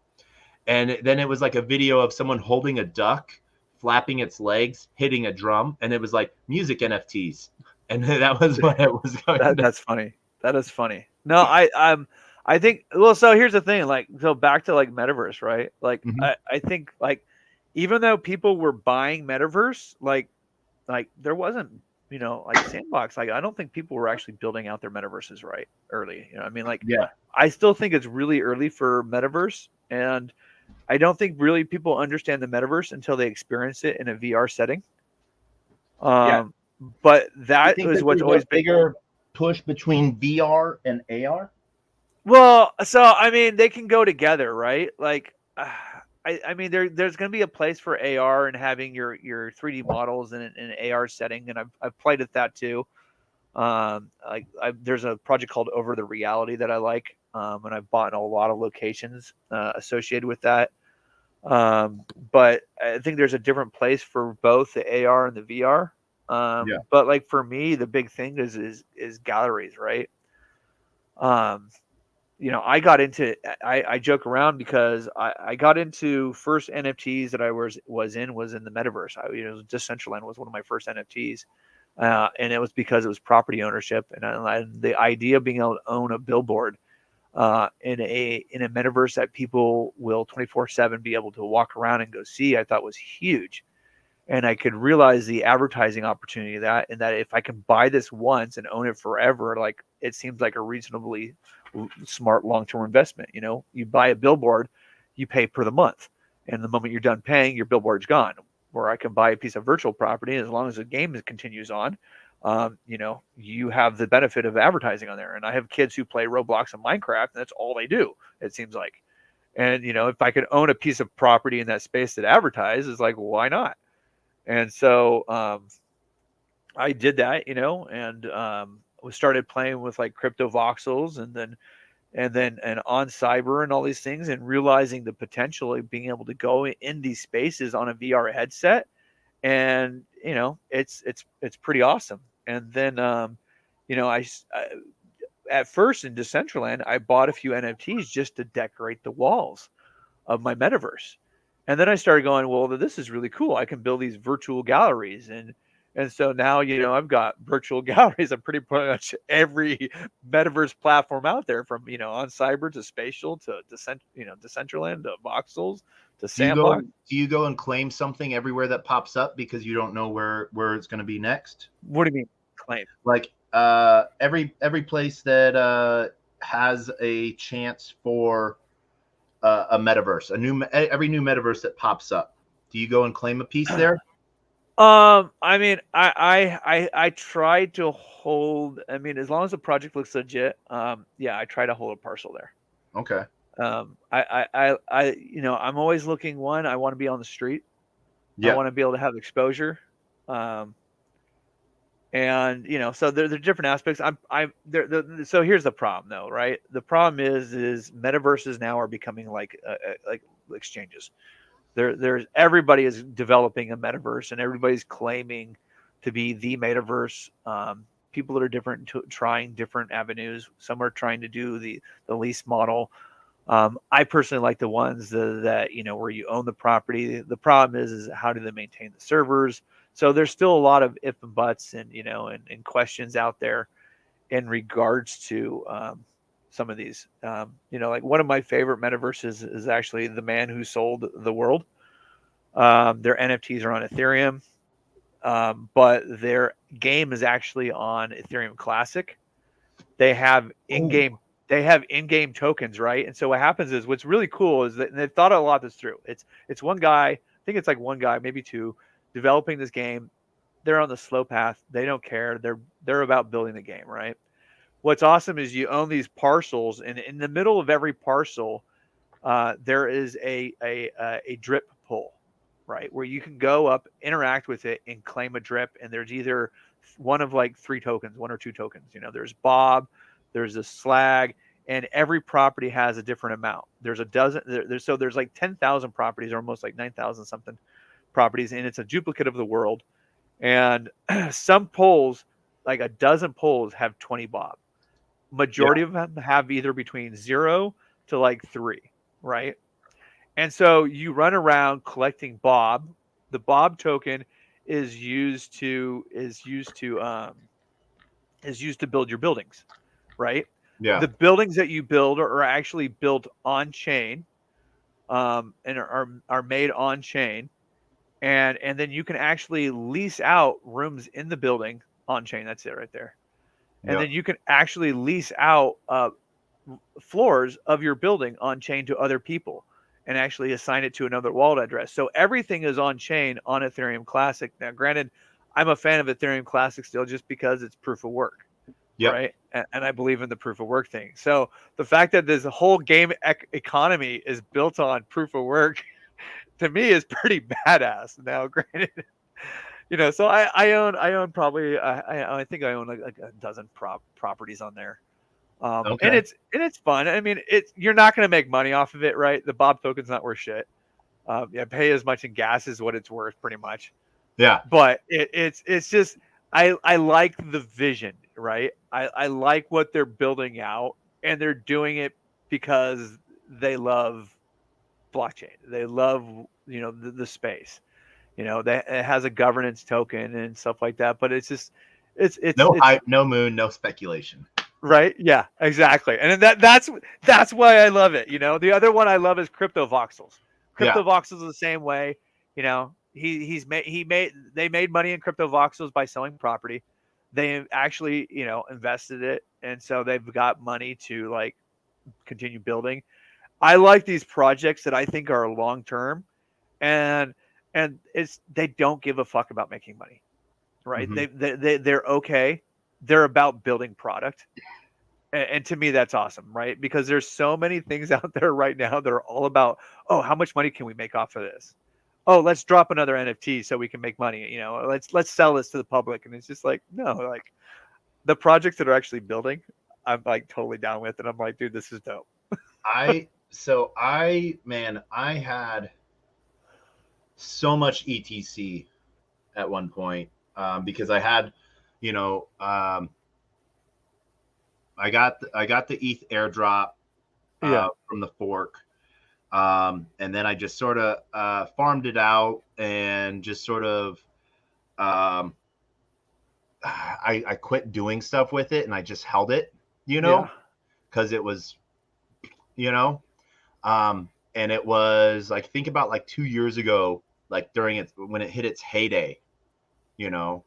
And then it was like a video of someone holding a duck, flapping its legs, hitting a drum, and it was like music NFTs. And that was what it was going to. That's funny. That is funny. No, I think, well, so here's the thing, like, so back to like metaverse, right? Like, I think like, even though people were buying metaverse, like there wasn't, you know, like Sandbox, like I don't think people were actually building out their metaverses right early. You know, I mean, like, I still think it's really early for metaverse, and I don't think really people understand the metaverse until they experience it in a VR setting. But that is what's always bigger push between VR and AR. Well, so I mean, they can go together, right? Like, I mean, there's going to be a place for AR and having your 3D models in an AR setting, and I've played with that too. There's a project called Over the Reality that I like, and I've bought in a lot of locations associated with that. But I think there's a different place for both the AR and the VR. But like for me, the big thing is galleries, right? You know, I got into, I joke around because I got into first NFTs that I was in the metaverse. Decentraland was one of my first NFTs. And it was because it was property ownership and the idea of being able to own a billboard in a metaverse that people will 24/7 be able to walk around and go see, I thought was huge. And I could realize the advertising opportunity of that, and that if I can buy this once and own it forever, like it seems like a reasonably smart long-term investment. You know, you buy a billboard, you pay per the month, and the moment you're done paying, your billboard's gone. where I can buy a piece of virtual property as long as the game continues on. You have the benefit of advertising on there. And I have kids who play Roblox and Minecraft, and that's all they do, it seems like. And, if I could own a piece of property in that space that advertises, like, why not? And so I did that, and we started playing with like crypto voxels and on cyber and all these things, and realizing the potential of being able to go in these spaces on a VR headset. And, it's pretty awesome. And then, I at first in Decentraland, I bought a few NFTs just to decorate the walls of my metaverse. And then I started going, well, this is really cool. I can build these virtual galleries. And so now, I've got virtual galleries on pretty much every metaverse platform out there, from, on cyber to spatial to Decentraland to voxels to Sandbox. Do you go and claim something everywhere that pops up because you don't know where it's going to be next? What do you mean claim? Like every place that has a chance for a metaverse, every new metaverse that pops up, do you go and claim a piece there? I mean, I try to hold. I mean, as long as the project looks legit, I try to hold a parcel there. Okay. I'm always looking. One, I want to be on the street. Yeah. I want to be able to have exposure. And so there are different aspects. So here's the problem, though, right? The problem is metaverses now are becoming like exchanges. There's everybody is developing a metaverse, and everybody's claiming to be the metaverse. People that are different, trying different avenues. Some are trying to do the lease model. I personally like the ones that where you own the property. The problem is how do they maintain the servers? So there's still a lot of if and buts and and questions out there in regards to some of these. Like one of my favorite metaverses is actually The Man Who Sold the World. Their NFTs are on Ethereum, but their game is actually on Ethereum Classic. They have in-game tokens, right? And so what happens is, what's really cool is that, and they've thought a lot of this through. It's one guy, I think it's like one guy, maybe two, developing this game. They're on the slow path. They don't care. They're about building the game, right? What's awesome is you own these parcels, and in the middle of every parcel, there is a drip pool, right, where you can go up, interact with it, and claim a drip. And there's either one of like three tokens, one or two tokens. There's Bob, there's a slag, and every property has a different amount. There's a dozen. There's like 10,000 properties, or almost like 9,000 something properties, and it's a duplicate of the world. And some polls, like a dozen polls, have 20 Bob. Majority of them have either between 0 to like 3, right? And so you run around collecting Bob. The Bob token is used to build your buildings, right? Yeah. The buildings that you build are actually built on chain, and are made on chain. And then you can actually lease out rooms in the building on chain. That's it right there. And then you can actually lease out floors of your building on chain to other people, and actually assign it to another wallet address. So everything is on chain on Ethereum Classic. Now, granted, I'm a fan of Ethereum Classic still, just because it's proof of work, right? And I believe in the proof of work thing. So the fact that this whole game economy is built on proof of work, to me, is pretty badass. Now, granted, so I own probably I think I own like a dozen properties on there. And it's fun. I mean, you're not going to make money off of it, right? The Bob token's not worth shit. Pay as much in gas as what it's worth, pretty much. Yeah. But it's just I like the vision, right? I like what they're building out, and they're doing it because they love blockchain. They love the space. That it has a governance token and stuff like that. But it's just it's no hype, no moon, no speculation. Right? Yeah, exactly. And that's why I love it. The other one I love is Crypto Voxels. Crypto Voxels is the same way. They made money in Crypto Voxels by selling property. They actually, invested it, and so they've got money to like continue building. I like these projects that I think are long term, and and they don't give a fuck about making money, right? Mm-hmm. They're okay. They're about building product. And to me, that's awesome, right? Because there's so many things out there right now that are all about, oh, how much money can we make off of this? Oh, let's drop another NFT so we can make money. You know, let's sell this to the public. And it's just like, no, like the projects that are actually building, I'm like totally down with. And I'm like, dude, this is dope. I man, I had so much ETC at one point, because I had, you know, I got the ETH airdrop from the fork, and then I just sort of farmed it out and just sort of I quit doing stuff with it and I just held it, you know, because it was, you know, and it was like, think about like 2 years ago, like during it when it hit its heyday, you know,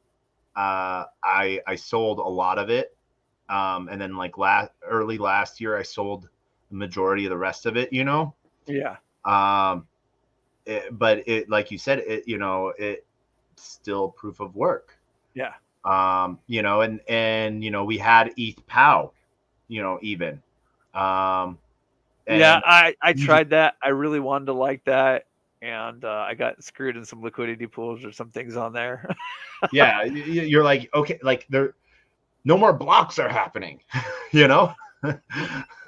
I sold a lot of it, and then like early last year I sold the majority of the rest of it, you know. But it, like you said, it, you know, it's still proof of work. You know, and you know, we had ETH POW, you know, even and I tried that. I really wanted to like that, and I got screwed in some liquidity pools or some things on there. Yeah, you're like, okay, like there, no more blocks are happening, you know.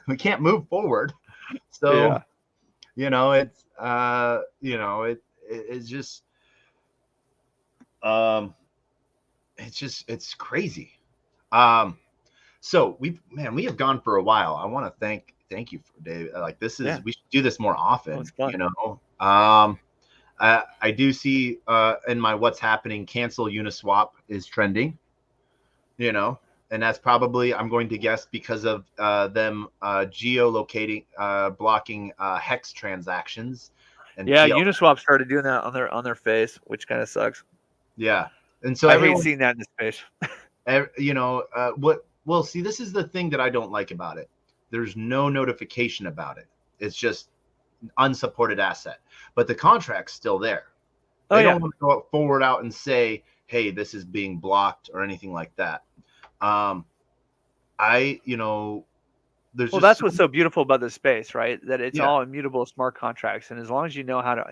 We can't move forward, so you know, it's you know, it's just it's crazy. So we have gone for a while. I want to thank you for Dave. Like this is we should do this more often. You know, I do see in my what's happening, cancel Uniswap is trending. You know, and that's probably, I'm going to guess, because of them geolocating, blocking hex transactions. And Uniswap started doing that on their face, which kind of sucks. Yeah, and so I hate seeing that in the space. You know, well, see, this is the thing that I don't like about it. There's no notification about it. It's just unsupported asset, but the contract's still there. They don't want to go forward out and say, hey, this is being blocked or anything like that. You know, that's what's so beautiful about this space, right? That it's all immutable smart contracts, and as long as you know how to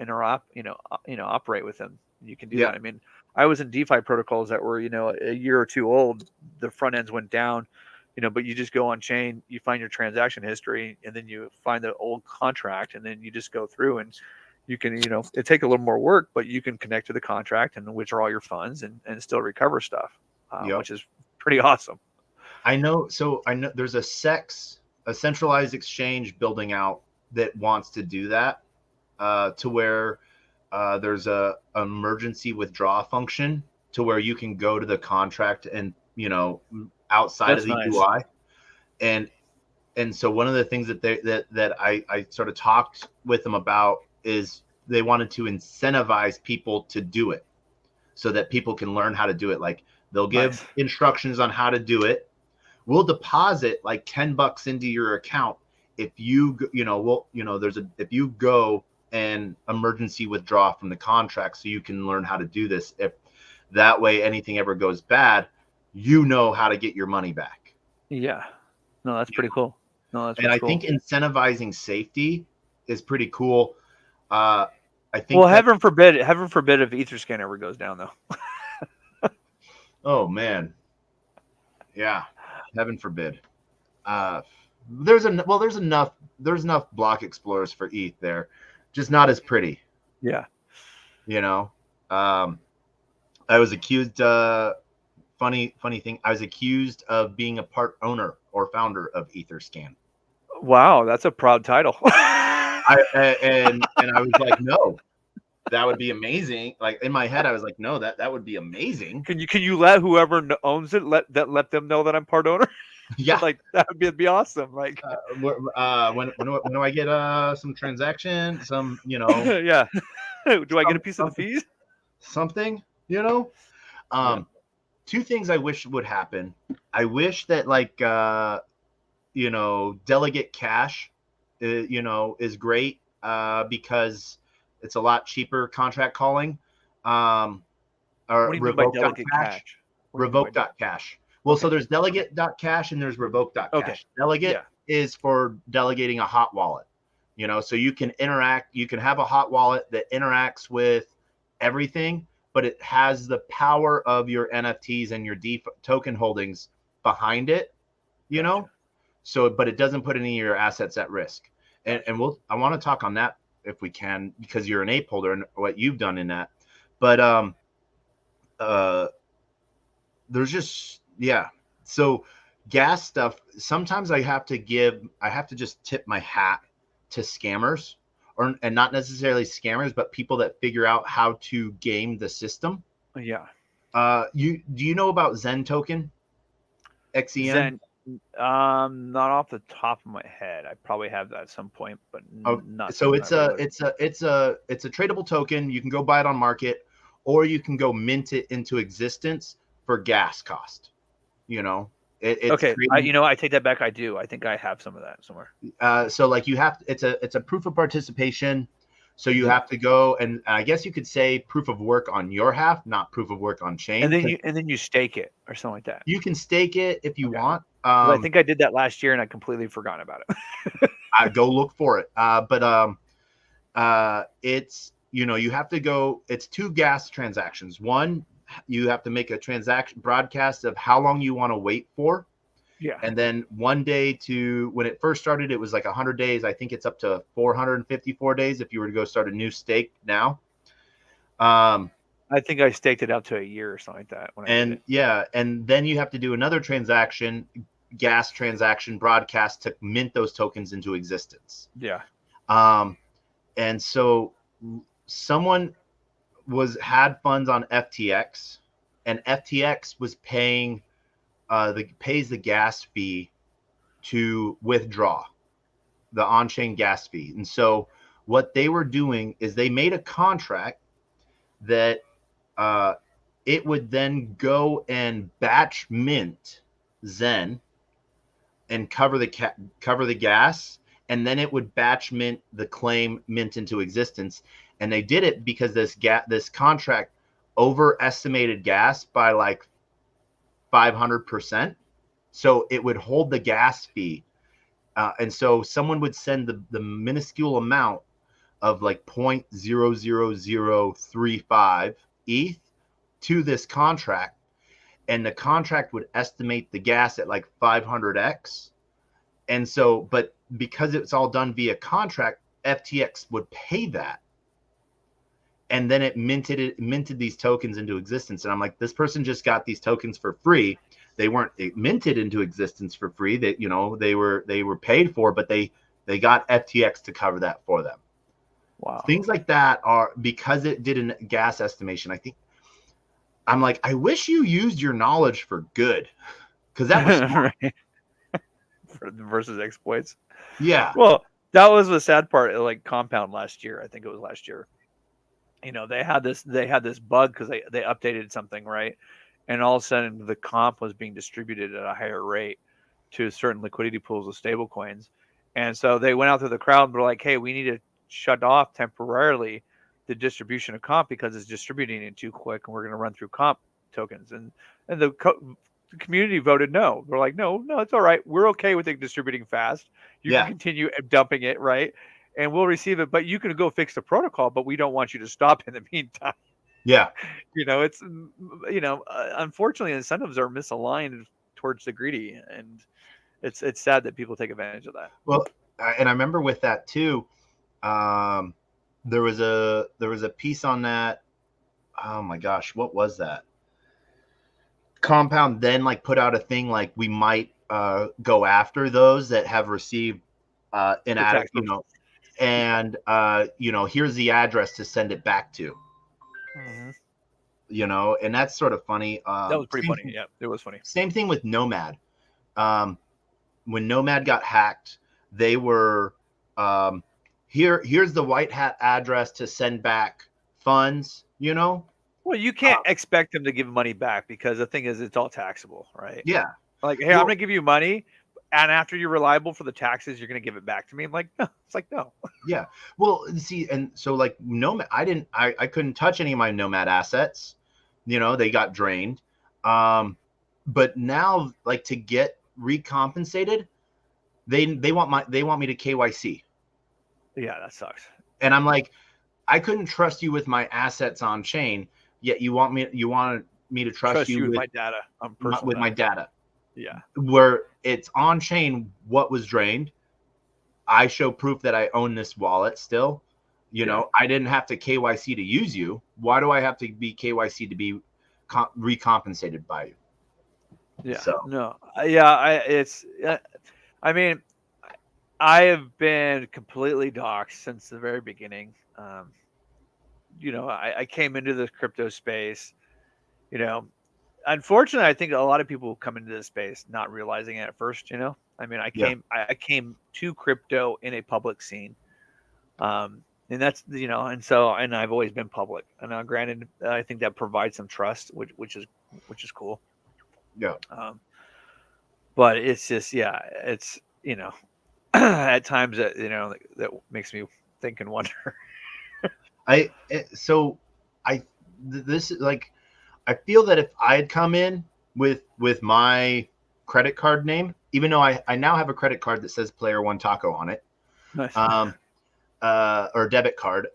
operate with them, you can do that. I mean, I was in DeFi protocols that were, you know, a year or two old. The front ends went down, you know, but you just go on chain, you find your transaction history, and then you find the old contract, and then you just go through and you can, you know, it take a little more work, but you can connect to the contract and withdraw your funds and still recover stuff, which is pretty awesome. I know. So I know there's a centralized exchange building out that wants to do that, to where there's a emergency witdraw function to where you can go to the contract and, you know, outside of the UI. And so one of the things that I sort of talked with them about is they wanted to incentivize people to do it so that people can learn how to do it. Like they'll give instructions on how to do it. We'll deposit like $10 into your account if you, you know, if you go and emergency withdraw from the contract, so you can learn how to do this. If that way anything ever goes bad, you know how to get your money back. Yeah. No, that's pretty cool. No, that's and I think incentivizing safety is pretty cool. I think. Well, heaven forbid if Etherscan ever goes down, though. Oh man. Yeah. Heaven forbid. There's enough block explorers for ETH there, just not as pretty. Yeah. You know, I was accused. Funny thing. I was accused of being a part owner or founder of Etherscan. Wow, that's a proud title. And I was like, no, that would be amazing. Like in my head, I was like, no, that would be amazing. Can you let whoever owns it let them know that I'm part owner? Yeah, like that would be awesome. Like when do I get some transaction? Some, you know. Yeah. Do I get a piece of the fees? Something, you know. Two things I wish would happen. I wish that like you know, delegate cash, you know, is great, because It's a lot cheaper contract calling. Or What do you mean by delegate revoke.cash. cash? Revoke.cash. Well, Okay. so there's delegate.cash and there's revoke.cash. Okay. Delegate is for delegating a hot wallet. You know, so you can interact, you can have a hot wallet that interacts with everything, but it has the power of your NFTs and your token holdings behind it, you know? So, but it doesn't put any of your assets at risk. And I want to talk on that if we can, because you're an ape holder and what you've done in that. But there's just, yeah. So gas stuff, sometimes I have to just tip my hat to scammers, and not necessarily scammers, but people that figure out how to game the system. Yeah. Do you know about Zen token? XEN? Zen, not off the top of my head. I probably have that at some point, but not. So it's a tradable token. You can go buy it on market, or you can go mint it into existence for gas cost. You know, it's okay. I take that back. I do. I think I have some of that somewhere. So like it's a proof of participation. So you have to go, and I guess you could say proof of work on your half, not proof of work on chain. And then you stake it or something like that. You can stake it if you want. I think I did that last year and I completely forgot about it. I go look for it. But it's, you have to go, it's 2 gas transactions. One, you have to make a transaction broadcast of how long you want to wait for. Yeah. And then 1 day to, when it first started, it was like 100 days. I think it's up to 454 days if you were to go start a new stake now. I think I staked it out to a year or something like that. And then you have to do another transaction, gas transaction broadcast, to mint those tokens into existence. Yeah. And so someone had funds on FTX, and FTX was pays the gas fee to withdraw the on-chain gas fee. And so what they were doing is they made a contract that it would then go and batch mint Zen and cover the gas, and then it would batch mint the claim mint into existence. And they did it because this contract overestimated gas by like 500%. So it would hold the gas fee. And so someone would send the minuscule amount of like 0.00035 ETH to this contract. And the contract would estimate the gas at like 500x. And so, but because it's all done via contract, FTX would pay that. And then it minted these tokens into existence. And I'm like, this person just got these tokens for free. They weren't minted into existence for free. They were paid for, but they got FTX to cover that for them. Wow. Things like that are because it did a gas estimation. I'm like, I wish you used your knowledge for good, because that was right. Versus exploits. Yeah. Well, that was the sad part. Like Compound last year, I think it was last year. They had this bug because they updated something, right? And all of a sudden the comp was being distributed at a higher rate to certain liquidity pools of stable coins. And so they went out to the crowd and were like, hey, we need to shut off temporarily the distribution of comp because it's distributing it too quick, and we're going to run through comp tokens. And the community voted no. We're like, no, it's all right. We're okay with it distributing fast. You can continue dumping it, right? And we'll receive it, but you can go fix the protocol, but we don't want you to stop in the meantime. Yeah. It's, unfortunately, incentives are misaligned towards the greedy, and it's sad that people take advantage of that. Well, and I remember with that too, there was a piece on that. Oh my gosh, what was that? Compound then put out a thing like we might go after those that have received inadequate, and here's the address to send it back to. Mm-hmm. And that's sort of funny. That was pretty funny. Yeah, it was funny. Same thing with Nomad. When Nomad got hacked, they were here's the white hat address to send back funds. Well, you can't expect them to give money back because the thing is, it's all taxable, right? Yeah. Like, hey, I'm going to give you money. and after you're reliable for the taxes, you're going to give it back to me. I'm like, no. It's like, no. Yeah. Well, see, and so like Nomad, I couldn't touch any of my Nomad assets. They got drained. But now, like, to get recompensated, they want me to KYC. Yeah, that sucks. And I'm like, I couldn't trust you with my assets on chain, yet you want me to trust you with my data, with my data. Yeah. Where it's on chain what was drained. I show proof that I own this wallet still. I didn't have to KYC to use you. Why do I have to be KYC to be recompensated by you? Yeah. So. No. Yeah. I mean, I have been completely doxxed since the very beginning. I came into the crypto space, unfortunately, I think a lot of people come into this space not realizing it at first, I mean, I came to crypto in a public scene. And that's, and I've always been public. And now granted, I think that provides some trust, which is cool. Yeah. But it's just, it's, at times that, that makes me think and wonder. This is like, I feel that if I had come in with my credit card name, even though I now have a credit card that says Player One Taco on it, Nice. or debit card,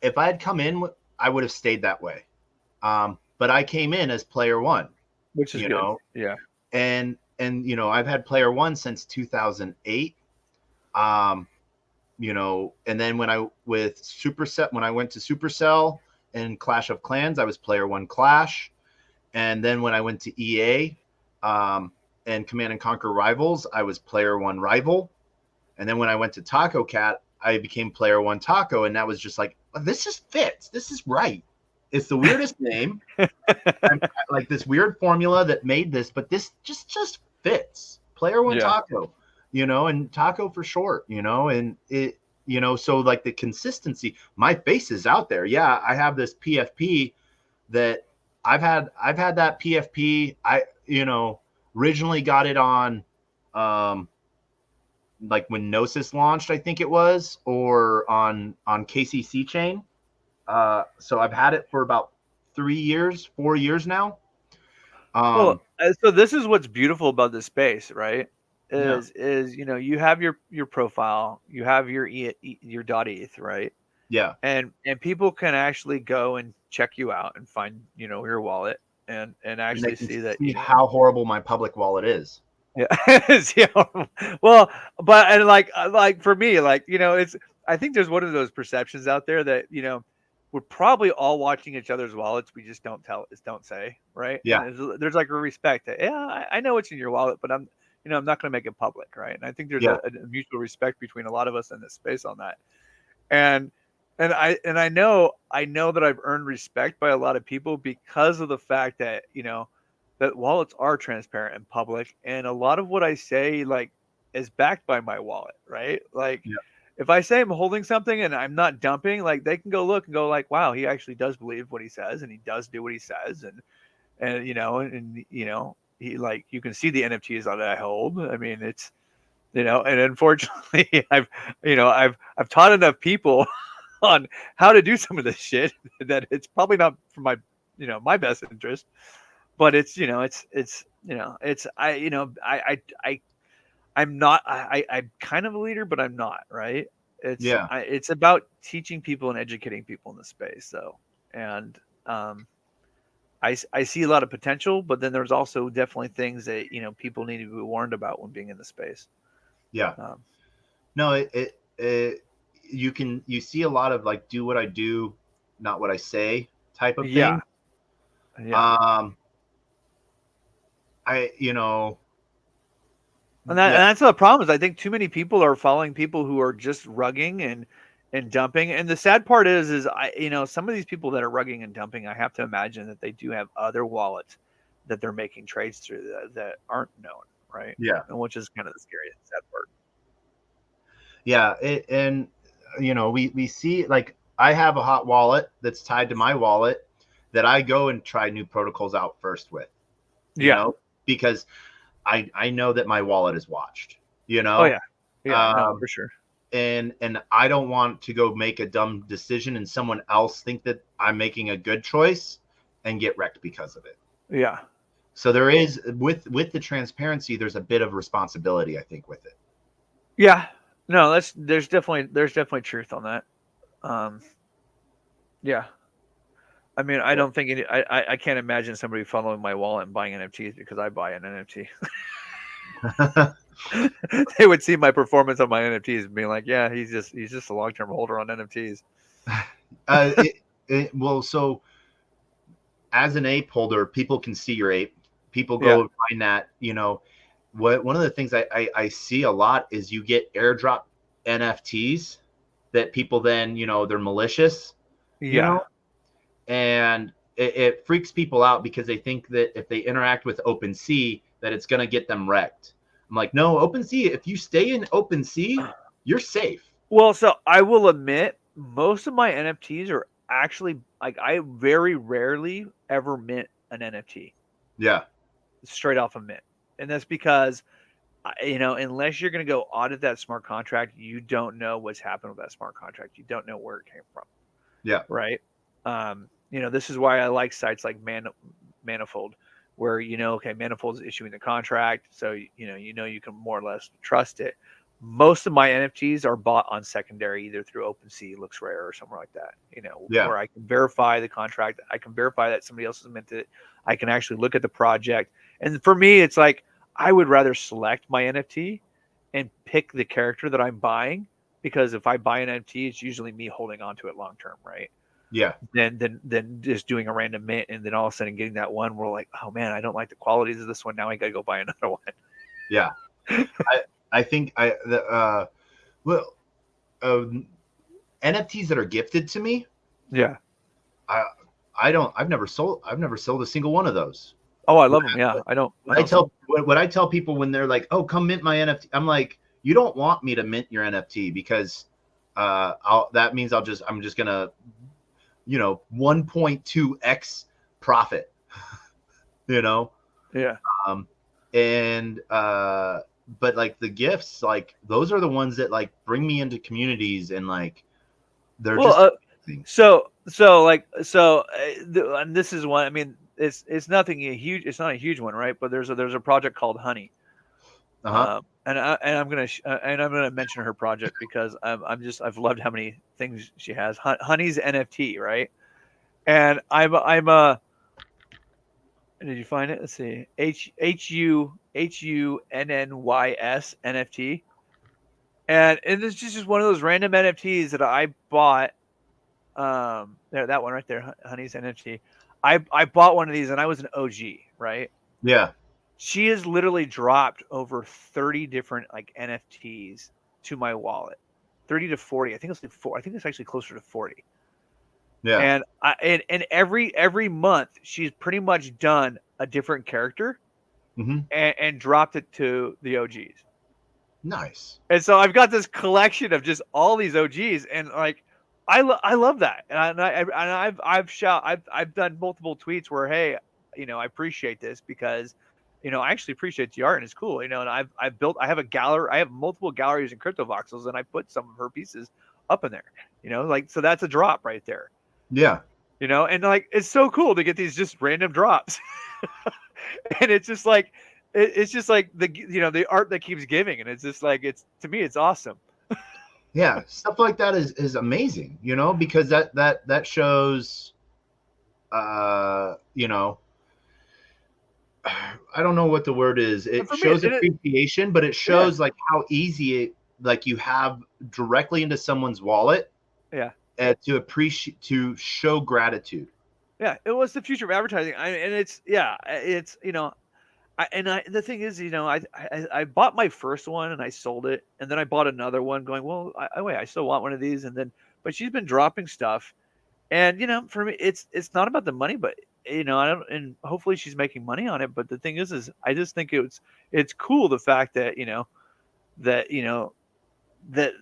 if I had come in, I would have stayed that way. But I came in as Player One, which is good. Yeah. And I've had Player One since 2008. And then when I went to Supercell and Clash of Clans, I was Player One Clash. And then when I went to EA and Command and Conquer Rivals, I was Player One Rival. And then when I went to Taco Cat, I became Player One Taco. And that was just like, this just fits. This is right. It's the weirdest name. Like this weird formula that made this, but this just fits. Player One Taco, and Taco for short, and it, so like the consistency, my face is out there. Yeah, I have this PFP that I've had that PFP. I, originally got it on, like when Gnosis launched, I think it was, or on KCC chain. So I've had it for about 4 years now. So this is what's beautiful about this space, right? Is you have your profile, you have your .eth, right? Yeah. And people can actually go and check you out and find, your wallet and actually see how horrible my public wallet is. Yeah. Well, but, and like for me, it's, I think there's one of those perceptions out there that, we're probably all watching each other's wallets. We just don't say, right? Yeah. And there's like a respect that, I know what's in your wallet, but I'm not going to make it public, right? And I think there's a mutual respect between a lot of us in this space on that. And I know that I've earned respect by a lot of people because of the fact that, that wallets are transparent and public. And a lot of what I say, is backed by my wallet, right? If I say I'm holding something and I'm not dumping, they can go look and go wow, he actually does believe what he says and he does do what he says. And he, you can see the NFTs that I hold. I mean, it's, and unfortunately I've taught enough people on how to do some of this shit that it's probably not for my, my best interest, but it's, I'm kind of a leader, but I'm not, right? It's about teaching people and educating people in the space. So, and, I see a lot of potential, but then there's also definitely things that, people need to be warned about when being in the space. Yeah. No, you see a lot of do what I do, not what I say type of thing. Yeah. And that's the problem is I think too many people are following people who are just rugging and dumping. And the sad part is some of these people that are rugging and dumping, I have to imagine that they do have other wallets that they're making trades through that aren't known, right? Yeah. And which is kind of the scary and sad part. Yeah. We see, I have a hot wallet that's tied to my wallet that I go and try new protocols out first with, because I know that my wallet is watched, you Oh know? yeah. Yeah, no, Um, for sure. and I don't want to go make a dumb decision and someone else think that I'm making a good choice and get wrecked because of it. Yeah. So there is with the transparency, there's a bit of responsibility, I think, with it. Yeah. No, there's definitely truth on that. Yeah. I mean, I don't think I can't imagine somebody following my wallet and buying NFTs because I buy an NFT. They would see my performance on my NFTs and be like, yeah, he's just a long-term holder on NFTs. Well, so as an ape holder, people can see your ape. People Yeah. go find that, you know, one of the things I see a lot is you get airdrop NFTs that people then, you know, they're malicious, you Yeah. know, and it freaks people out because they think that if they interact with OpenSea, that it's going to get them wrecked. I'm like, no, OpenSea, if you stay in OpenSea, you're safe. Well, so I will admit, most of my NFTs are actually like I very rarely ever mint an NFT Yeah. straight off a mint, and that's because unless you're going to go audit that smart contract, you don't know what's happened with that smart contract. You don't know where it came from. Yeah. Right. This is why I like sites like Manifold, where okay, Manifold is issuing the contract, so you can more or less trust it. Most of my NFTs are bought on secondary, either through OpenSea, LooksRare, or somewhere like that. Yeah. Where I can verify the contract, I can verify that somebody else has minted it. I can actually look at the project, and for me, it's like I would rather select my NFT and pick the character that I'm buying, because if I buy an NFT, it's usually me holding on to it long term, right? Yeah. Than just doing a random mint and then all of a sudden getting that one. We're like, oh man, I don't like the qualities of this one. Now I got to go buy another one. Yeah. I think NFTs that are gifted to me. Yeah. I've never sold a single one of those. Oh, I love them. Yeah. What I tell people when they're like, oh, come mint my NFT. I'm like, you don't want me to mint your NFT because that means I'm just going to, 1.2x profit, Yeah. But like the gifts, like those are the ones that like bring me into communities and like they're and this is one. I mean, it's nothing huge. It's not a huge one, right? But there's a project called Honey. And I'm gonna mention her project because I've loved how many things she has. Honey's NFT, right? And did you find it? Let's see. HUNNYS NFT. And it's just one of those random NFTs that I bought. That one right there, Honey's NFT. I bought one of these and I was an OG, right? Yeah. She has literally dropped over 30 different like NFTs to my wallet. 30 to 40. I think it's like 4. I think it's actually closer to 40. Yeah. And every month she's pretty much done a different character and dropped it to the OGs. Nice. And so I've got this collection of just all these OGs, and like I love that. And I've done multiple tweets where, hey, I appreciate this because I actually appreciate the art and it's cool. And I have a gallery. I have multiple galleries in crypto voxels, and I put some of her pieces up in there. Like, so that's a drop right there. Yeah. And like it's so cool to get these just random drops. And it's just like the art that keeps giving, and it's just like to me it's awesome. Yeah, stuff like that is amazing, because that shows I don't know what the word is. It shows appreciation, but it shows like how easy like you have directly into someone's wallet. Yeah. To show gratitude. Yeah, it was the future of advertising. The thing is, I bought my first one and I sold it, and then I bought another one, going, well, I still want one of these, but she's been dropping stuff, and for me, it's not about the money, but and hopefully she's making money on it. But the thing is I just think it's cool the fact that that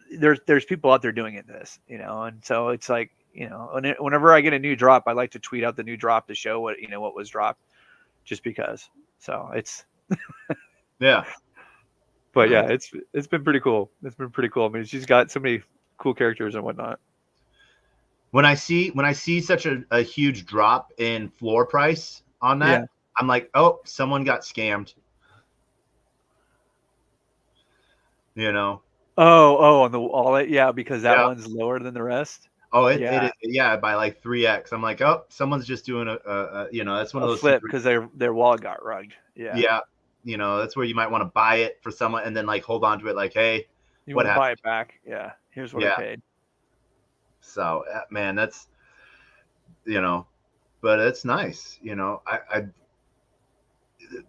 there's people out there doing this, and so it's like, whenever I get a new drop, I like to tweet out the new drop to show what was dropped, just because. So it's Yeah. But Nice. yeah, it's been pretty cool. It's been pretty cool. I mean, she's got so many cool characters and whatnot. When I see such a huge drop in floor price on that, Yeah. I'm like, oh, someone got scammed. You know? On the wallet, yeah, because that Yeah. one's lower than the rest. Oh, it Yeah, is, yeah, by like 3x. I'm like, oh, someone's just doing a you know, that's one a of those flip secret. because their wallet got rugged. Yeah, Yeah, you know, that's where you might want to buy it for someone and then like hold on to it, like, hey, you what want to buy happened? it back? Yeah, here's what I Yeah. paid. So, man, that's, you know, but it's nice, you know. I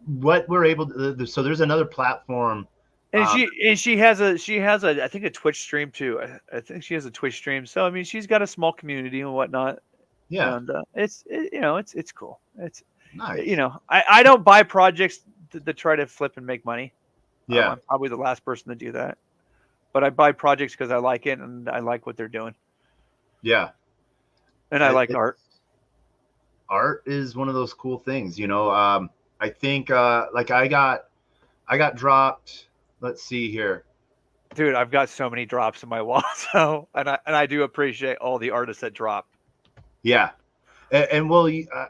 what we're able to. So there's another platform. And she has a I think a Twitch stream too. I think she has a Twitch stream. So I mean, she's got a small community and whatnot. Yeah, And it's cool. It's nice. I don't buy projects to try to flip and make money. Yeah, I'm probably the last person to do that. But I buy projects because I like it and I like what they're doing. yeah. And I like art. Art is one of those cool things, you know. I think like I got dropped. Let's see here. Dude, I've got so many drops in my wall. So and I do appreciate all the artists that drop. Yeah, and well,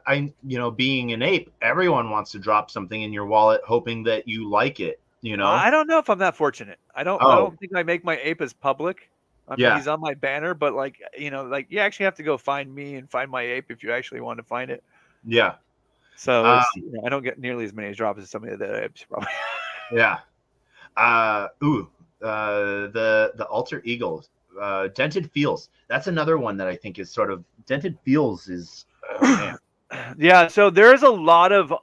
I you know, being an ape, everyone wants to drop something in your wallet, hoping that you like it. You know. I don't know if I'm that fortunate. I don't think I make my ape as public. I mean, Yeah. he's on my banner, but like you actually have to go find me and find my ape if you actually want to find it. Yeah. So it's I don't get nearly as many drops as some of the other apes probably. Yeah. The alter eagles, dented feels. That's another one that I think is sort of dented feels is. Oh, man. Yeah, so there's a lot of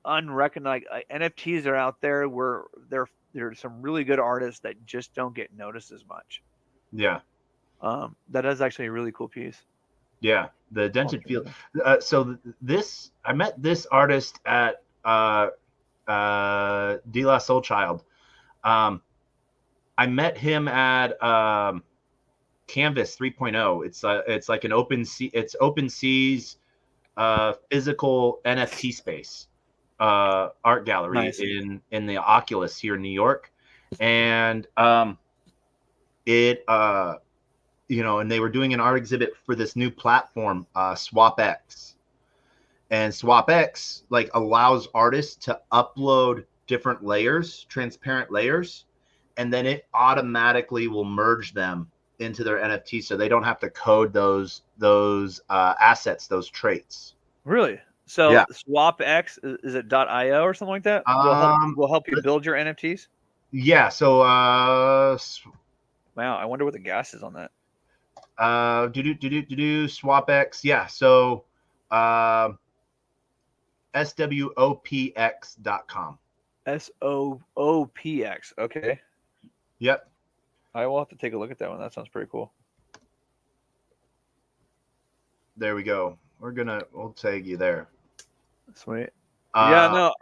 unrecognized NFTs are out there where there's some really good artists that just don't get noticed as much. Yeah. That is actually a really cool piece. Yeah, the dented field. So this, I met this artist at De La Soul Child. I met him at Canvas 3.0. It's like an OpenSea's physical NFT space, art gallery. Nice. in the Oculus here in New York, and it you know, and they were doing an art exhibit for this new platform, SwapX. And SwapX like allows artists to upload different layers, transparent layers, and then it automatically will merge them into their NFT, so they don't have to code those assets, those traits. Really? So Yeah. SwapX is it .io or something like that? Will help you build your NFTs. Yeah. So wow, I wonder what the gas is on that. SwapX. Yeah. So SWOPX.com. SOOPX. Okay. Yep. I will have to take a look at that one. That sounds pretty cool. There we go. We'll tag you there. Sweet. No,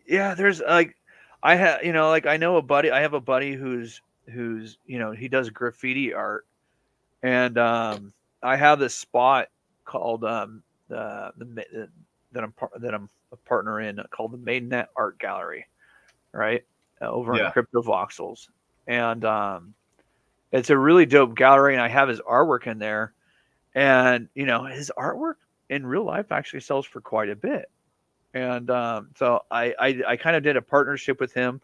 there's like I know a buddy. I have a buddy who's he does graffiti art, and I have this spot called that I'm a partner in called the Maidennet Art Gallery, right over in Crypto Voxels, and it's a really dope gallery, and I have his artwork in there, and his artwork in real life actually sells for quite a bit. And so I kind of did a partnership with him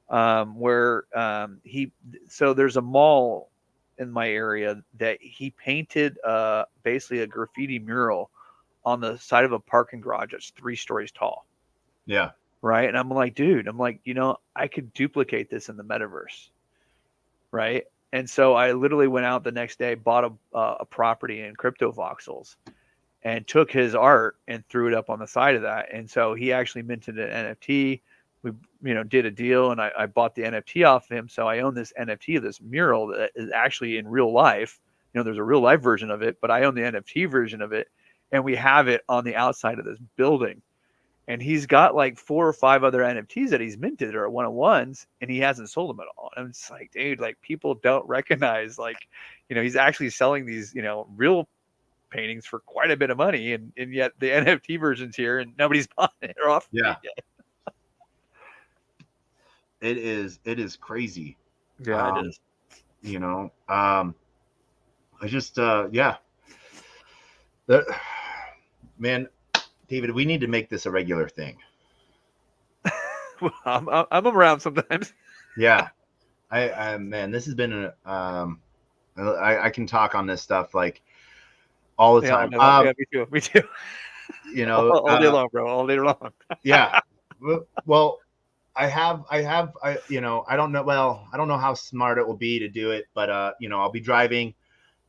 where there's a mall in my area that he painted basically a graffiti mural on the side of a parking garage that's 3 stories tall. Yeah. Right. And I'm like, dude, I could duplicate this in the metaverse. Right. And so I literally went out the next day, bought a property in Crypto Voxels, and took his art and threw it up on the side of that. And so he actually minted an NFT. We, did a deal, and I bought the NFT off him. So I own this NFT of this mural that is actually in real life. There's a real life version of it, but I own the NFT version of it, and we have it on the outside of this building. And he's got like 4 or 5 other NFTs that he's minted or 1-on-1s, and he hasn't sold them at all. And I'm just like, dude, like people don't recognize, like, he's actually selling these, real paintings for quite a bit of money, and yet the NFT version's here and nobody's bought it or offered it yet. It is crazy. Yeah, it is. You know, I just yeah. Man, David, we need to make this a regular thing. I'm around sometimes. Yeah. I man, this has been I can talk on this stuff like all the time. Yeah, me too. Me too. You know, All day long, bro. All day long. yeah. Well, you know, I don't know. Well, I don't know how smart it will be to do it, but you know, I'll be driving.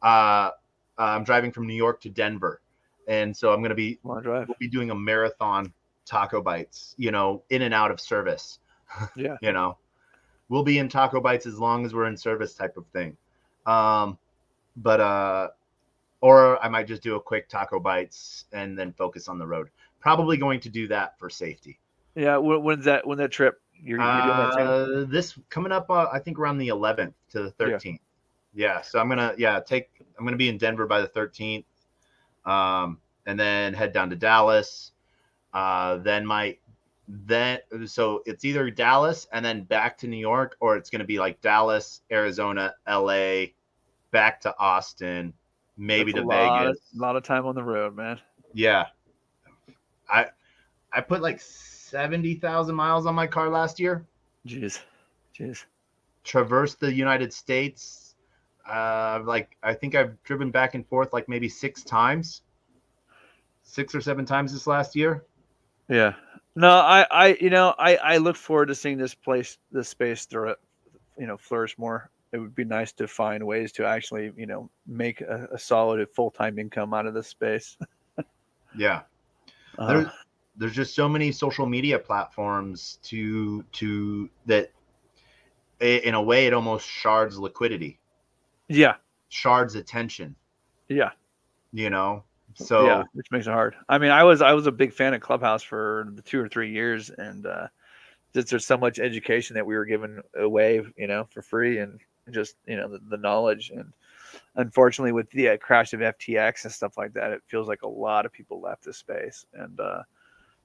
I'm driving from New York to Denver, and so we'll be doing a marathon TacoBytes. You know, in and out of service. Yeah. You know, we'll be in TacoBytes as long as we're in service, type of thing. But or I might just do a quick TacoBytes and then focus on the road. Probably going to do that for safety. Yeah. When's that trip? You're doing that too? This coming up, I think around the 11th to the 13th. Yeah. So I'm gonna be in Denver by the 13th, and then head down to Dallas. So it's either Dallas and then back to New York, or it's gonna be like Dallas, Arizona, LA, back to Austin, maybe to Vegas. A lot of time on the road, man. Yeah. I put like 70,000 miles on my car last year. Jeez. Traversed the United States. Like I think I've driven back and forth like maybe 6 or 7 times this last year. Yeah. No, I look forward to seeing this space flourish more. It would be nice to find ways to actually, make a solid full-time income out of this space. Yeah. There's just so many social media platforms to that in a way it almost shards liquidity. Yeah. Shards attention. Yeah. You know. So yeah, which makes it hard. I mean, I was a big fan of Clubhouse for the 2 or 3 years, and just there's so much education that we were giving away, for free, and just the knowledge. And unfortunately, with the crash of FTX and stuff like that, it feels like a lot of people left this space, and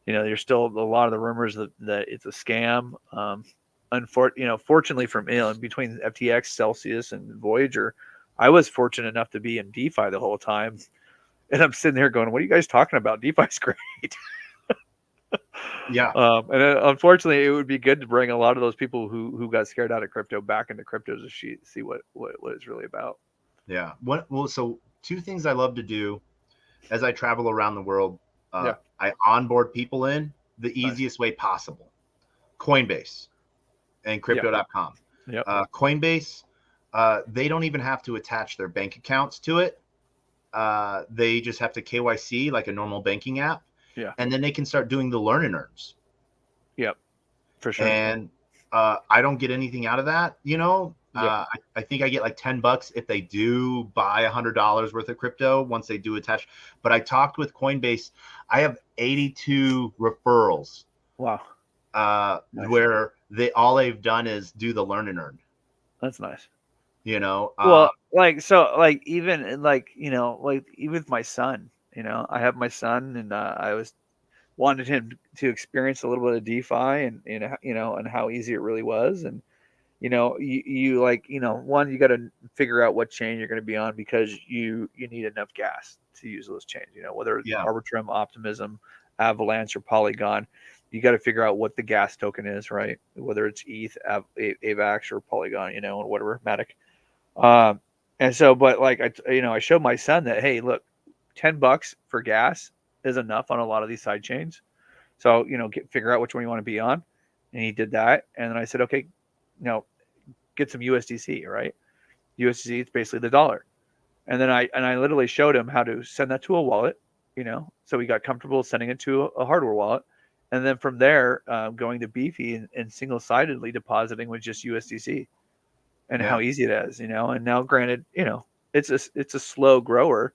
there's still a lot of the rumors that it's a scam. Fortunately for me, between FTX, Celsius, and Voyager, I was fortunate enough to be in DeFi the whole time. And I'm sitting there going, what are you guys talking about? DeFi's great. Yeah. And unfortunately, it would be good to bring a lot of those people who got scared out of crypto back into crypto to see what it's really about. Yeah. So 2 things I love to do as I travel around the world. I onboard people in the easiest way possible. Coinbase and crypto.com. Yep. Coinbase, they don't even have to attach their bank accounts to it. They just have to KYC like a normal banking app. Yeah. And then they can start doing the learn and earns. Yep. For sure. And I don't get anything out of that, Yep. I think I get like $10 if they do buy $100 worth of crypto once they do attach. But I talked with Coinbase. I have 82 referrals. Wow. Nice. Where they've done is do the learn and earn. That's nice. Well, even with my son, I have my son, and I wanted him to experience a little bit of DeFi and how easy it really was. And, you you got to figure out what chain you're going to be on, because you need enough gas to use those chains, whether it's Arbitrum, Optimism, Avalanche, or Polygon. You got to figure out what the gas token is, right? Whether it's ETH, AVAX, or Polygon, or whatever, Matic. And so, but I showed my son that, hey, look, $10 for gas is enough on a lot of these side chains. So, figure out which one you want to be on. And he did that. And then I said, okay, get some USDC, right? USDC, it's basically the dollar. And then I literally showed him how to send that to a wallet, so he got comfortable sending it to a hardware wallet. And then from there, going to Beefy and single-sidedly depositing with just USDC. And how easy it is, and now granted, it's a slow grower,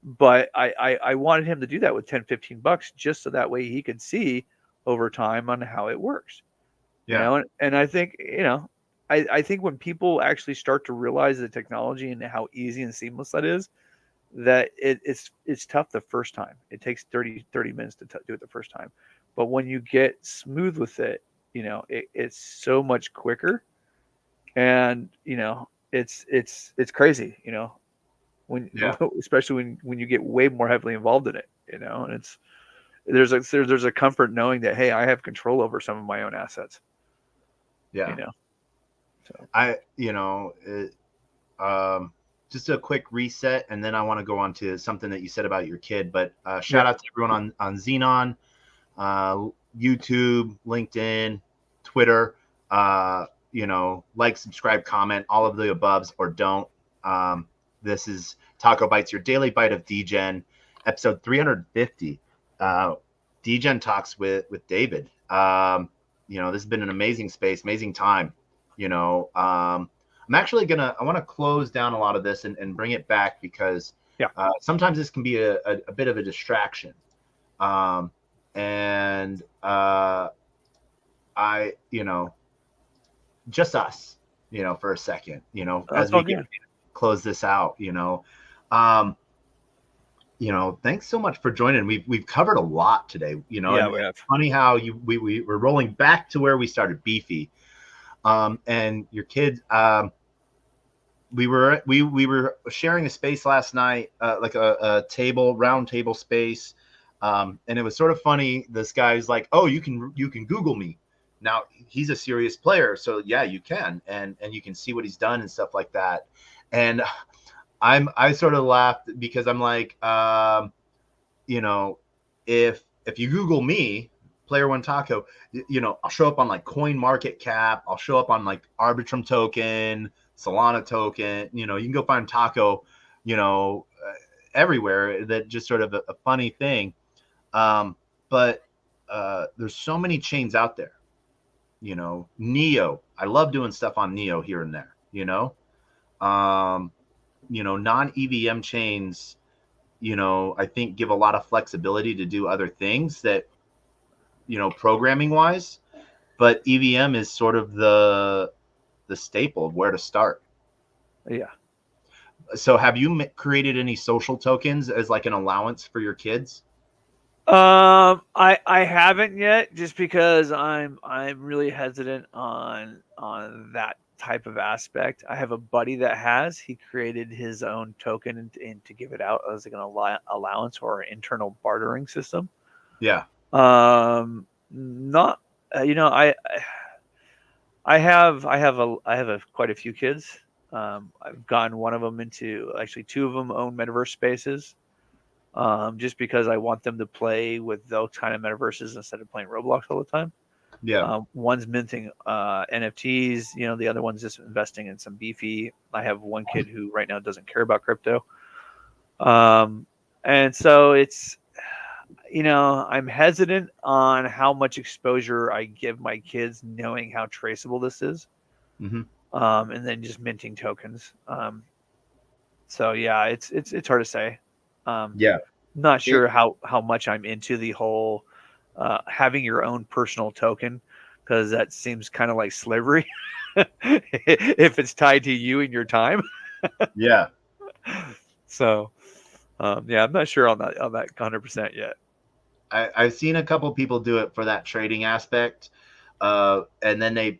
but I wanted him to do that with $10-15 just so that way he could see over time on how it works. And I think, I think when people actually start to realize the technology and how easy and seamless that is, that it's tough the first time. It takes 30 minutes to do it the first time. But when you get smooth with it, it's so much quicker, and it's crazy, when Yeah. especially when you get way more heavily involved in it, and there's a comfort knowing that, hey, I have control over some of my own assets. Yeah. So Just a quick reset, and then I want to go on to something that you said about your kid. But shout out to everyone on Xenon, YouTube, LinkedIn, Twitter. Like, subscribe, comment, all of the aboves, or don't. This is TacoBytes, your daily bite of Degen, episode 350. Degen talks with David. This has been an amazing space, amazing time. I'm actually I want to close down a lot of this and bring it back, because sometimes this can be a bit of a distraction. Just us, for a second, as we get close this out, thanks so much for joining. We've covered a lot today, we have. It's funny how we're rolling back to where we started, beefy. And your kids, we were sharing a space last night, like a round table space. And it was sort of funny. This guy's like, oh, you can Google me. Now, he's a serious player, so yeah, you can, and you can see what he's done and stuff like that. And I sort of laughed, because I'm like, if you Google me, Player One Taco, I'll show up on like Coin Market Cap. I'll show up on like Arbitrum token, Solana token. You can go find Taco, everywhere. That just sort of a funny thing. But there's so many chains out there. Neo. I love doing stuff on Neo here and there. Non-EVM chains, I think give a lot of flexibility to do other things that, programming wise, but EVM is sort of the staple of where to start. Yeah. So have you created any social tokens as like an allowance for your kids? I haven't yet, just because I'm really hesitant on that type of aspect. I have a buddy that he created his own token and to give it out as like an allowance or an internal bartering system. Yeah. Not, I have quite a few kids. I've gotten one of them into, actually two of them own metaverse spaces. Just because I want them to play with those kind of metaverses instead of playing Roblox all the time. Yeah. One's minting NFTs, the other one's just investing in some beefy. I have one kid who right now doesn't care about crypto. And so it's, I'm hesitant on how much exposure I give my kids, knowing how traceable this is. Mm-hmm. And then just minting tokens. So yeah, it's hard to say. Not sure how much I'm into the whole having your own personal token, because that seems kind of like slavery if it's tied to you and your time. Yeah. So I'm not sure on that 100% yet. I've seen a couple people do it for that trading aspect. And then they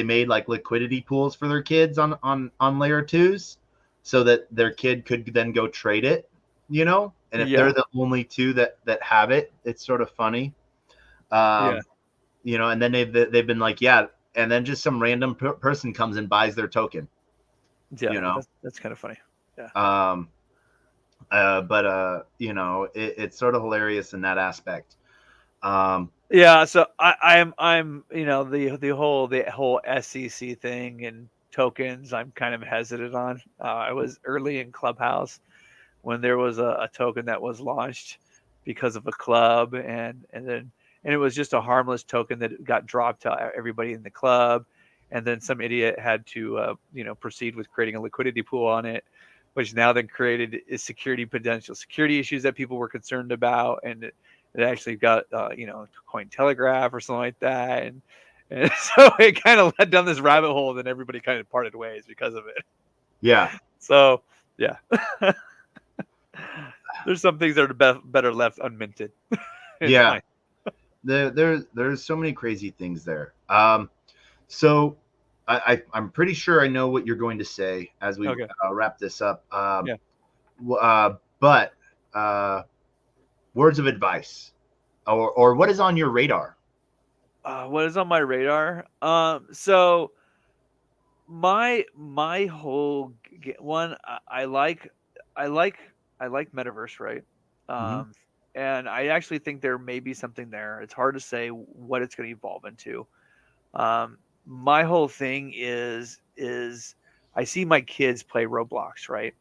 made like liquidity pools for their kids on layer 2s, so that their kid could then go trade it, and if they're the only two that have it, it's sort of funny. And then they've been like, and then just some random person comes and buys their token. That's kind of funny. It's sort of hilarious in that aspect. So I'm the whole SEC thing and tokens, I'm kind of hesitant on. I was early in Clubhouse when there was a token that was launched because of a club, and it was just a harmless token that got dropped to everybody in the club, and then some idiot had to proceed with creating a liquidity pool on it, which now then created potential security issues that people were concerned about, and it actually got Cointelegraph or something like that, and so it kind of led down this rabbit hole, and then everybody kind of parted ways because of it. Yeah. So yeah. There's some things that are better left unminted. Yeah. there's so many crazy things there. So I'm pretty sure I know what you're going to say as we Okay. wrap this up. Yeah. But words of advice, or what is on your radar? What is on my radar? So my whole one, I like I like I like metaverse, right? Hmm. Um, and I actually think there may be something there. It's hard to say what it's going to evolve into. My whole thing is I see my kids play Roblox, right?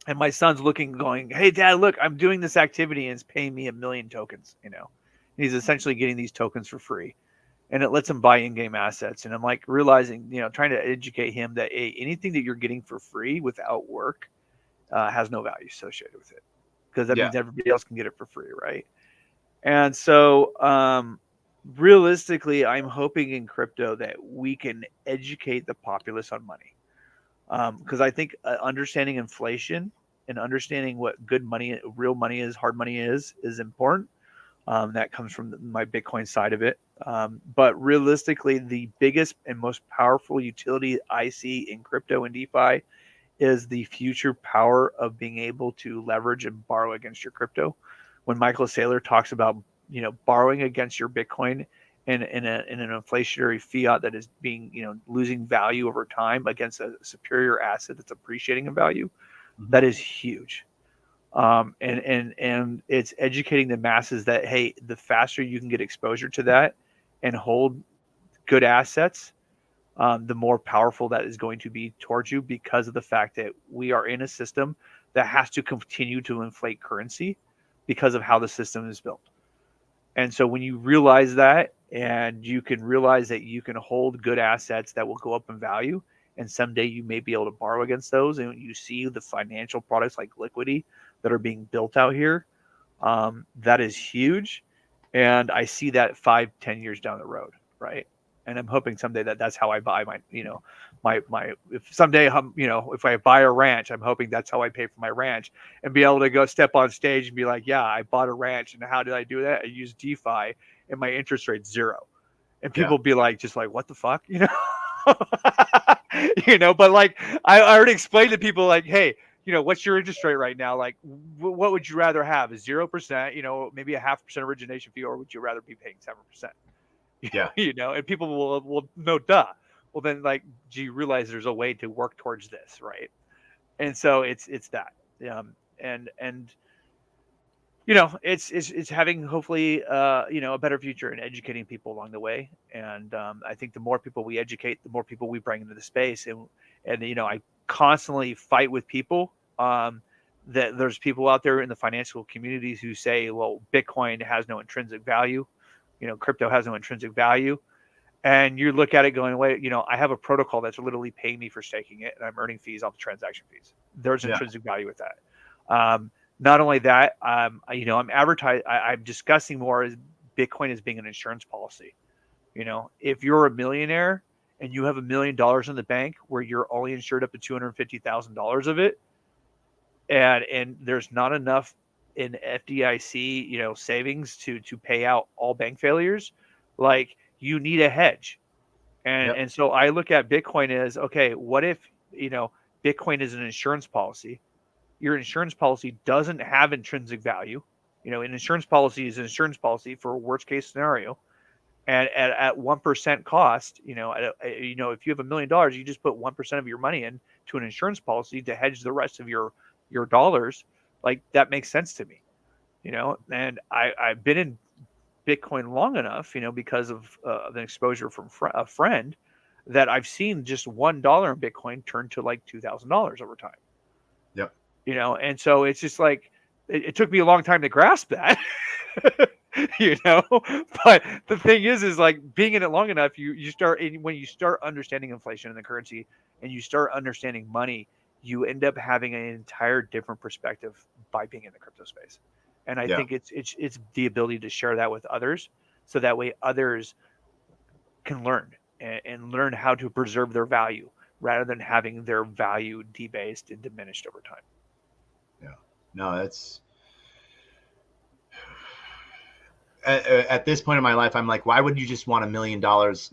And my son's looking, going, "Hey, Dad, look, I'm doing this activity and it's paying me 1,000,000 tokens." And he's essentially getting these tokens for free, and it lets him buy in-game assets. And I'm like realizing, trying to educate him that anything that you're getting for free without work has no value associated with it, because that Yeah. means everybody else can get it for free, right? And so, realistically, I'm hoping in crypto that we can educate the populace on money, because I think understanding inflation and understanding what good money, real money is, hard money is important. That comes from my Bitcoin side of it. But realistically, the biggest and most powerful utility I see in crypto and DeFi is the future power of being able to leverage and borrow against your crypto. When Michael Saylor talks about borrowing against your Bitcoin in an inflationary fiat that is being losing value over time against a superior asset that's appreciating in value, Mhm. that is huge. And it's educating the masses that, hey, the faster you can get exposure to that and hold good assets, the more powerful that is going to be towards you, because of the fact that we are in a system that has to continue to inflate currency because of how the system is built. And so when you realize that, and you can realize that you can hold good assets that will go up in value, and someday you may be able to borrow against those, and you see the financial products like liquidity that are being built out here, that is huge. And I see that 5-10 years down the road, right? And I'm hoping someday that that's how I buy my if someday if I buy a ranch, I'm hoping that's how I pay for my ranch, and be able to go step on stage and be like, yeah, I bought a ranch, and how did I do that? I used DeFi, and my interest rate's zero. And Yeah. people be like, just like, what the fuck, But like, I already explained to people, like, hey, what's your interest rate right now? Like, what would you rather have? Is 0%, maybe a 0.5% origination fee, or would you rather be paying 7%? Yeah. And people will no, duh. Well, then, like, do you realize there's a way to work towards this, right? And so it's that, and it's having, hopefully, a better future, and educating people along the way. And I think the more people we educate, the more people we bring into the space. And I constantly fight with people, that there's people out there in the financial communities who say, well, Bitcoin has no intrinsic value, crypto has no intrinsic value. And you look at it going, wait, I have a protocol that's literally paying me for staking it, and I'm earning fees off the transaction fees. There's Yeah. intrinsic value with that. Not only that, I'm discussing more as Bitcoin as being an insurance policy. If you're a millionaire and you have $1,000,000 in the bank where you're only insured up to $250,000 of it, and there's not enough in FDIC, savings to pay out all bank failures, like, you need a hedge. And Yep. and so I look at Bitcoin as, okay, what if, Bitcoin is an insurance policy? Your insurance policy doesn't have intrinsic value. An insurance policy is an insurance policy for a worst case scenario. And at 1% cost, if you have $1,000,000, you just put 1% of your money in to an insurance policy to hedge the rest of your dollars. Like, that makes sense to me. And I've been in Bitcoin long enough, because of the exposure from a friend, that I've seen just $1 in Bitcoin turn to like $2,000 over time. Yep. And so it's just like, it took me a long time to grasp that. But the thing is like, being in it long enough, you start, when you start understanding inflation and the currency, and you start understanding money, you end up having an entire different perspective by being in the crypto space. And I Yeah. think it's the ability to share that with others, so that way others can learn, and learn how to preserve their value, rather than having their value debased and diminished over time. Yeah. No, at this point in my life, I'm like, why would you just want $1 million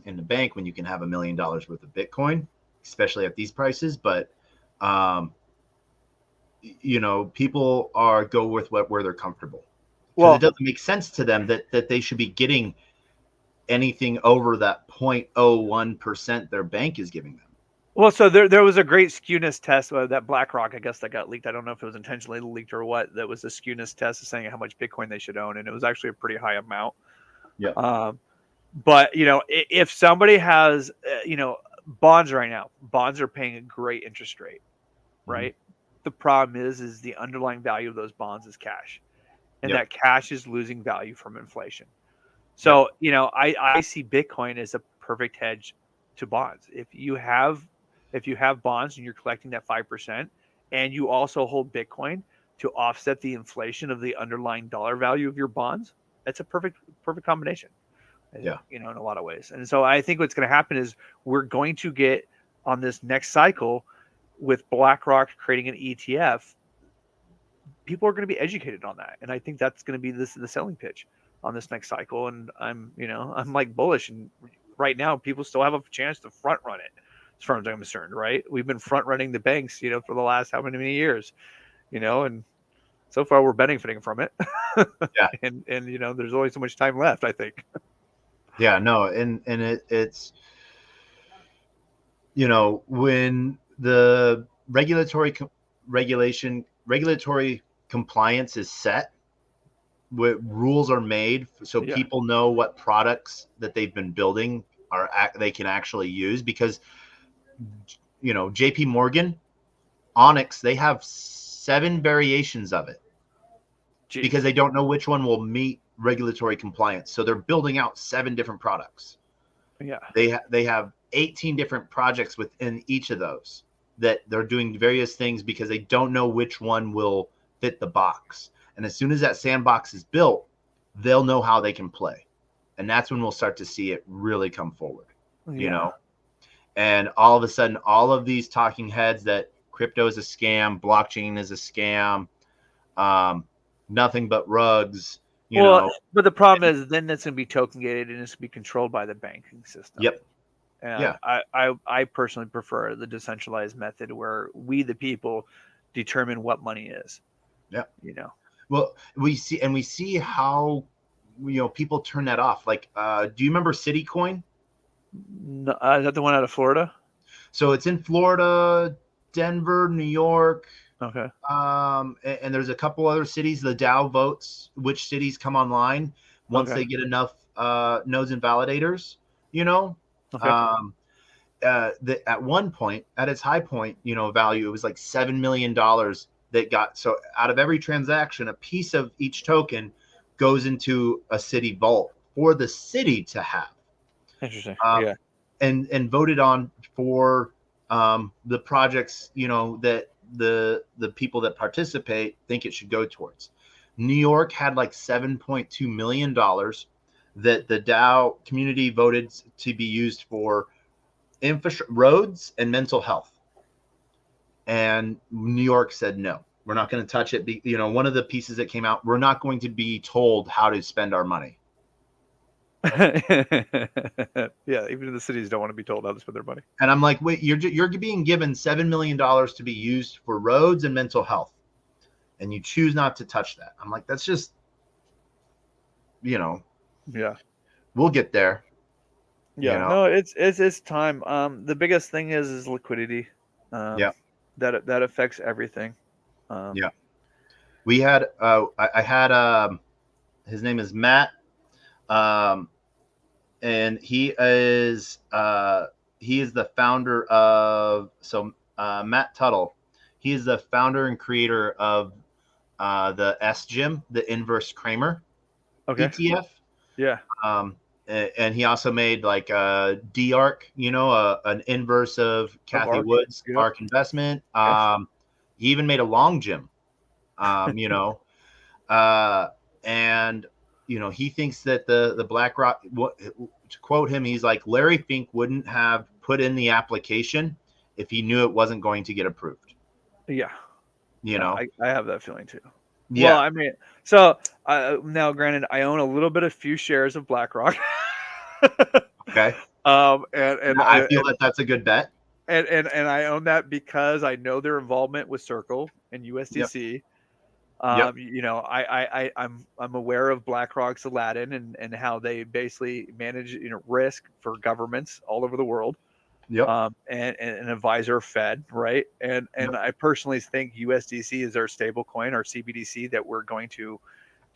in the bank when you can have $1 million worth of Bitcoin, especially at these prices? But, people go with where they're comfortable, because it doesn't make sense to them that they should be getting anything over that 0.01% their bank is giving them. Well, so there was a great skewness test that BlackRock, I guess, that got leaked. I don't know if it was intentionally leaked or what. That was a skewness test of saying how much Bitcoin they should own, and it was actually a pretty high amount. Yeah. But if somebody has bonds right now, bonds are paying a great interest rate, right? Mm-hmm. The problem is the underlying value of those bonds is cash, and that cash is losing value from inflation. So I see Bitcoin as a perfect hedge to bonds. If you have bonds and you're collecting that 5%, and you also hold Bitcoin to offset the inflation of the underlying dollar value of your bonds, that's a perfect combination. Yeah. In a lot of ways. And so I think what's going to happen is we're going to get on this next cycle with BlackRock creating an ETF. People are going to be educated on that. And I think that's going to be the selling pitch on this next cycle. And I'm like bullish. And right now, people still have a chance to front run it, as far as I'm concerned, right? We've been front running the banks, for the last how many years, and so far we're benefiting from it. Yeah. and there's only so much time left, I think. Yeah, no. And it's, when the regulatory compliance is set, rules are made so people know what products that they've been building they can actually use, because JP Morgan, Onyx, they have 7 variations of it. Jeez. Because they don't know which one will meet regulatory compliance, so they're building out 7 different products. Yeah, they have 18 different projects within each of those that they're doing various things because they don't know which one will fit the box. And as soon as that sandbox is built, they'll know how they can play. And that's when we'll start to see it really come forward, And all of a sudden, all of these talking heads that crypto is a scam, blockchain is a scam, nothing but rugs, but the problem is then that's going to be token gated and it's going to be controlled by the banking system. Yep. And I personally prefer the decentralized method where we, the people, determine what money is. Yeah. Well, we see how, people turn that off. Like, do you remember Citicoin? No, is that the one out of Florida? So it's in Florida, Denver, New York. Okay. And there's a couple other cities. The DAO votes which cities come online once they get enough nodes and validators. Okay. At one point, at its high point, value, it was like $7 million that got. So out of every transaction, a piece of each token goes into a city vault for the city to have. Interesting. And voted on for the projects, that the people that participate think it should go towards. New York had like $7.2 million that the DAO community voted to be used for roads and mental health. And New York said, no, we're not going to touch it. One of the pieces that came out, we're not going to be told how to spend our money. Yeah, even the cities don't want to be told how to spend their money. And I'm like, wait, you're being given $7 million to be used for roads and mental health, and you choose not to touch that. I'm like, that's just, yeah, we'll get there. Yeah, no, it's time. The biggest thing is liquidity. That affects everything. We had I had his name is Matt. And he is the founder of Matt Tuttle. He is the founder and creator of the SGIM, the Inverse Kramer ETF. Yeah. And he also made like a D-ARC, an inverse of Kathy Wood's ARC investment. He even made a long gym, and he thinks that the BlackRock, to quote him, he's like, Larry Fink wouldn't have put in the application if he knew it wasn't going to get approved. Yeah. I have that feeling too. Well, Yeah. I mean, so now, granted, I own a little bit of few shares of BlackRock. Okay. And I feel that that's a good bet. and I own that because I know their involvement with Circle and Yep. USDC. Yep. You know, I'm aware of BlackRock's Aladdin and how they basically manage, you know, risk for governments all over the world. Yep. And an advisor Fed, right? And Yep. I personally think USDC is our stable coin, our CBDC that we're going to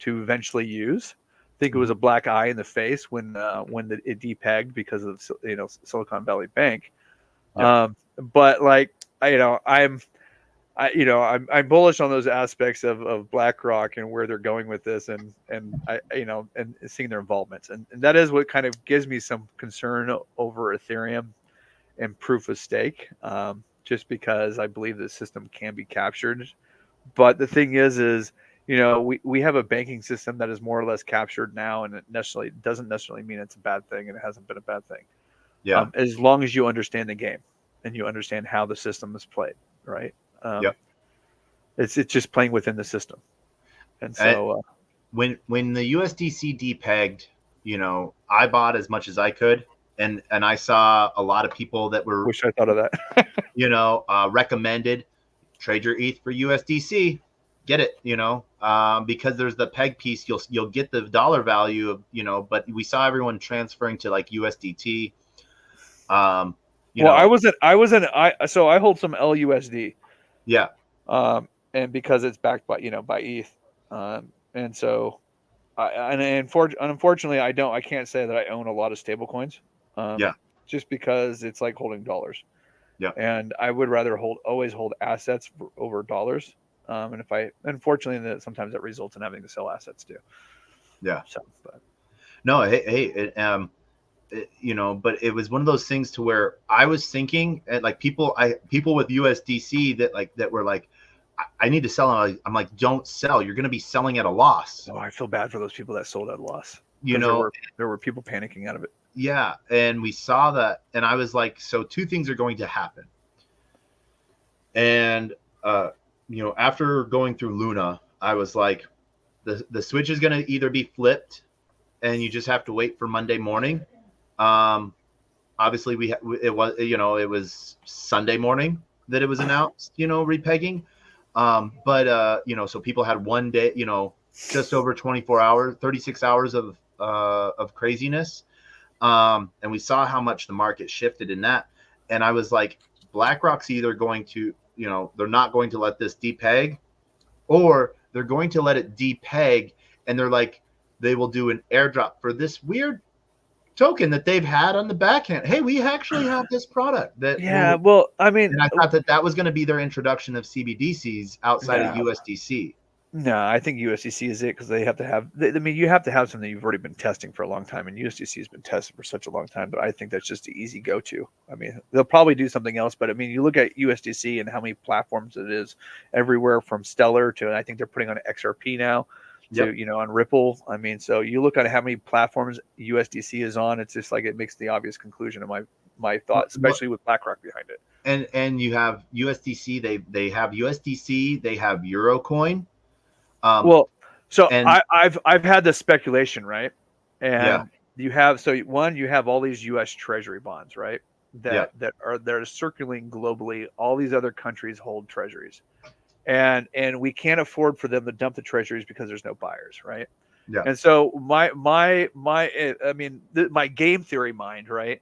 eventually use. I think it was a black eye in the face when it depegged because of, you know, Silicon Valley Bank. Yep. But like, you know, I'm bullish on those aspects of BlackRock and where they're going with this, and I, you know, and seeing their involvements, and that is what kind of gives me some concern over Ethereum and proof of stake, just because I believe the system can be captured. But the thing is, you know, we have a banking system that is more or less captured now, and it necessarily doesn't necessarily mean it's a bad thing, and it hasn't been a bad thing. Yeah. As long as you understand the game and you understand how the system is played, right? Yep. It's just playing within the system, and so when the USDC depegged, you know, I bought as much as I could, and I saw a lot of people that were, wish I thought of that. you know, recommended trade your ETH for USDC, get it, you know, because there's the peg piece, you'll get the dollar value of, you know, but we saw everyone transferring to like USDT. You Well, know, so I hold some LUSD. Yeah. And because it's backed by, you know, by ETH, and so unfortunately I can't say that I own a lot of stable coins, Yeah. just because it's like holding dollars. Yeah. And I would rather always hold assets over dollars. And unfortunately, sometimes that results in having to sell assets too. Yeah. So, but No, hey, you know, but it was one of those things to where I was thinking, like people with USDC that were like, I need to sell. I'm like, don't sell. You're going to be selling at a loss. I feel bad for those people that sold at a loss. You know, there were people panicking out of it. Yeah, and we saw that, and I was like, so two things are going to happen. And you know, after going through Luna, I was like, the switch is going to either be flipped, and you just have to wait for Monday morning. Obviously, it was Sunday morning that it was announced, you know, repegging. But you know, so people had one day, you know, just over 24 hours, 36 hours of craziness. And we saw how much the market shifted in that. And I was like, BlackRock's either going to, you know, they're not going to let this depeg, or they're going to let it depeg, and they're like, they will do an airdrop for this weird token that they've had on the backhand. Hey, we actually have this product that. Yeah, well, I mean, and I thought that was going to be their introduction of CBDCs outside of USDC. No, I think USDC is it because they have to have. I mean, you have to have something you've already been testing for a long time, and USDC has been tested for such a long time. But I think that's just the easy go-to. I mean, they'll probably do something else, but I mean, you look at USDC and how many platforms it is, everywhere from Stellar to, I think they're putting on XRP now, to you know, on Ripple. I mean, so you look at how many platforms USDC is on. It's just like it makes the obvious conclusion of my thought, especially with BlackRock behind it. And you have USDC. They have USDC. They have Eurocoin. Well, so I've had this speculation, right? And you have all these U.S. Treasury bonds, right? That are circulating globally. All these other countries hold treasuries, and we can't afford for them to dump the treasuries because there's no buyers, right? Yeah. And so my game theory mind, right,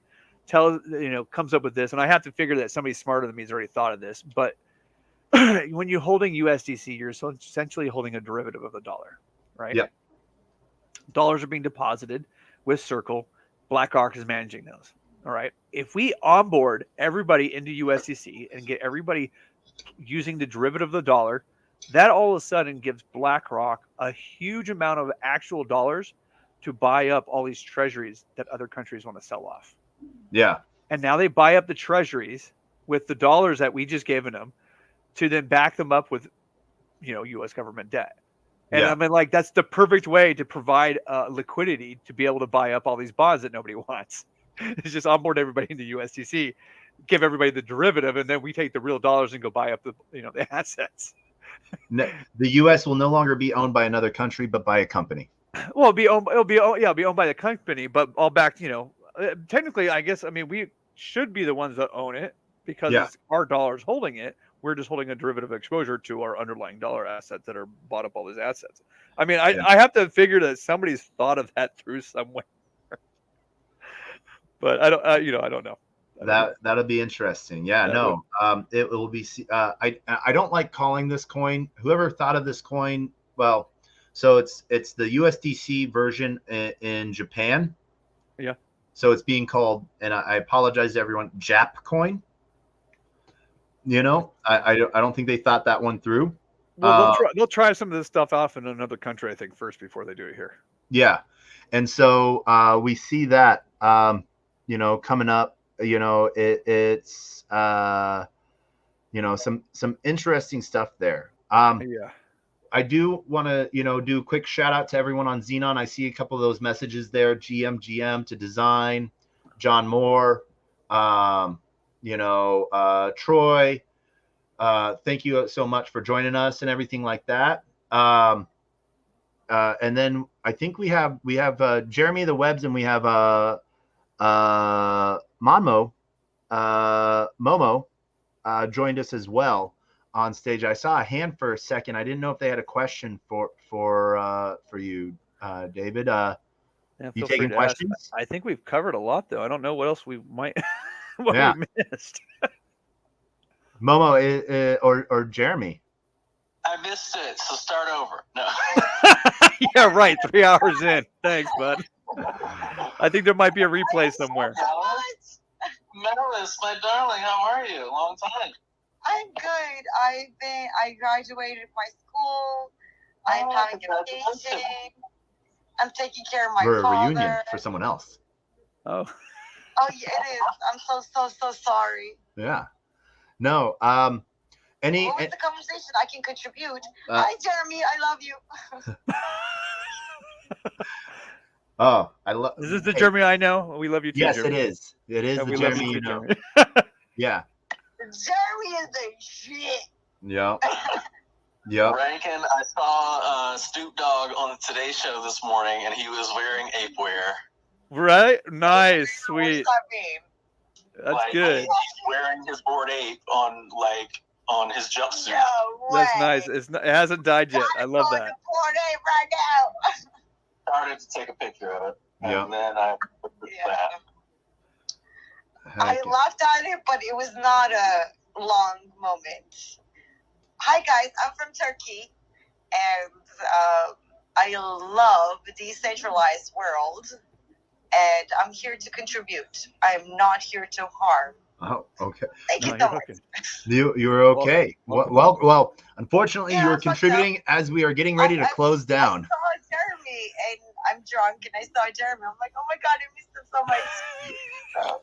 comes up with this, and I have to figure that somebody smarter than me has already thought of this, but when you're holding USDC, you're essentially holding a derivative of the dollar, right? Yeah. Dollars are being deposited with Circle. BlackRock is managing those. All right. If we onboard everybody into USDC and get everybody using the derivative of the dollar, that all of a sudden gives BlackRock a huge amount of actual dollars to buy up all these treasuries that other countries want to sell off. Yeah. And now they buy up the treasuries with the dollars that we just given them, to then back them up with, you know, U.S. government debt. And I mean, like, that's the perfect way to provide liquidity to be able to buy up all these bonds that nobody wants. It's just onboard everybody into USDC, give everybody the derivative, and then we take the real dollars and go buy up the assets. The U.S. will no longer be owned by another country, but by a company. Well, it'll be owned by the company, but all back, technically, I guess, I mean, we should be the ones that own it because it's our dollars holding it. We're just holding a derivative exposure to our underlying dollar assets that are bought up all these assets. I mean, I have to figure that somebody's thought of that through somewhere, but I don't know. That'll be interesting. Yeah, no, it will be. I don't like calling this coin. Whoever thought of this coin, well, so it's the USDC version in Japan. Yeah. So it's being called, and I apologize to everyone, Jap coin. I don't think they thought that one through. Well, they'll try some of this stuff off in another country, I think, first before they do it here. Yeah, and so we see that coming up. It's some interesting stuff there. Yeah. I do want to, do a quick shout out to everyone on Xenon. I see a couple of those messages there. GM to Design, John Moore, Troy. Thank you so much for joining us and everything like that. And then I think we have Jeremy the Webbs, and we have Momo joined us as well on stage. I saw a hand for a second. I didn't know if they had a question for you, David. You taking questions? I think we've covered a lot, though. I don't know what else we might we missed. Momo or Jeremy? I missed it, so start over. No. Yeah, right. 3 hours in. Thanks, bud. I think there might be a replay somewhere. Melis, my darling, how are you? Long time. I'm good. I graduated my school. I'm having a vacation. I'm taking care of my father. For a reunion for someone else. Oh. Oh, yeah, it is. I'm so sorry. Yeah. No. What was the conversation? I can contribute. Hi, Jeremy. I love you. Oh, I love. Is this the Jeremy I know? We love you too. Yes, Jeremy. it is. It is the Jeremy you know. Yeah. Jeremy is the shit. Yeah. Yeah. Rankin, I saw Stoop Dog on the Today Show this morning, and he was wearing ape wear. Right? Nice, sweet. What does that mean? That's good. He's wearing his bored ape on his jumpsuit. No way. That's nice. It hasn't died yet. I love that. Bored ape right now. Started to take a picture of it, and then I put that. I laughed at it, but it was not a long moment. Hi guys, I'm from Turkey, and I love the decentralized world, and I'm here to contribute. I'm not here to harm. Oh, okay. Thank you so much. You're okay. Well, unfortunately, you're contributing as we are getting ready to close down. I saw Jeremy, and I'm drunk, and I saw Jeremy. I'm like, oh my God, I missed him so much. Oh.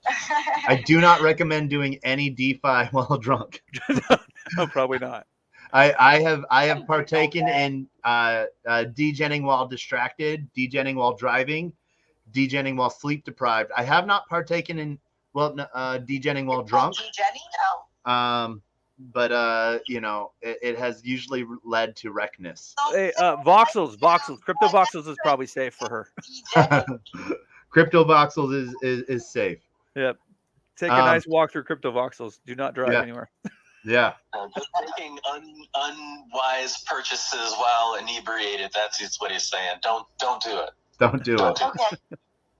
I do not recommend doing any DeFi while drunk. No, probably not. I have partaken in degenning while distracted, degenning while driving, degenning while sleep deprived. I have not partaken in degenning while drunk. Degenning? No. But it has usually led to wreckness. Hey, voxels, crypto voxels is probably safe for her. Crypto voxels is safe. Yep. Take a nice walk through crypto voxels. Do not drive anywhere. Yeah. Just making unwise purchases while inebriated. That's what he's saying. Don't do it. Don't do it. Okay.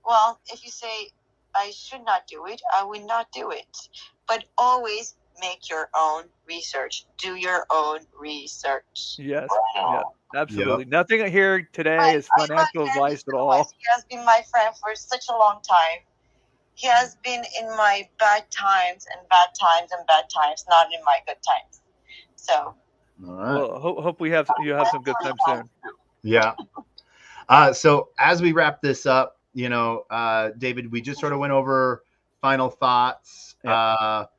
Well, if you say I should not do it, I would not do it. But always make your own research. Do your own research. Yes. Yeah, absolutely. Yep. Nothing here today is financial advice at all. He has been my friend for such a long time. He has been in my bad times, not in my good times. So. All right. Well, hope you have some good times soon. Yeah. So as we wrap this up, David, we just sort of went over final thoughts. Yep.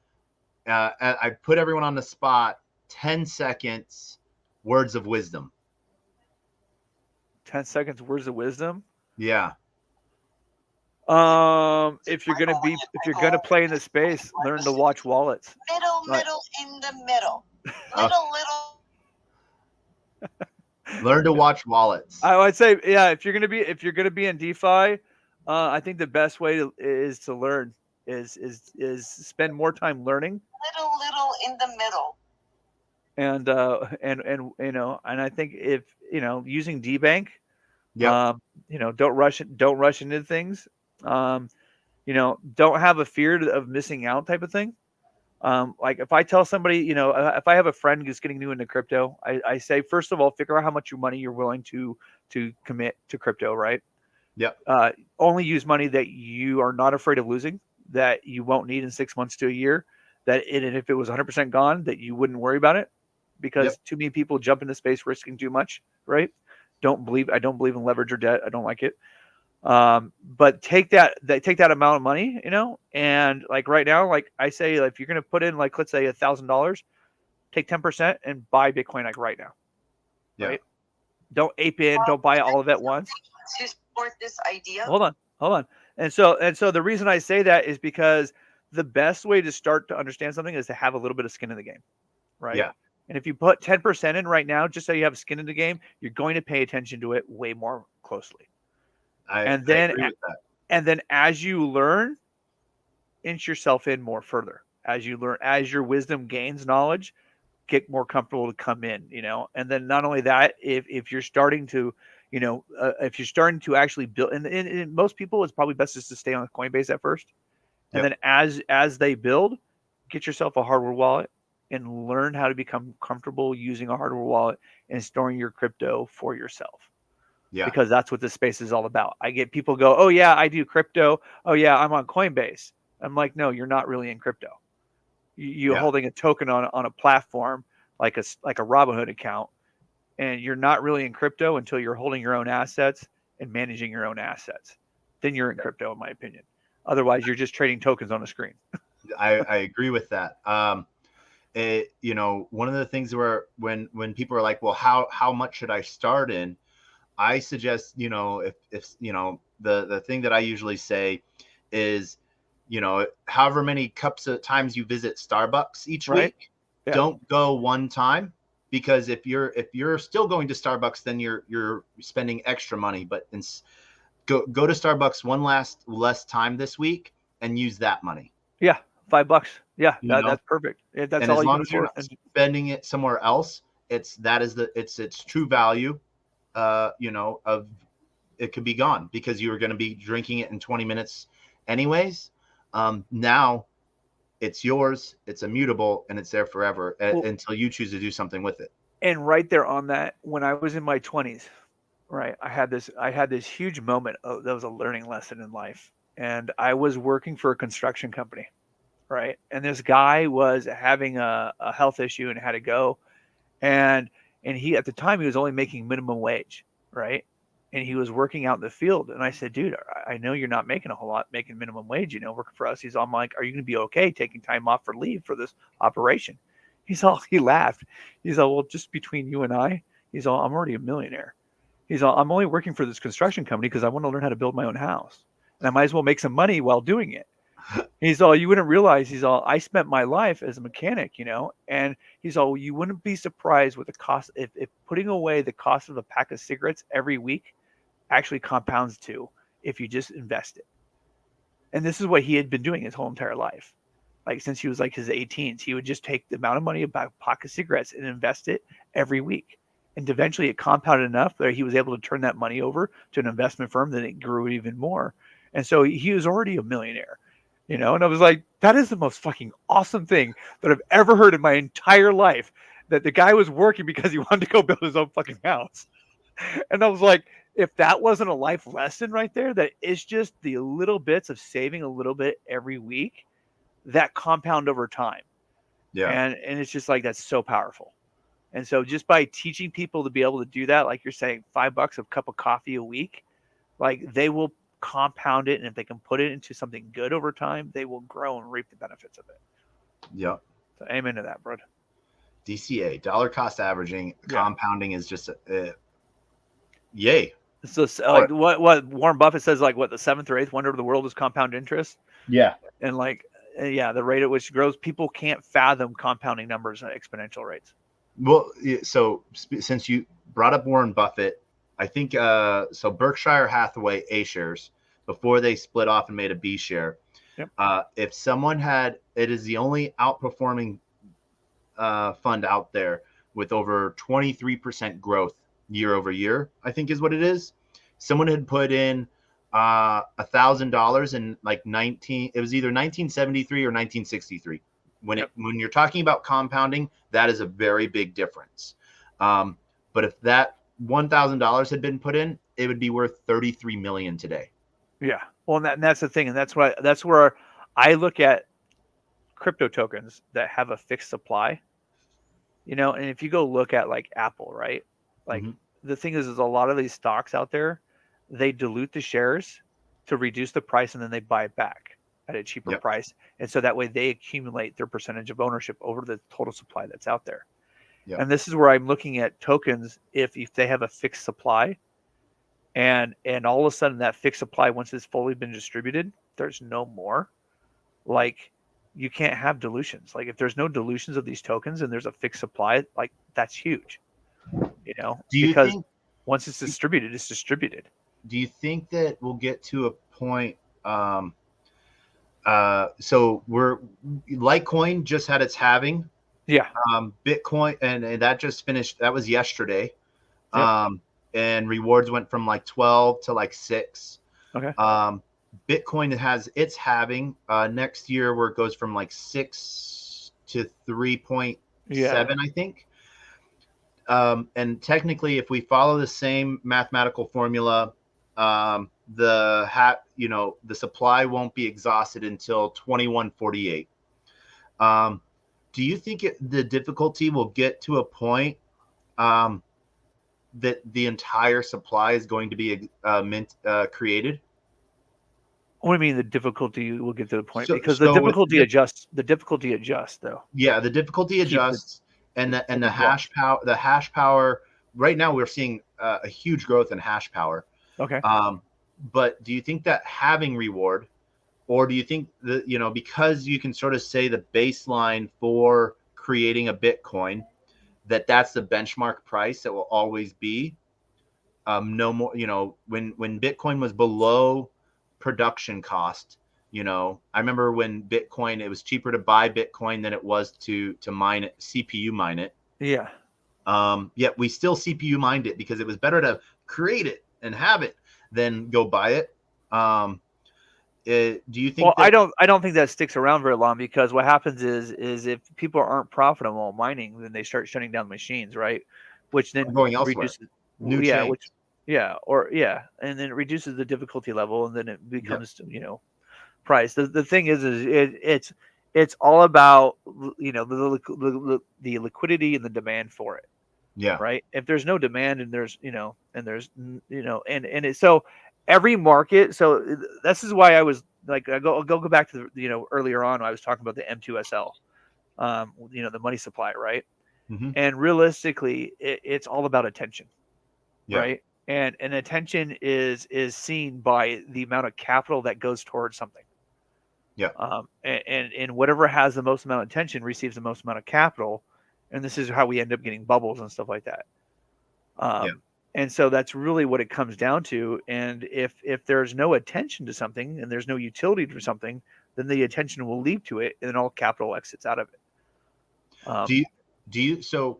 I put everyone on the spot. 10 seconds, words of wisdom. 10 seconds, words of wisdom. Yeah. If you're gonna play in the space, learn to watch wallets. Middle in the middle. Little. Learn to watch wallets. I would say, yeah, if you're gonna be in DeFi, I think the best way is to learn is spend more time learning. Little in the middle. And and I think if using DBank, Yep. don't rush into things. Don't have a fear of missing out type of thing. Like if I tell somebody, if I have a friend who's getting new into crypto, I say, first of all, figure out how much money you're willing to commit to crypto, right? Yep. Only use money that you are not afraid of losing, that you won't need in 6 months to a year, and if it was 100% gone, that you wouldn't worry about it, because too many people jump into space risking too much, right? I don't believe in leverage or debt. I don't like it. But take that amount of money, and like right now, like I say, if you're going to put in, like, let's say $1,000, take 10% and buy Bitcoin, like right now. Yeah. Right. Don't don't buy all of it at once. To support this idea. Hold on. And so the reason I say that is because the best way to start to understand something is to have a little bit of skin in the game. Right. Yeah. And if you put 10% in right now, just so you have skin in the game, you're going to pay attention to it way more closely. I agree with that. And then as you learn, inch yourself in more further. As you learn, as your wisdom gains knowledge, get more comfortable to come in, And then not only that, if you're starting to, actually build, and most people, it's probably best just to stay on Coinbase at first. And then as they build, get yourself a hardware wallet and learn how to become comfortable using a hardware wallet and storing your crypto for yourself. Yeah. Because that's what this space is all about. I get people go, oh yeah, I do crypto. Oh yeah, I'm on Coinbase. I'm like, no, you're not really in crypto. You're holding a token on a platform like a Robinhood account, and you're not really in crypto until you're holding your own assets and managing your own assets. Then you're in crypto, in my opinion. Otherwise, you're just trading tokens on a screen. I agree with that. One of the things where when people are like, well, how much should I start in? I suggest, if the thing that I usually say is, however many cups of times you visit Starbucks each week, don't go one time, because if you're still going to Starbucks, then you're spending extra money. But go to Starbucks one less time this week and use that money. Yeah, $5. Yeah, that's perfect. That's and all as you long can as you're afford. not spending it somewhere else, it's true value. Of it could be gone because you were going to be drinking it in 20 minutes anyways. Now it's yours, it's immutable, and it's there forever until you choose to do something with it. And right there on that, when I was in my 20s, right, I had this huge moment that was a learning lesson in life. And I was working for a construction company, right? And this guy was having a health issue and had to go. And he, at the time, he was only making minimum wage, right? And he was working out in the field. And I said, dude, I know you're not making a whole lot, making minimum wage, working for us. I'm like, are you going to be okay taking time off for leave for this operation? He laughed. He's all, well, just between you and I, I'm already a millionaire. I'm only working for this construction company because I want to learn how to build my own house. And I might as well make some money while doing it. You wouldn't realize, I spent my life as a mechanic, and you wouldn't be surprised with the cost if putting away the cost of a pack of cigarettes every week actually compounds to if you just invest it. And this is what he had been doing his whole entire life. Like since he was like his 18s, he would just take the amount of money about a pack of cigarettes and invest it every week. And eventually it compounded enough that he was able to turn that money over to an investment firm, that it grew even more. And so he was already a millionaire. And I was like, that is the most fucking awesome thing that I've ever heard in my entire life, that the guy was working because he wanted to go build his own fucking house. And I was like, if that wasn't a life lesson right there, that it's just the little bits of saving a little bit every week that compound over time. Yeah. And it's just like, that's so powerful. And so just by teaching people to be able to do that, like you're saying, $5 a cup of coffee a week, like they will compound it, and if they can put it into something good over time, they will grow and reap the benefits of it. Yeah. So amen to that, bro. DCA, dollar cost averaging, compounding is just yay. So like what Warren Buffett says, like what the seventh or eighth wonder of the world is compound interest. Yeah. And like the rate at which it grows, people can't fathom compounding numbers at exponential rates. Well, so since you brought up Warren Buffett. I think so. Berkshire Hathaway A shares before they split off and made a B share. Yep. If someone had, it is the only outperforming fund out there with over 23% growth year over year, I think is what it is. Someone had put in $1,000 in like it was either 1973 or 1963. When you're talking about compounding, that is a very big difference. But if that $1,000 had been put in, it would be worth $33 million today. Yeah. Well, and that's the thing. And that's where I look at crypto tokens that have a fixed supply, and if you go look at like Apple, right? Like the thing is a lot of these stocks out there, they dilute the shares to reduce the price and then they buy it back at a cheaper price. And so that way they accumulate their percentage of ownership over the total supply that's out there. Yep. And this is where I'm looking at tokens. If they have a fixed supply and all of a sudden that fixed supply, once it's fully been distributed, there's no more, like you can't have dilutions. Like if there's no dilutions of these tokens and there's a fixed supply, like that's huge, because once it's distributed, it's distributed. Do you think that we'll get to a point? So Litecoin just had its halving. Yeah. Bitcoin and that just finished. That was yesterday. Yep. And rewards went from like 12 to like 6. Okay. Bitcoin has its halving next year, where it goes from like 6 to 3.7, I think. And technically, if we follow the same mathematical formula, the supply won't be exhausted until 2148. Do you think the difficulty will get to a point that the entire supply is going to be created? What do you mean the difficulty will get to the point? Because the difficulty adjusts. The difficulty adjusts, though. Yeah, the difficulty adjusts, and the hash power. The hash power. Right now, we're seeing a huge growth in hash power. Okay. But do you think that having reward, or do you think that because you can sort of say the baseline for creating a Bitcoin, that's the benchmark price that will always be? No more. When Bitcoin was below production cost, I remember when Bitcoin, it was cheaper to buy Bitcoin than it was to mine it, CPU mine it. Yeah. Yet we still CPU mined it because it was better to create it and have it than go buy it. Do you think? Well, I don't think that sticks around very long, because what happens is if people aren't profitable mining, then they start shutting down machines, right? Which then going elsewhere. Reduces, New chains. And then it reduces the difficulty level, and then it becomes price. The thing is it's all about the liquidity and the demand for it. Yeah. Right. If there's no demand and there's so every market. So this is why I was like, I'll go back to earlier on, I was talking about the M2SL, the money supply. Right. Mm-hmm. And realistically, it's all about attention. Yeah. Right. And attention is seen by the amount of capital that goes towards something. Yeah. And whatever has the most amount of attention receives the most amount of capital. And this is how we end up getting bubbles and stuff like that. And so that's really what it comes down to. And if there's no attention to something and there's no utility to something, then the attention will lead to it, and then all capital exits out of it. Do you? So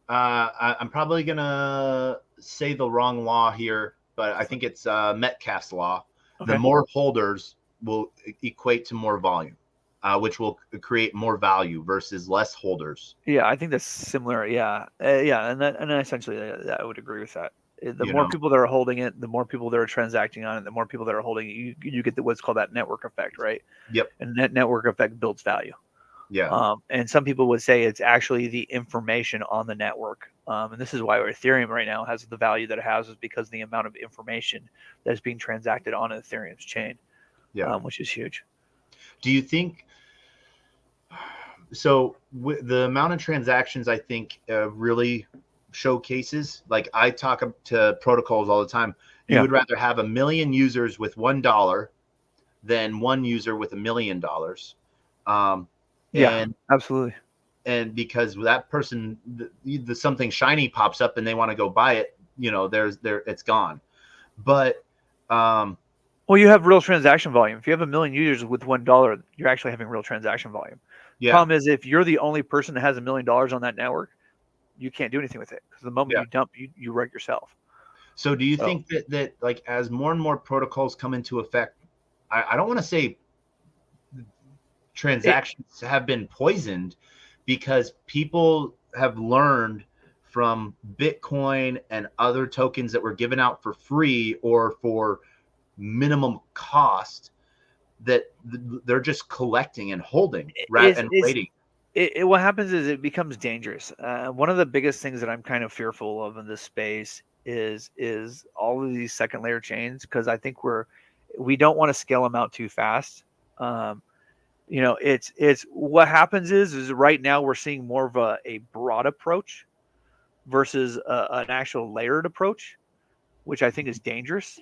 I'm probably gonna say the wrong law here, but I think it's Metcalfe's law. Okay. The more holders will equate to more volume, which will create more value versus less holders. Yeah, I think that's similar. Yeah, and essentially, I would agree with that. The more people that are holding it, the more people that are transacting on it, the more people that are holding it, you get what's called that network effect, right? Yep. And that network effect builds value. Yeah. And some people would say it's actually the information on the network. And this is why Ethereum right now has the value that it has, is because of the amount of information that is being transacted on Ethereum's chain. Yeah. Which is huge. Do you think so? The amount of transactions, I think, really showcases, like I talk to protocols all the time. You would rather have 1 million users with $1 than one user with $1 million. Yeah, absolutely. and because that person, the something shiny pops up and they want to go buy it, it's gone. But well, you have real transaction volume. If you have 1 million users with $1, you're actually having real transaction volume. Yeah. Problem is, if you're the only person that has $1 million on that network, you can't do anything with it, because the moment you dump, you wreck yourself. So do you think that like as more and more protocols come into effect, I don't want to say transactions have been poisoned, because people have learned from Bitcoin and other tokens that were given out for free or for minimum cost that they're just collecting and holding and waiting. What happens is it becomes dangerous. One of the biggest things that I'm kind of fearful of in this space is all of these second layer chains, because I think we don't want to scale them out too fast. It's what happens is right now we're seeing more of a broad approach versus an actual layered approach, which I think is dangerous.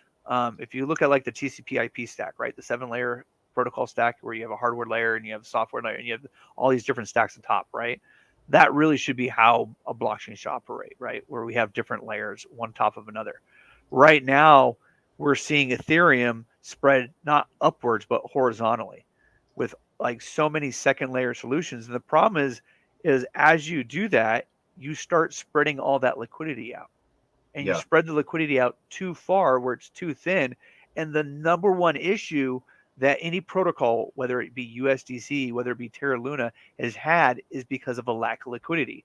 If you look at like the TCP/IP stack, right, the 7-layer protocol stack, where you have a hardware layer and you have a software layer and you have all these different stacks on top, right? That really should be how a blockchain should operate, right? Where we have different layers, one top of another. Right now, we're seeing Ethereum spread not upwards, but horizontally, with like so many second layer solutions. And the problem is as you do that, you start spreading all that liquidity out. And you spread the liquidity out too far where it's too thin. And the number one issue that any protocol, whether it be USDC, whether it be Terra Luna, has had is because of a lack of liquidity.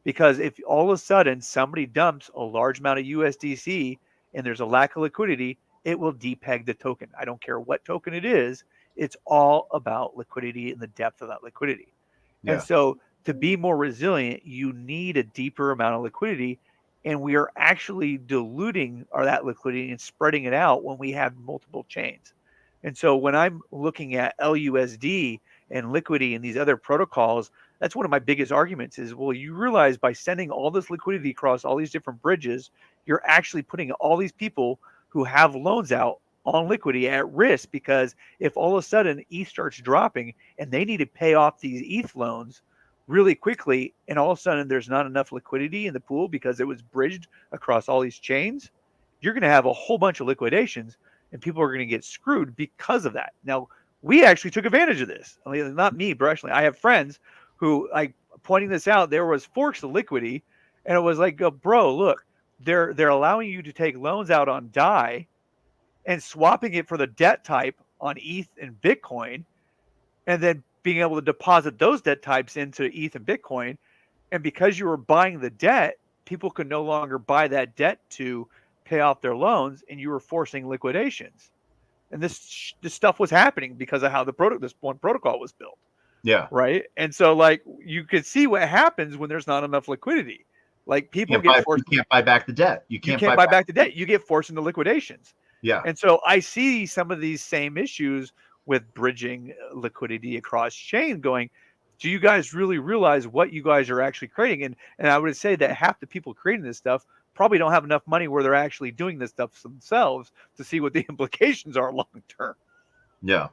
Because if all of a sudden somebody dumps a large amount of USDC and there's a lack of liquidity, it will depeg the token. I don't care what token it is. It's all about liquidity and the depth of that liquidity. Yeah. And so to be more resilient, you need a deeper amount of liquidity. And we are actually diluting that liquidity and spreading it out when we have multiple chains. And so when I'm looking at LUSD and Liquidity and these other protocols, that's one of my biggest arguments is, well, you realize by sending all this liquidity across all these different bridges, you're actually putting all these people who have loans out on Liquidity at risk, because if all of a sudden ETH starts dropping and they need to pay off these ETH loans really quickly, and all of a sudden there's not enough liquidity in the pool because it was bridged across all these chains, you're going to have a whole bunch of liquidations and people are going to get screwed because of that. Now, we actually took advantage of this. I mean, not me personally. I have friends who, like, pointing this out, there was forks of Liquidity, and it was like, bro, look, they're allowing you to take loans out on DAI and swapping it for the debt type on ETH and Bitcoin, and then being able to deposit those debt types into ETH and Bitcoin. And because you were buying the debt, people could no longer buy that debt to pay off their loans, and you were forcing liquidations. And this stuff was happening because of how this one protocol was built. Yeah. Right. And so, like, you could see what happens when there's not enough liquidity. Like, people get forced. You can't buy back the debt. You can't buy back the debt. You get forced into liquidations. Yeah. And so I see some of these same issues with bridging liquidity across chain going, do you guys really realize what you guys are actually creating? And I would say that half the people creating this stuff probably don't have enough money where they're actually doing this stuff themselves to see what the implications are long term. Yeah.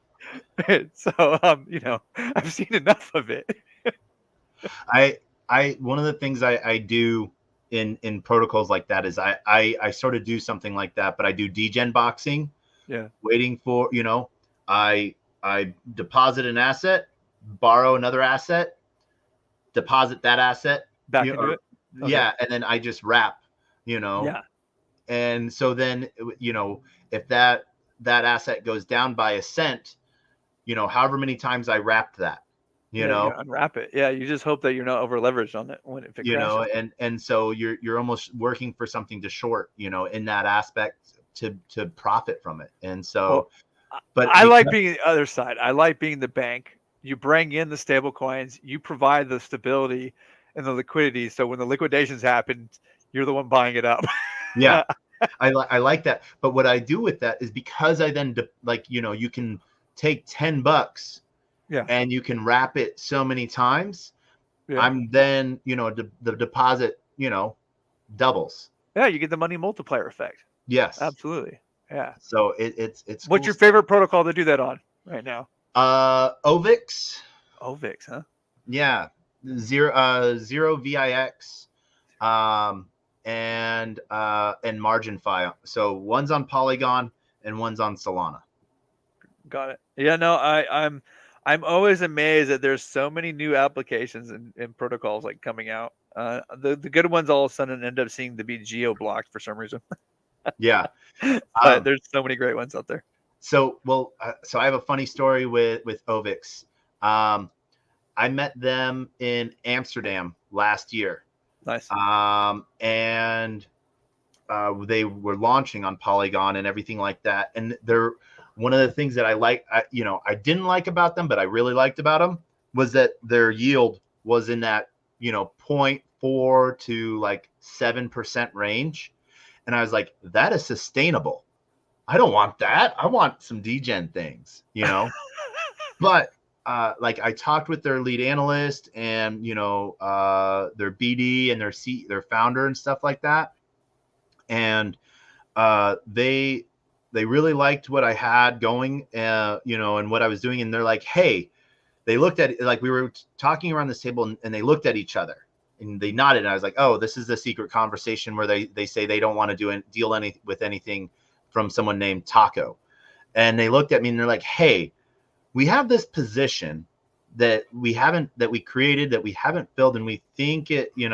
So, I've seen enough of it. One of the things I do in protocols like that is I sort of do something like that, but I do degen boxing. Yeah. Waiting for, I deposit an asset, borrow another asset, deposit that asset back into it. Okay. Yeah. And then I just wrap, Yeah. And so then, if that asset goes down by a cent, however many times I wrapped that, you unwrap it. Yeah. You just hope that you're not over leveraged on it when it crashes. And so you're almost working for something to short, in that aspect to profit from it. And so, but I like being the other side. I like being the bank. You bring in the stable coins, you provide the stability and the liquidity. So when the liquidations happen, you're the one buying it up. Yeah. I like that. But what I do with that is, because I then you can take $10 and you can wrap it so many times. Yeah. I'm then, the deposit, doubles. Yeah. You get the money multiplier effect. Yes, absolutely. Yeah. So it's what's cool your favorite protocol to do that on right now? OVIX. OVIX, huh? Yeah. zero VIX, and margin file. So one's on Polygon and one's on Solana. Got it. Yeah, no, I'm always amazed that there's so many new applications and protocols like coming out. The good ones all of a sudden end up seeming to be geo blocked for some reason. Yeah, but there's so many great ones out there. So I have a funny story with Ovix. I met them in Amsterdam last year. Nice. And they were launching on Polygon and everything like that. And they're one of the things that I didn't like about them, but I really liked about them was that their yield was in that 0.4 to like 7% range. And I was like, that is sustainable. I don't want that. I want some Degen things, But like I talked with their lead analyst and their BD and their founder and stuff like that, and they really liked what I had going, and what I was doing. And they're like, hey, they looked at it, like we were talking around this table, and they looked at each other and they nodded. And I was like, oh, this is the secret conversation where they say they don't want to deal with anything from someone named Taco. And they looked at me and they're like, hey, we have this position that we created that we haven't filled, and we think it, we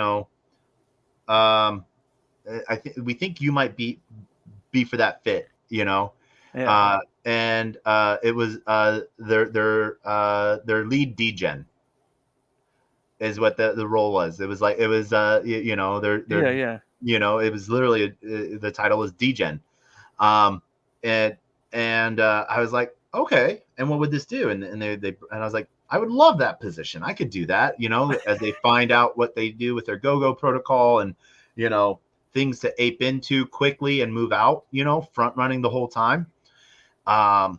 think you might be for that fit, Yeah. And it was their lead Degen is what the role was. It was like it was it was literally the title was Degen. And I was like, okay, and what would this do? And I was like, I would love that position. I could do that, as they find out what they do with their go-go protocol and, things to ape into quickly and move out, front running the whole time. And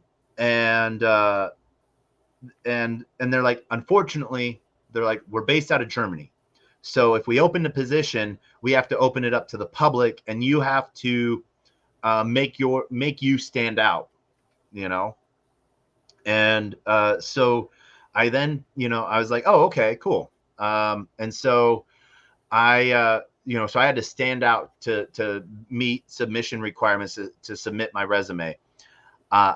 they're like, unfortunately, they're like, we're based out of Germany. So if we open the position, we have to open it up to the public, and you have to make you stand out, And so I then, I was like, oh, okay, cool. And so I, so I had to stand out to meet submission requirements to submit my resume. I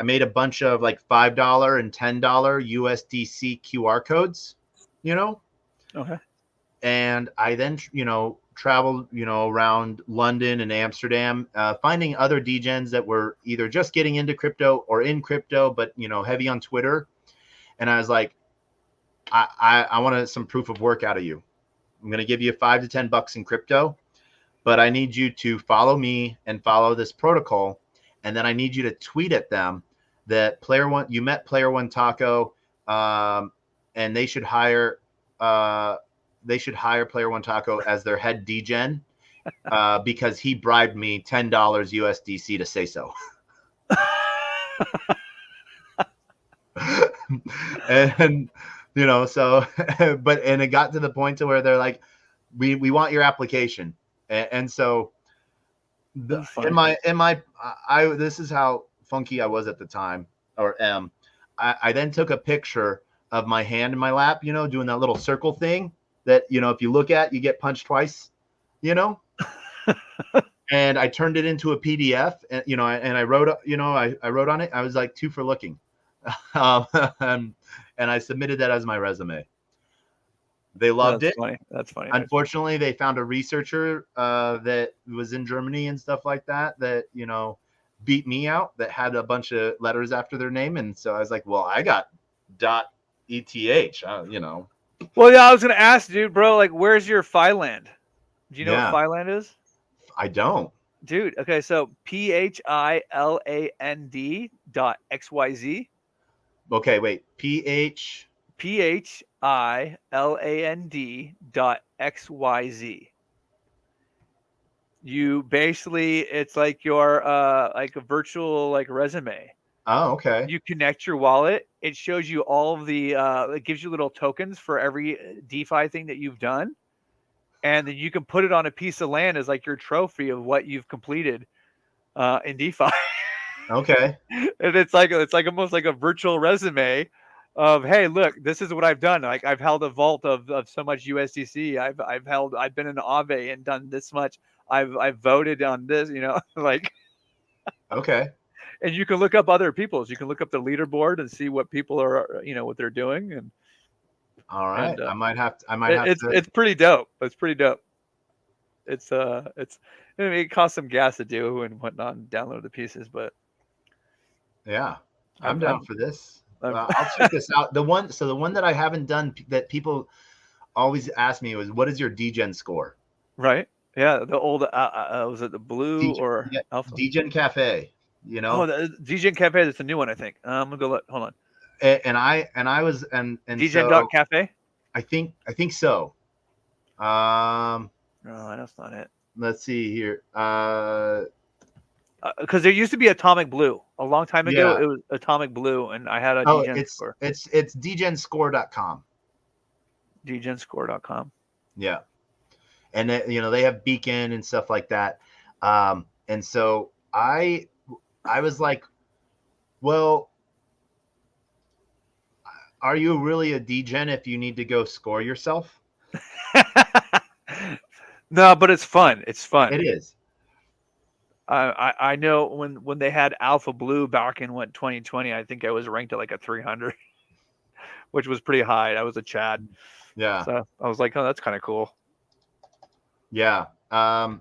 made a bunch of like $5 and $10 USDC QR codes, Okay. And I then, traveled, around London and Amsterdam, finding other Degens that were either just getting into crypto or in crypto, but, heavy on Twitter. And I was like, I wanted some proof of work out of you. I'm going to give you $5 to $10 in crypto, but I need you to follow me and follow this protocol. And then I need you to tweet at them that you met Player One Taco, and they should hire Player One Taco as their head Degen, because he bribed me $10 USDC to say so. And and it got to the point to where they're like, we want your application. And so this is how funky I was at the time, or am. I then took a picture of my hand in my lap, doing that little circle thing that, if you look at, you get punched twice, and I turned it into a PDF, and, and I wrote, I wrote on it. I was like, 2 for looking. And I submitted that as my resume. They loved it. Funny. That's funny. Unfortunately, they found a researcher that was in Germany and stuff like that, beat me out, that had a bunch of letters after their name. And so I was like, well, I got .eth, Well, yeah, I was going to ask, dude, bro, like, where's your Philand? Do you know what Philand is? I don't. Dude, okay, so PHILAND.XYZ. Okay, wait. PHILAND.XYZ. You basically, it's like your like a virtual like resume. Oh, okay. You connect your wallet. It shows you all of the it gives you little tokens for every DeFi thing that you've done. And then you can put it on a piece of land as like your trophy of what you've completed in DeFi. Okay. And it's like almost like a virtual resume of, hey, look, this is what I've done. Like I've held a vault of so much USDC. I've been in Aave and done this much. I've voted on this, like. Okay. And you can look up other people's. You can look up the leaderboard and see what people are, what they're doing. And all right, I might have to. It's pretty dope. It's pretty dope. It costs some gas to do and whatnot, and download the pieces, but yeah, I'm down for this. I'll check this out. The one that I haven't done that people always ask me was, what is your Degen score? Right. Yeah. The old, was it the blue or alpha? Degen Cafe, Oh, the Degen Cafe. That's a new one, I think. I'm gonna go look. Hold on. And I was Degen.cafe? I think so. No, that's not it. Let's see here. Because there used to be Atomic Blue a long time ago. Yeah. It was Atomic Blue, and I had a Degen score. It's degenscore.com. Degenscore.com. Yeah, and they have Beacon and stuff like that. And so I was like, well, are you really a Degen if you need to go score yourself? No, but it's fun. It's fun. It is. I know when they had Alpha Blue back in 2020, I think I was ranked at like a 300, which was pretty high. I was a Chad. Yeah. So I was like, oh, that's kind of cool. Yeah. I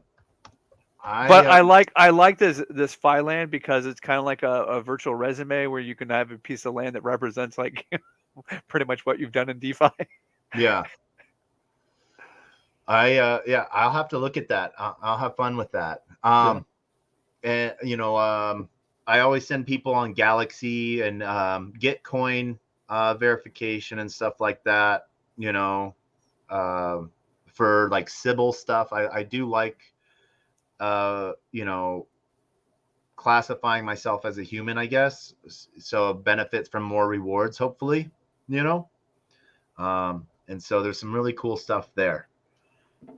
like this Phyland because it's kind of like a virtual resume where you can have a piece of land that represents like pretty much what you've done in DeFi. Yeah. I'll have to look at that. I'll have fun with that. And I always send people on Galaxy and Gitcoin verification and stuff like that. For like Sybil stuff, I do like classifying myself as a human, I guess. So benefits from more rewards, hopefully. And so there's some really cool stuff there.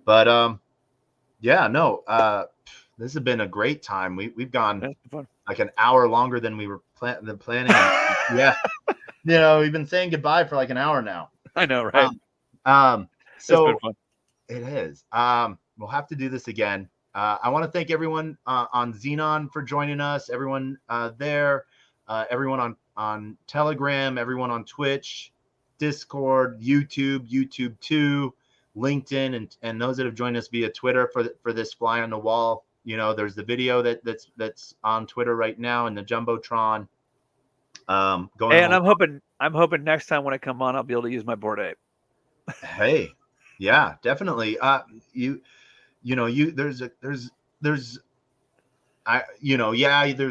But this has been a great time. We've gone like an hour longer than we were planning. Yeah, we've been saying goodbye for like an hour now. I know, right? So it's been fun. It is. We'll have to do this again. I want to thank everyone on Xenon for joining us. Everyone there, everyone on Telegram, everyone on Twitch, Discord, YouTube 2. LinkedIn and those that have joined us via Twitter for this fly on the wall. There's the video that's on Twitter right now and the Jumbotron. I'm hoping next time when I come on, I'll be able to use my Bored Ape. Hey, yeah, definitely. There's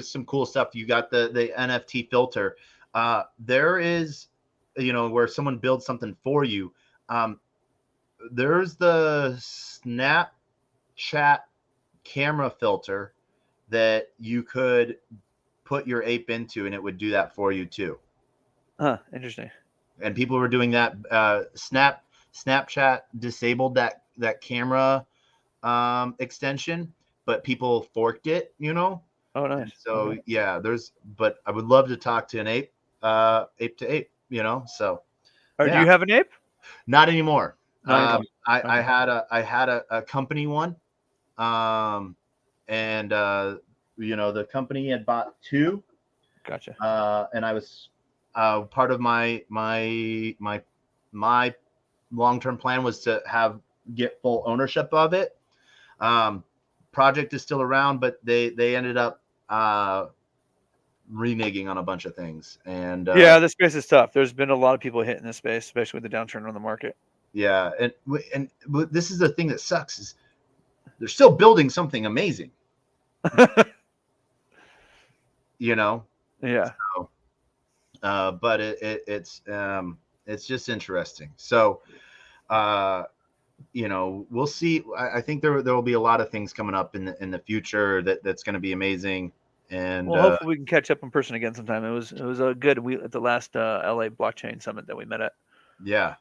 some cool stuff. You got the NFT filter. There is, where someone builds something for you. There's the Snapchat camera filter that you could put your ape into, and it would do that for you too. Interesting. And people were doing that. Snapchat disabled that camera extension, but people forked it. Oh, nice. And so but I would love to talk to an ape to ape. So. Do you have an ape? Not anymore. I had a company one, and the company had bought two. Gotcha. And I was part of my long-term plan was to get full ownership of it. Project is still around, but they ended up reneging on a bunch of things. And this space is tough. There's been a lot of people hitting this space, especially with the downturn on the market. Yeah, and this is the thing that sucks is they're still building something amazing. Yeah. So, but it's just interesting. So, we'll see. I think there will be a lot of things coming up in the future that's going to be amazing. And hopefully we can catch up in person again sometime. It was a good at the last LA blockchain summit that we met at. Yeah.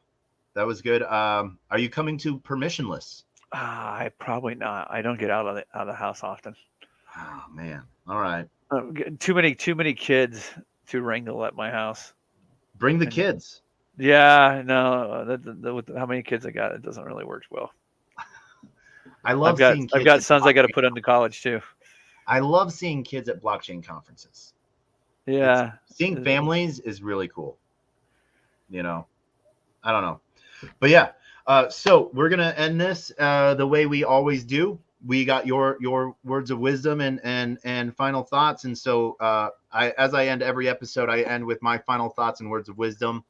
That was good. Are you coming to Permissionless? I probably not. I don't get out of the house often. Oh man. All right. Too many kids to wrangle at my house. Bring the kids. Yeah, no, with how many kids I got, it doesn't really work well. I've got sons I got to put into college too. I love seeing kids at blockchain conferences. Yeah. Seeing families is really cool. You know, I don't know. But yeah, so we're going to end this the way we always do. We got your words of wisdom and final thoughts. And so as I end every episode, I end with my final thoughts and words of wisdom.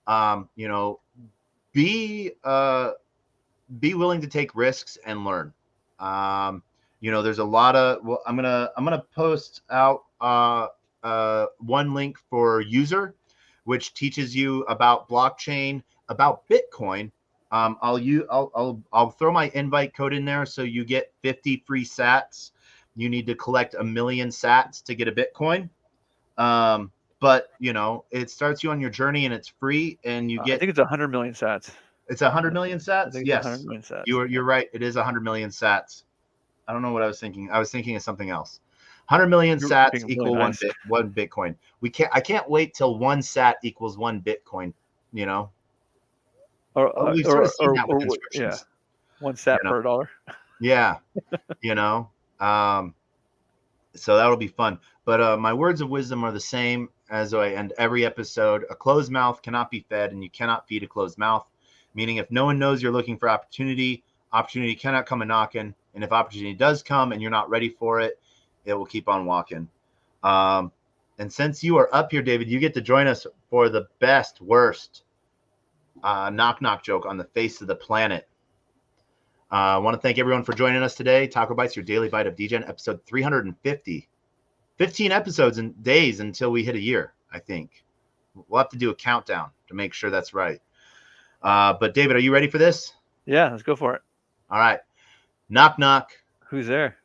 You know, be willing to take risks and learn. You know, there's a lot of, well, I'm gonna post out one link for User, which teaches you about blockchain, about Bitcoin. I'll throw my invite code in there, so you get 50 free sats. You need to collect 1 million sats to get a Bitcoin. But you know, it starts you on your journey, and it's free, and you get. I think it's 100 million sats. It's 100 million sats. I think Yes, 100 million sats. You're right. It is 100 million sats. I don't know what I was thinking. I was thinking of something else. 100 million sats equal nice. one Bitcoin. I can't wait till 1 sat equals 1 Bitcoin. You know. We've sort of seen that with inscriptions. Yeah. 1 sat per dollar. Yeah. You know. So that'll be fun. But my words of wisdom are the same as I end every episode. A closed mouth cannot be fed, and you cannot feed a closed mouth. Meaning, if no one knows you're looking for opportunity cannot come a knocking. And if opportunity does come and you're not ready for it, it will keep on walking. And since you are up here, David, you get to join us for the best, worst knock joke on the face of the planet. I want to thank everyone for joining us today. TacoBytes, your daily bite of Degen, episode 350. 15 episodes and days until we hit a year, I think. We'll have to do a countdown to make sure that's right. But David, are you ready for this? Yeah, let's go for it. All right. Knock, knock. Who's there?